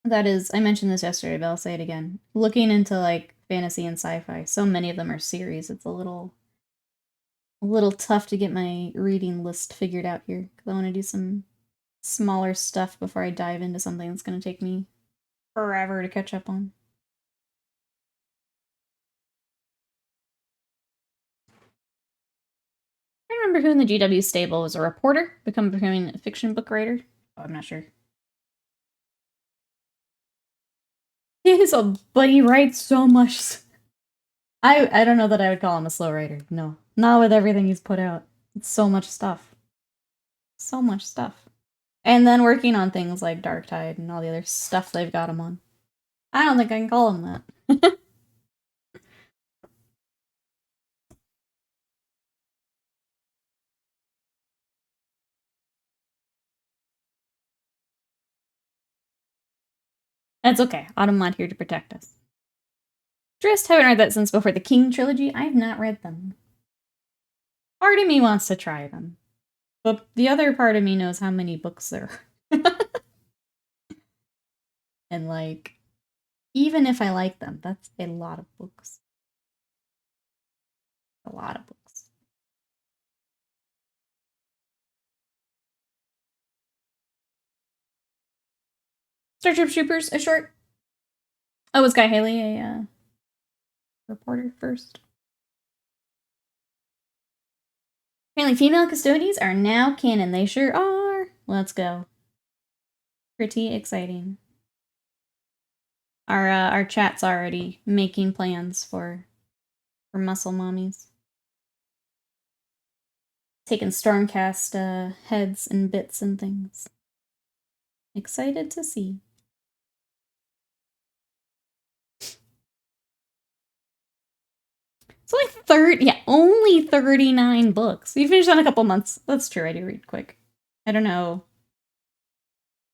That is, I mentioned this yesterday, but I'll say it again. Looking into like fantasy and sci-fi, so many of them are series. It's a little tough to get my reading list figured out here because I want to do some smaller stuff before I dive into something that's going to take me forever to catch up on. I remember who in the GW stable was a reporter, becoming a fiction book writer. Oh, I'm not sure. But he writes so much. I don't know that I would call him a slow writer. No, not with everything he's put out. It's so much stuff. So much stuff. And then working on things like Dark Tide and all the other stuff they've got him on. I don't think I can call him that. That's okay. Autumn here to protect us. Just haven't read that since before the King trilogy. I have not read them. Part of me wants to try them. But the other part of me knows how many books there are. And like, even if I like them, that's a lot of books. A lot of books. Starship Troopers, a short. Oh, was Guy Haley a reporter first? Apparently female custodians are now canon. They sure are. Let's go. Pretty exciting. Our chat's already making plans for muscle mommies. Taking Stormcast heads and bits and things. Excited to see. It's only only 39 books. You finished on a couple months. That's true, I do read quick. I don't know.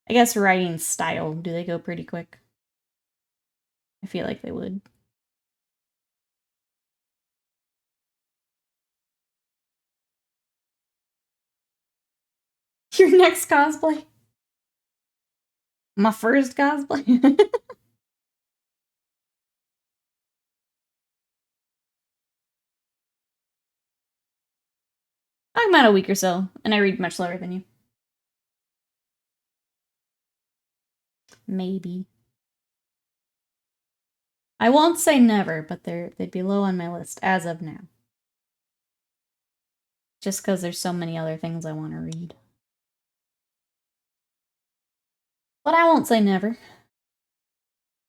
I guess writing style, do they go pretty quick? I feel like they would. Your next cosplay? My first cosplay? I'm about a week or so, and I read much slower than you. Maybe. I won't say never, but they'd be low on my list as of now. Just because there's so many other things I want to read. But I won't say never.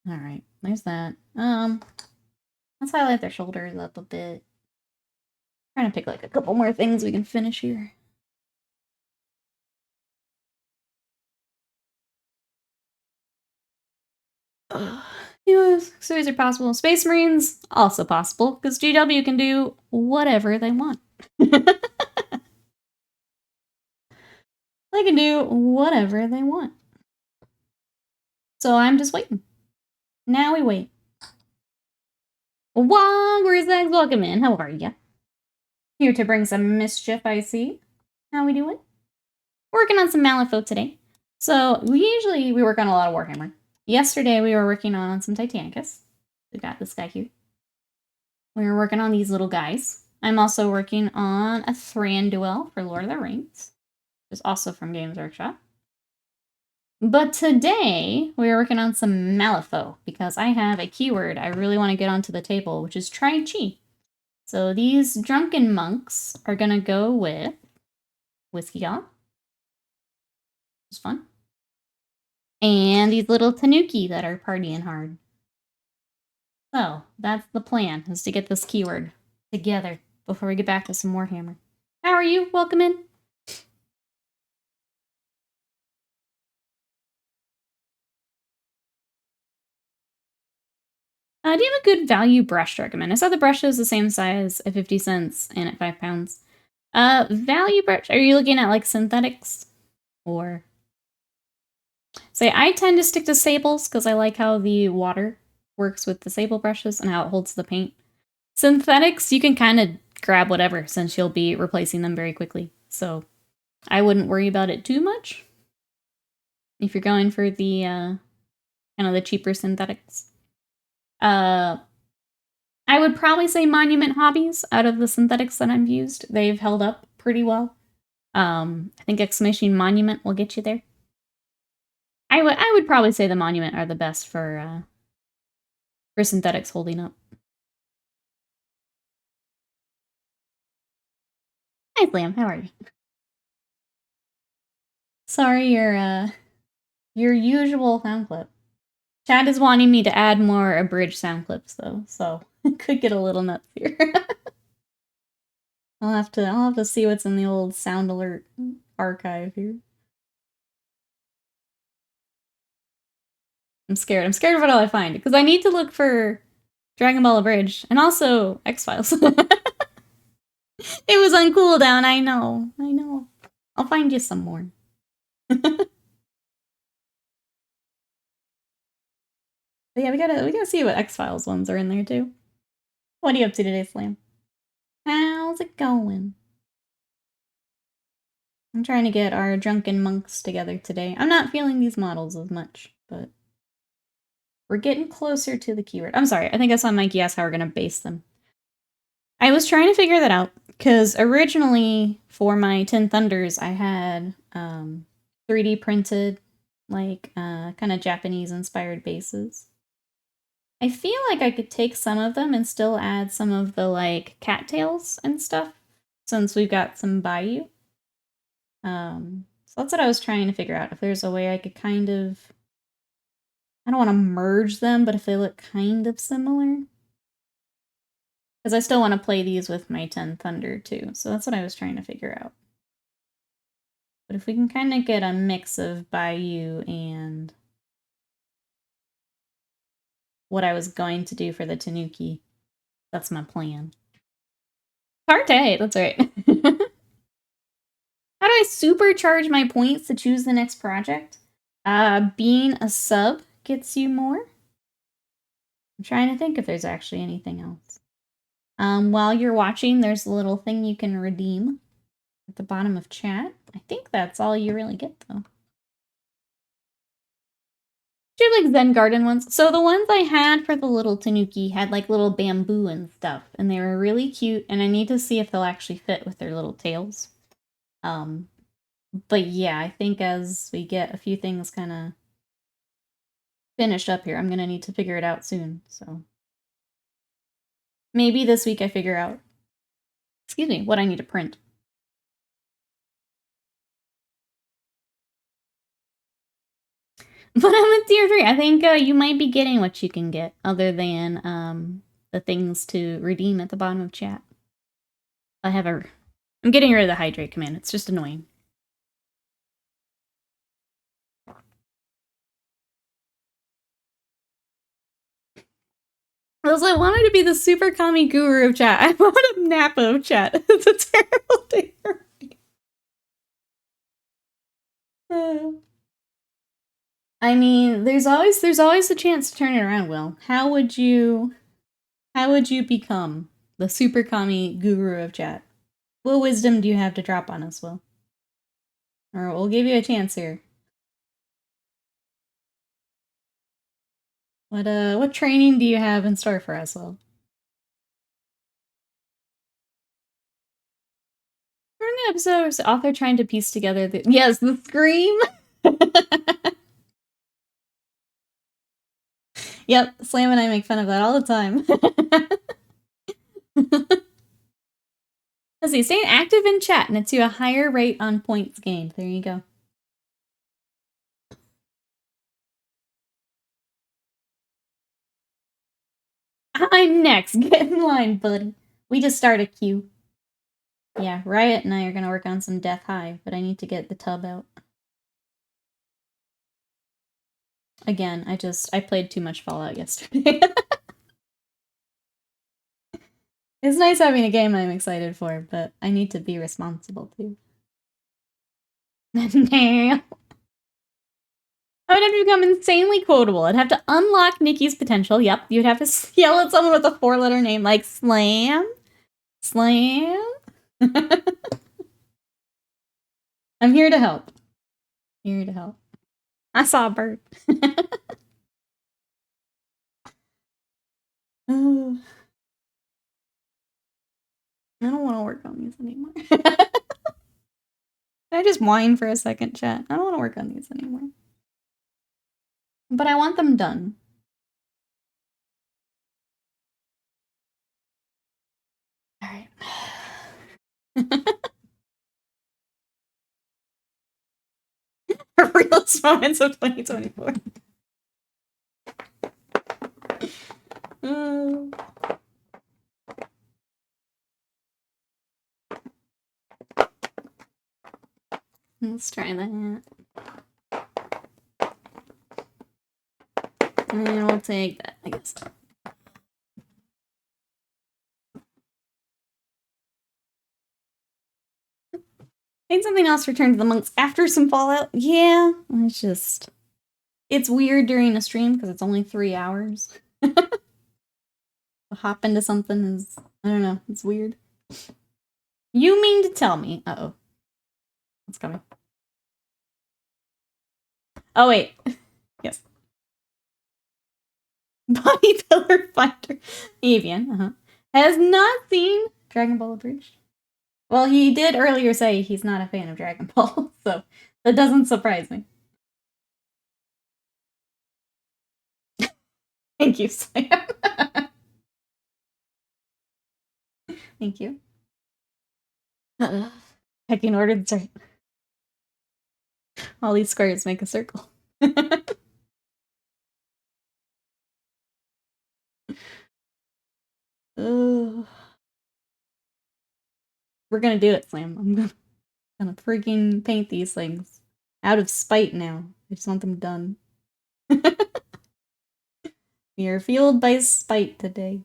Alright, there's that. Let's highlight their shoulders up a bit. Trying to pick like a couple more things we can finish here. Series are possible. Space Marines, also possible, because GW can do whatever they want. They can do whatever they want. So I'm just waiting. Now we wait. Wong, Grizzag, welcome in. How are ya? Here to bring some mischief, I see. How we doing? Working on some Malifaux today. So we work on a lot of Warhammer. Yesterday we were working on some Titanicus. We got this guy here. We were working on these little guys. I'm also working on a Thranduil for Lord of the Rings, which is also from Games Workshop. But today we are working on some Malifaux because I have a keyword I really want to get onto the table, which is trichi. So these drunken monks are gonna go with whiskey gallop. It's fun. And these little tanuki that are partying hard. So that's the plan, is to get this keyword together before we get back to some Warhammer. How are you? Welcome in. Do you have a good value brush to recommend? I saw the brush is the same size at 50 cents and at 5 pounds. Value brush, are you looking at like synthetics? Or... Say, I tend to stick to sables because I like how the water works with the sable brushes and how it holds the paint. Synthetics, you can kind of grab whatever since you'll be replacing them very quickly. So I wouldn't worry about it too much if you're going for the kind of the cheaper synthetics. I would probably say Monument Hobbies out of the synthetics that I've used. They've held up pretty well. I think Exclamation Monument will get you there. I would probably say the Monument are the best for synthetics holding up. Hi, Slam. How are you? Sorry, your usual sound clip. Chad is wanting me to add more abridged sound clips, though, so it could get a little nuts here. I'll have to see what's in the old sound alert archive here. I'm scared. I'm scared of what all I find because I need to look for Dragon Ball Abridged and also X-Files. It was on cooldown. I know. I'll find you some more. But yeah, we gotta see what X-Files ones are in there too. What are you up to today, Slam? How's it going? I'm trying to get our drunken monks together today. I'm not feeling these models as much, but we're getting closer to the keyword. I'm sorry, I think I saw Mikey ask how we're gonna base them. I was trying to figure that out, because originally for my Tin Thunders, I had 3D printed, like, kind of Japanese-inspired bases. I feel like I could take some of them and still add some of the, like, cattails and stuff, since we've got some Bayou. So that's what I was trying to figure out, if there's a way I could kind of... I don't want to merge them, but if they look kind of similar. Because I still want to play these with my 10 Thunder, too. So that's what I was trying to figure out. But if we can kind of get a mix of Bayou and what I was going to do for the Tanuki, that's my plan. Parte, that's right. How do I supercharge my points to choose the next project? Being a sub gets you more. I'm trying to think if there's actually anything else. While you're watching, there's a little thing you can redeem at the bottom of chat. I think that's all you really get, though. Do you have, like, Zen Garden ones? So the ones I had for the little Tanuki had, like, little bamboo and stuff, and they were really cute, and I need to see if they'll actually fit with their little tails. But yeah, I think as we get a few things kind of finished up here, I'm gonna need to figure it out soon, so... Maybe this week I figure out, excuse me, what I need to print. But I'm at tier 3. I think you might be getting what you can get, other than the things to redeem at the bottom of chat. I'm getting rid of the hydrate command. It's just annoying. I wanted to be the super kami guru of chat. I want a Napa of chat. It's a terrible day for me. I mean, there's always a chance to turn it around, Will. How would you become the super kami guru of chat? What wisdom do you have to drop on us, Will? Or we'll give you a chance here. What training do you have in store for us, Will? During the episode, was the author trying to piece together the scream. Yep, Slam and I make fun of that all the time. Let's see, staying active in chat nets you a higher rate on points gained. There you go. I'm next. Get in line, buddy. We just start a queue. Yeah, Riot and I are gonna work on some Death Hive, but I need to get the tub out. Again, I played too much Fallout yesterday. It's nice having a game I'm excited for, but I need to be responsible too. No. I would have to become insanely quotable. I'd have to unlock Nikki's potential. Yep, you'd have to yell at someone with a 4-letter name like Slam. Slam. I'm here to help. Here to help. I saw a bird. Oh. I don't want to work on these anymore. Can I just whine for a second, chat? I don't want to work on these anymore. But I want them done. Alright. Realest moments of 2024. Let's try that. And we'll take that, I guess. Need something else to return to the monks after some Fallout? Yeah, it's weird during a stream because it's only 3 hours. Hop into something is, I don't know, it's weird. You mean to tell me? Uh-oh. What's coming? Oh, wait. Yes. Body Pillar Fighter. Avian, has not seen Dragon Ball Abridged. Well, he did earlier say he's not a fan of Dragon Ball, so that doesn't surprise me. Thank you, Slam. Thank you. Pecking order, sorry. All these squares make a circle. We're gonna do it, Slam. I'm gonna freaking paint these things. Out of spite now. I just want them done. We are fueled by spite today.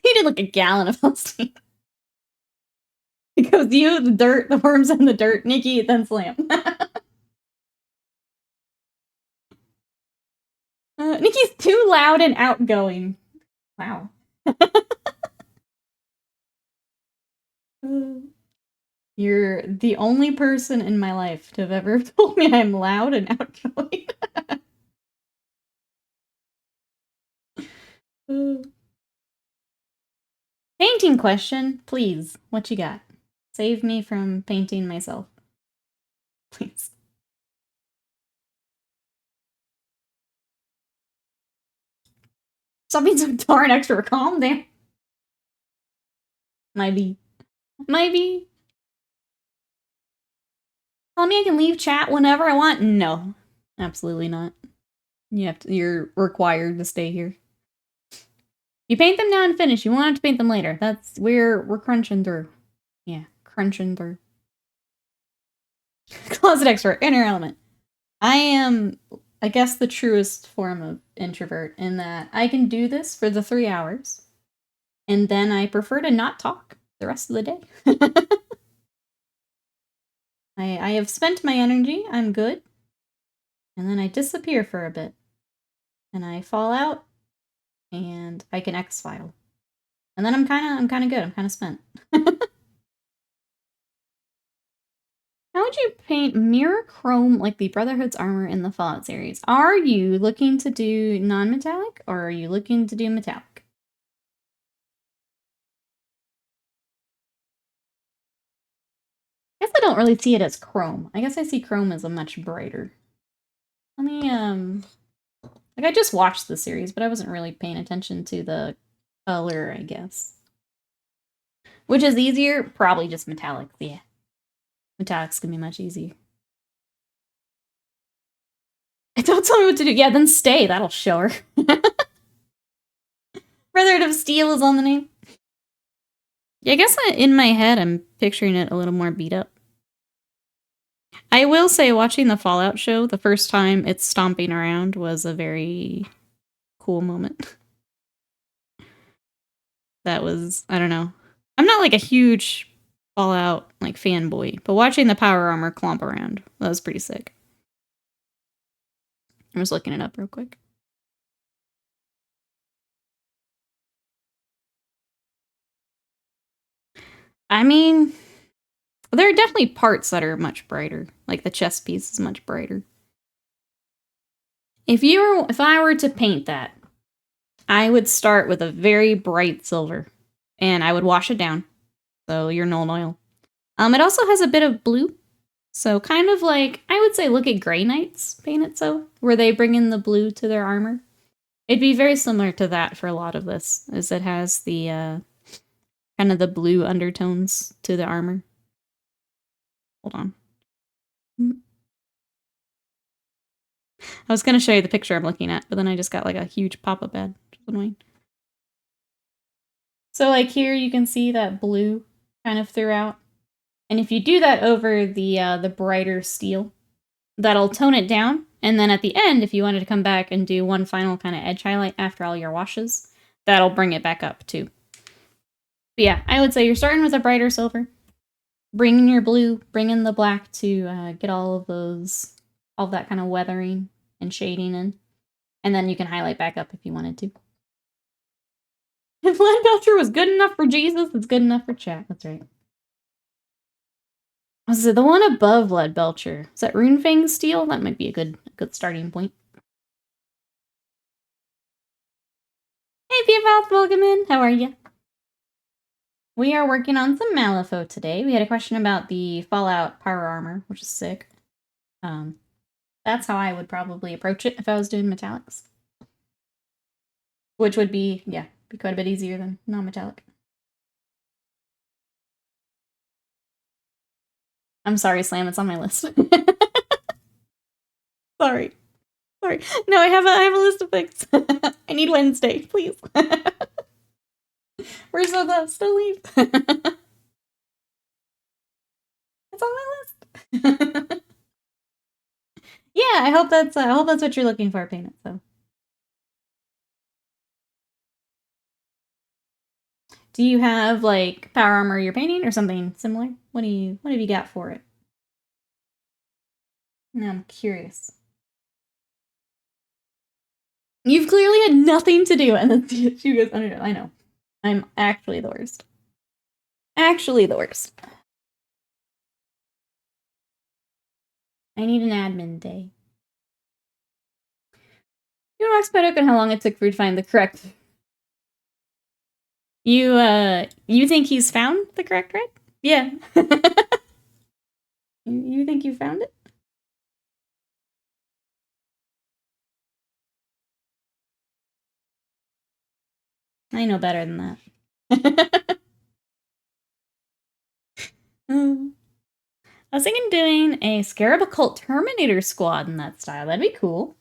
He did like a gallon of Holstein. It goes you, the dirt, the worms, and the dirt. Nikki, then Slam. Nikki's too loud and outgoing. Wow. You're the only person in my life to have ever told me I'm loud and outgoing. Painting question, please. What you got? Save me from painting myself. Please. Stop being so darn extra. Calm down. Might be. Tell me I can leave chat whenever I want? No. Absolutely not. You're required to stay here. You paint them now and finish. You won't have to paint them later. We're crunching through. Yeah, crunching through. Closet expert, inner element. I am, I guess, the truest form of introvert in that I can do this for the 3 hours, and then I prefer to not talk the rest of the day. I have spent my energy. I'm good. And then I disappear for a bit. And I fall out. And I can exfile. And then I'm kinda good. I'm kinda spent. How would you paint mirror chrome like the Brotherhood's armor in the Fallout series? Are you looking to do non-metallic or are you looking to do metallic? I guess I don't really see it as chrome. I guess I see chrome as a much brighter. Let me, like I just watched the series, but I wasn't really paying attention to the color, I guess. Which is easier? Probably just metallic, yeah. Metallic's gonna be much easier. Don't tell me what to do. Yeah, then stay. That'll show her. Brotherhood of Steel is on the name. Yeah, I guess in my head, I'm picturing it a little more beat up. I will say, watching the Fallout show, the first time it's stomping around was a very cool moment. That was, I don't know. I'm not like a huge Fallout like fanboy, but watching the power armor clomp around, that was pretty sick. I'm just looking it up real quick. I mean, there are definitely parts that are much brighter. Like the chest piece is much brighter. If I were to paint that, I would start with a very bright silver, and I would wash it down. So your Nuln Oil. It also has a bit of blue, so kind of like I would say look at Grey Knights paint it so, where they bring in the blue to their armor. It'd be very similar to that for a lot of this, as it has the kind of the blue undertones to the armor. Hold on. I was gonna show you the picture I'm looking at, but then I just got like a huge pop-up ad, which is annoying. So like here you can see that blue kind of throughout. And if you do that over the brighter steel, that'll tone it down. And then at the end, if you wanted to come back and do one final kind of edge highlight after all your washes, that'll bring it back up too. But yeah, I would say you're starting with a brighter silver. Bring in your blue, bring in the black to get all of that kind of weathering and shading in. And then you can highlight back up if you wanted to. If Lead Belcher was good enough for Jesus, it's good enough for chat. That's right. Was it the one above Lead Belcher? Is that Runefang Steel? That might be a good starting point. Hey, PFL, welcome in. How are you? We are working on some Malifaux today. We had a question about the Fallout power armor, which is sick. That's how I would probably approach it if I was doing metallics. Which would be, yeah, be quite a bit easier than non-metallic. I'm sorry, Slam, it's on my list. Sorry. No, I have a list of things. I need Wednesday, please. We're so close. Don't leave. It's on my list. Yeah, I hope that's what you're looking for, Paint It. So, do you have like power armor you're painting or something similar? What have you got for it? Now I'm curious. You've clearly had nothing to do, and then she goes, I know. I'm actually the worst. Actually the worst. I need an admin day. You know, Expedoc and how long it took for you to find the correct. You think he's found the correct red? Yeah. You think you found it? I know better than that. I was thinking doing a Scarab Occult Terminator squad in that style. That'd be cool.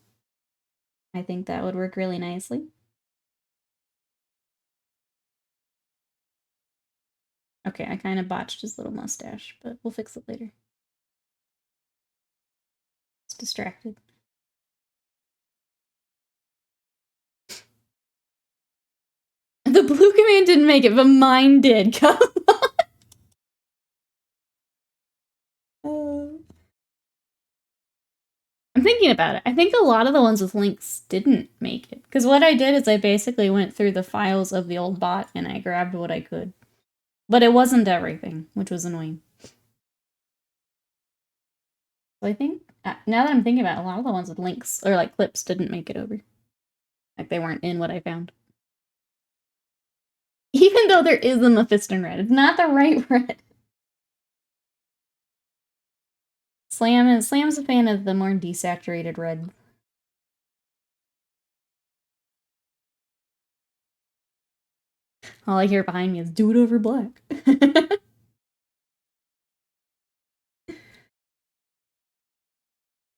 I think that would work really nicely. Okay, I kind of botched his little mustache, but we'll fix it later. It's distracted. The blue command didn't make it, but mine did. Come on. I'm thinking about it. I think a lot of the ones with links didn't make it. Because what I did is I basically went through the files of the old bot and I grabbed what I could. But it wasn't everything, which was annoying. So I think, now that I'm thinking about it, a lot of the ones with links, or like clips, didn't make it over. Like they weren't in what I found. Even though there is a Mephiston red, it's not the right red. Slam's a fan of the more desaturated red. All I hear behind me is do it over black.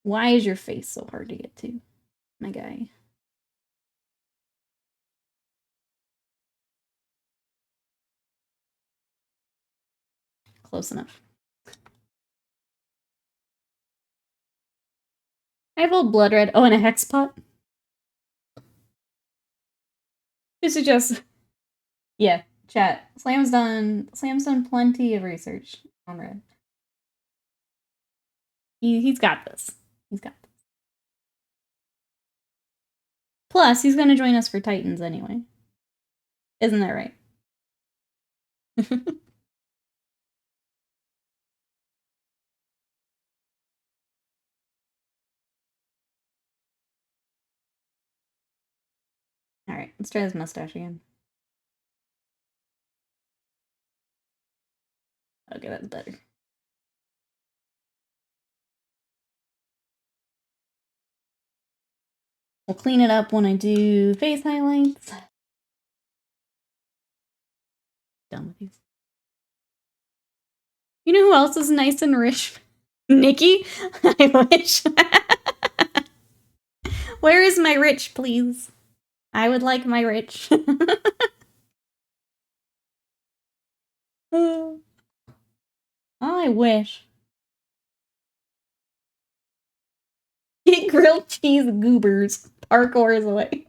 Why is your face so hard to get to, my guy? Close enough. I have old blood red. Oh, and a hex pot. This is just, yeah. Chat. Slam's done plenty of research on red. He's got this. He's got this. Plus, he's gonna join us for Titans anyway. Isn't that right? Alright, let's try this mustache again. Okay, that's better. We'll clean it up when I do face highlights. Done with these. You know who else is nice and rich? Nikki? I wish. Where is my rich, please? I would like my rich. I wish. Get grilled cheese goobers. Parkours away.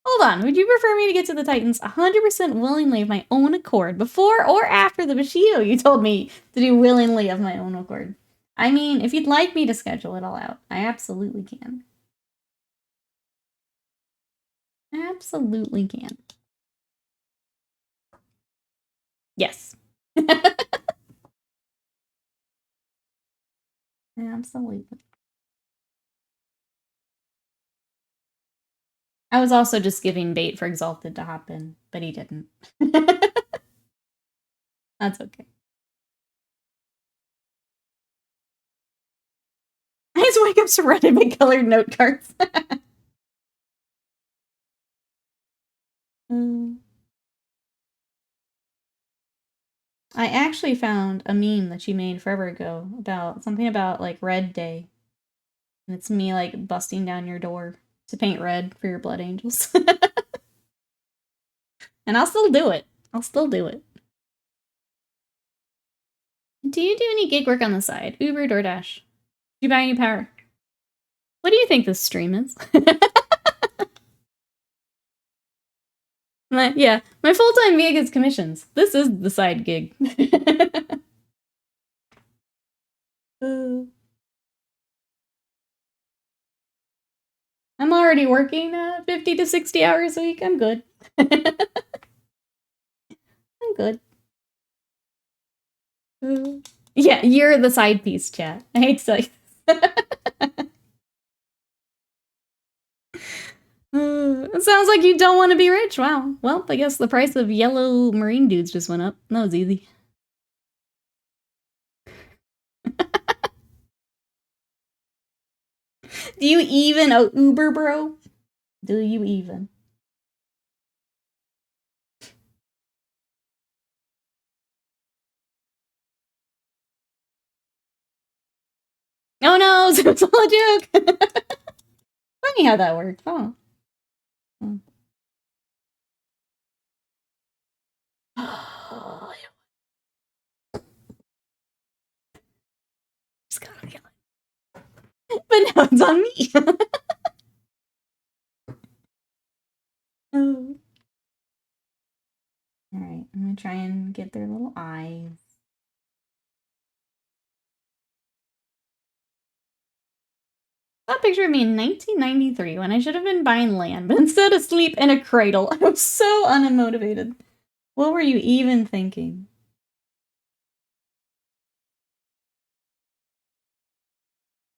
Hold on, would you prefer me to get to the Titans 100% willingly of my own accord before or after the Bushido you told me to do willingly of my own accord? I mean, if you'd like me to schedule it all out, I absolutely can. Absolutely can. Yes. Absolutely. I was also just giving bait for Exalted to hop in, but he didn't. That's okay. I just wake up surrounded by colored note cards. I actually found a meme that she made forever ago about something about like Red Day. And it's me like busting down your door to paint red for your blood angels. And I'll still do it. I'll still do it. Do you do any gig work on the side? Uber, DoorDash? Do you buy any power? What do you think this stream is? My full-time gig is commissions. This is the side gig. I'm already working 50 to 60 hours a week. I'm good. I'm good. Yeah, you're the side piece, chat. I hate to tell you. It sounds like you don't want to be rich. Wow. Well, I guess the price of yellow marine dudes just went up. That was easy. Do you even Uber, bro? Do you even? Oh no, so it's all a joke. Funny how that worked. Oh. Just gotta kill it. But now it's on me. Oh. Alright, I'm gonna try and get their little eyes. That picture of me in 1993 when I should have been buying land, but instead asleep in a cradle. I was so unmotivated. What were you even thinking?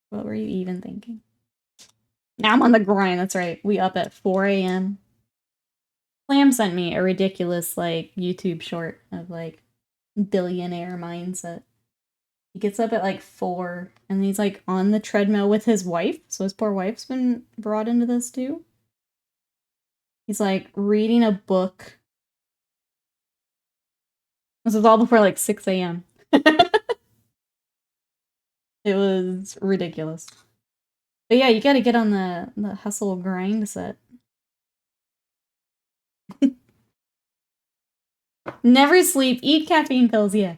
What were you even thinking? Now I'm on the grind, that's right. We up at 4 a.m. Slam sent me a ridiculous, like, YouTube short of, like, billionaire mindset. He gets up at, like, 4, and he's, like, on the treadmill with his wife, so his poor wife's been brought into this, too. He's, like, reading a book. This was all before, like, 6 a.m. It was ridiculous. But yeah, you gotta get on the hustle grind set. Never sleep, eat caffeine pills, yeah.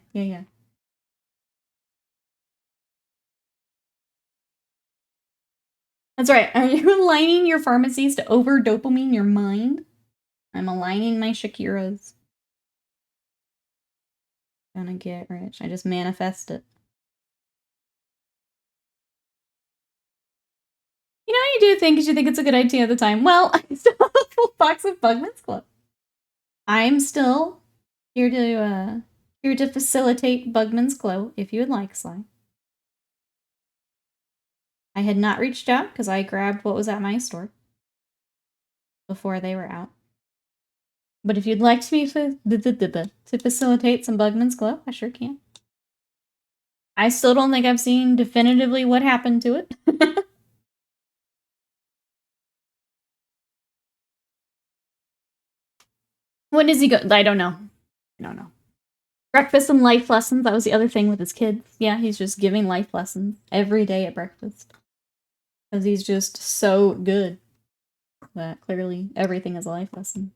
That's right. Are you aligning your pharmacies to over-dopamine your mind? I'm aligning my Shakiras. Gonna get rich. I just manifest it. You know what you do think is you think it's a good idea at the time. Well, I still have a full box of Bugman's Club. I'm still here to facilitate Bugman's Glow if you would like, Sly. I had not reached out because I grabbed what was at my store before they were out. But if you'd like to facilitate some Bugman's Glow, I sure can. I still don't think I've seen definitively what happened to it. When does he go? I don't know. Breakfast and life lessons. That was the other thing with his kids. Yeah, he's just giving life lessons every day at breakfast. Because he's just so good that clearly everything is a life lesson.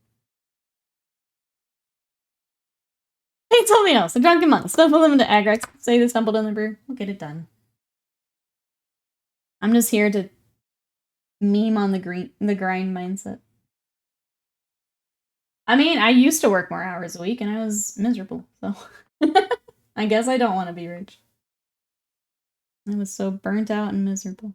Hey, tell me else. The drunken monk. Stumble them into Agrex. Say they stumbled in the brew. We'll get it done. I'm just here to meme on the grind mindset. I mean, I used to work more hours a week and I was miserable, so I guess I don't want to be rich. I was so burnt out and miserable.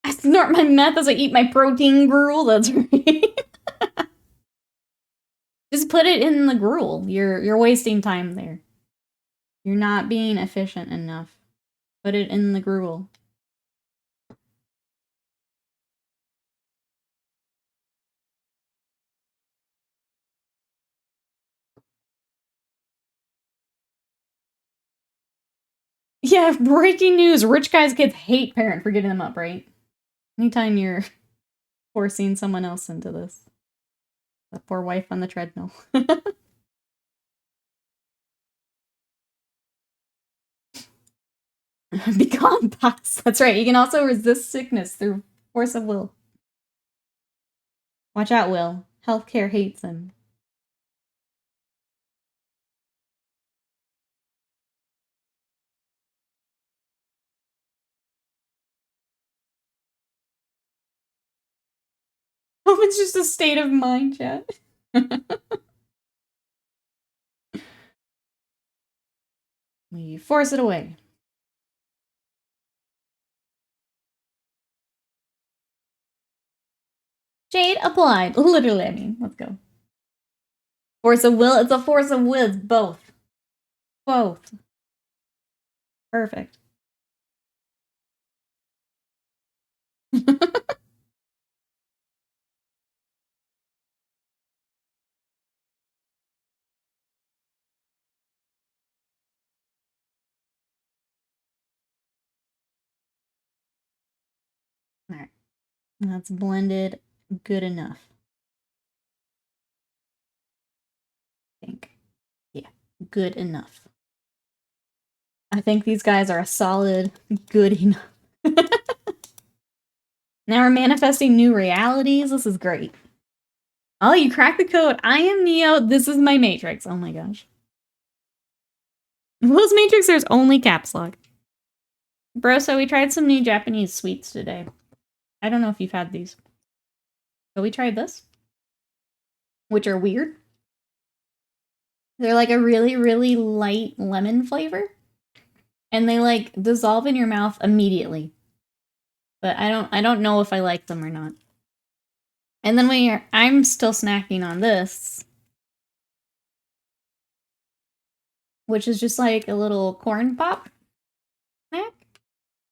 I snort my meth as I eat my protein gruel, that's right. Just put it in the gruel. You're wasting time there. You're not being efficient enough. Put it in the gruel. Yeah, breaking news. Rich guys' kids hate parent for getting them up, right? Anytime you're forcing someone else into this. The poor wife on the treadmill. Become pus. That's right. You can also resist sickness through force of will. Watch out, Will. Healthcare hates him. Hope it's just a state of mind, chat. We force it away. Jade applied. Literally, I mean, let's go. Force of will. It's a force of will. It's both. Both. Perfect. Alright. That's blended good enough. I think. Yeah. Good enough. I think these guys are a solid good enough. Now we're manifesting new realities. This is great. Oh, you cracked the code. I am Neo. This is my Matrix. Oh my gosh. Will's Matrix, there's only caps lock. Bro, so we tried some new Japanese sweets today. I don't know if you've had these. But we tried this. Which are weird. They're like a really, really light lemon flavor. And they like dissolve in your mouth immediately. But I don't know if I like them or not. And then I'm still snacking on this, which is just like a little corn pop snack.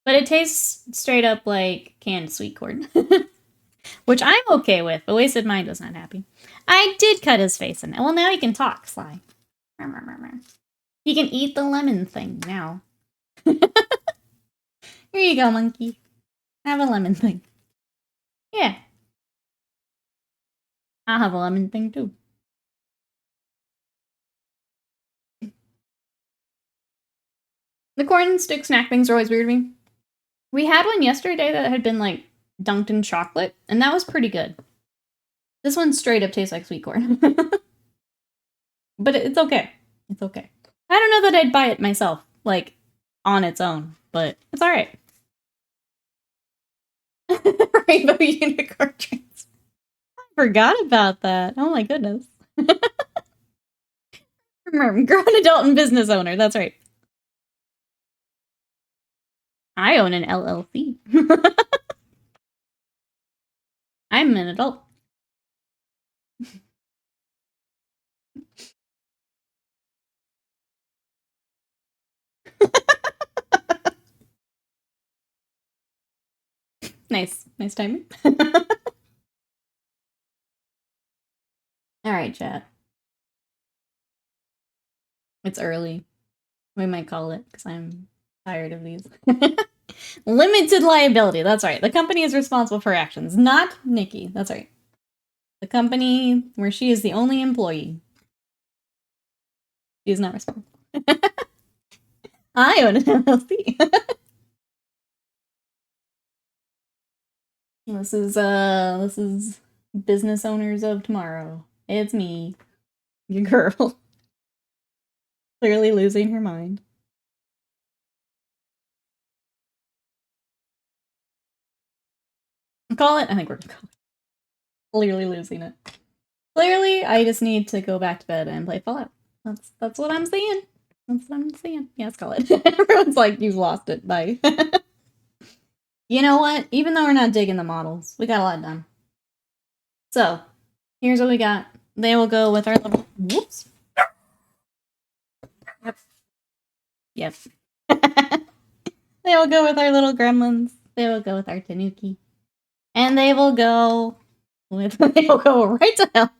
But it tastes straight up like canned sweet corn. Which I'm okay with, but Wasted Mind was not happy. I did cut his face in it. Well, now he can talk, Sly. He can eat the lemon thing now. Here you go, monkey. Have a lemon thing. Yeah. I'll have a lemon thing too. The corn stick snack things are always weird to me. We had one yesterday that had been like dunked in chocolate, and that was pretty good. This one straight up tastes like sweet corn. But it's okay. It's okay. I don't know that I'd buy it myself, like, on its own, but it's alright. Rainbow unicorn drinks. I forgot about that. Oh my goodness. Grown adult and business owner, that's right. I own an LLC. I'm an adult. Nice. Nice timing. Alright, chat. It's early. We might call it, because I'm tired of these. Limited liability, that's right. The company is responsible for actions, not Nikki. That's right. The company where she is the only employee. She is not responsible. I own an LLC. This is business owners of tomorrow. It's me, your girl. Clearly losing her mind. Call it? I think we're gonna call it. Clearly losing it. Clearly, I just need to go back to bed and play Fallout. That's what I'm saying. That's what I'm saying. Yeah, let's call it. Everyone's like, you've lost it. Bye. You know what? Even though we're not digging the models, we got a lot done. So, here's what we got. They will go with our little... Whoops. Yep. They will go with our little gremlins. They will go with our tanuki. And they will go with... They will go right to hell.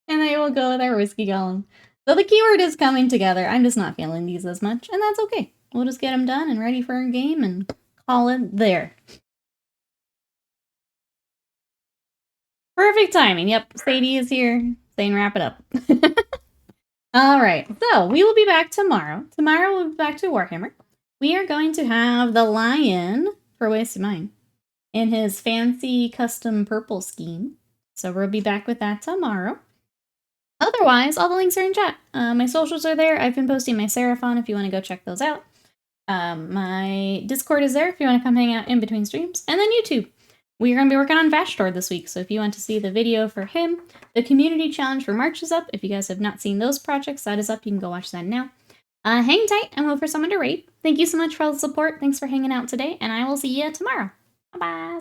And they will go with our whiskey golem. So the keyword is coming together. I'm just not feeling these as much, and that's okay. We'll just get them done and ready for a game and call it there. Perfect timing. Yep, Sadie is here saying wrap it up. Alright, so we will be back tomorrow. Tomorrow we'll be back to Warhammer. We are going to have the lion for Wasted Mind in his fancy custom purple scheme. So we'll be back with that tomorrow. Otherwise, all the links are in chat. My socials are there. I've been posting my Seraphon if you want to go check those out. My Discord is there if you want to come hang out in between streams. And then YouTube. We're going to be working on Vashtor this week, so if you want to see the video for him, the community challenge for March is up. If you guys have not seen those projects, that is up. You can go watch that now. Hang tight and wait for someone to raid. Thank you so much for all the support. Thanks for hanging out today, and I will see you tomorrow. Bye-bye.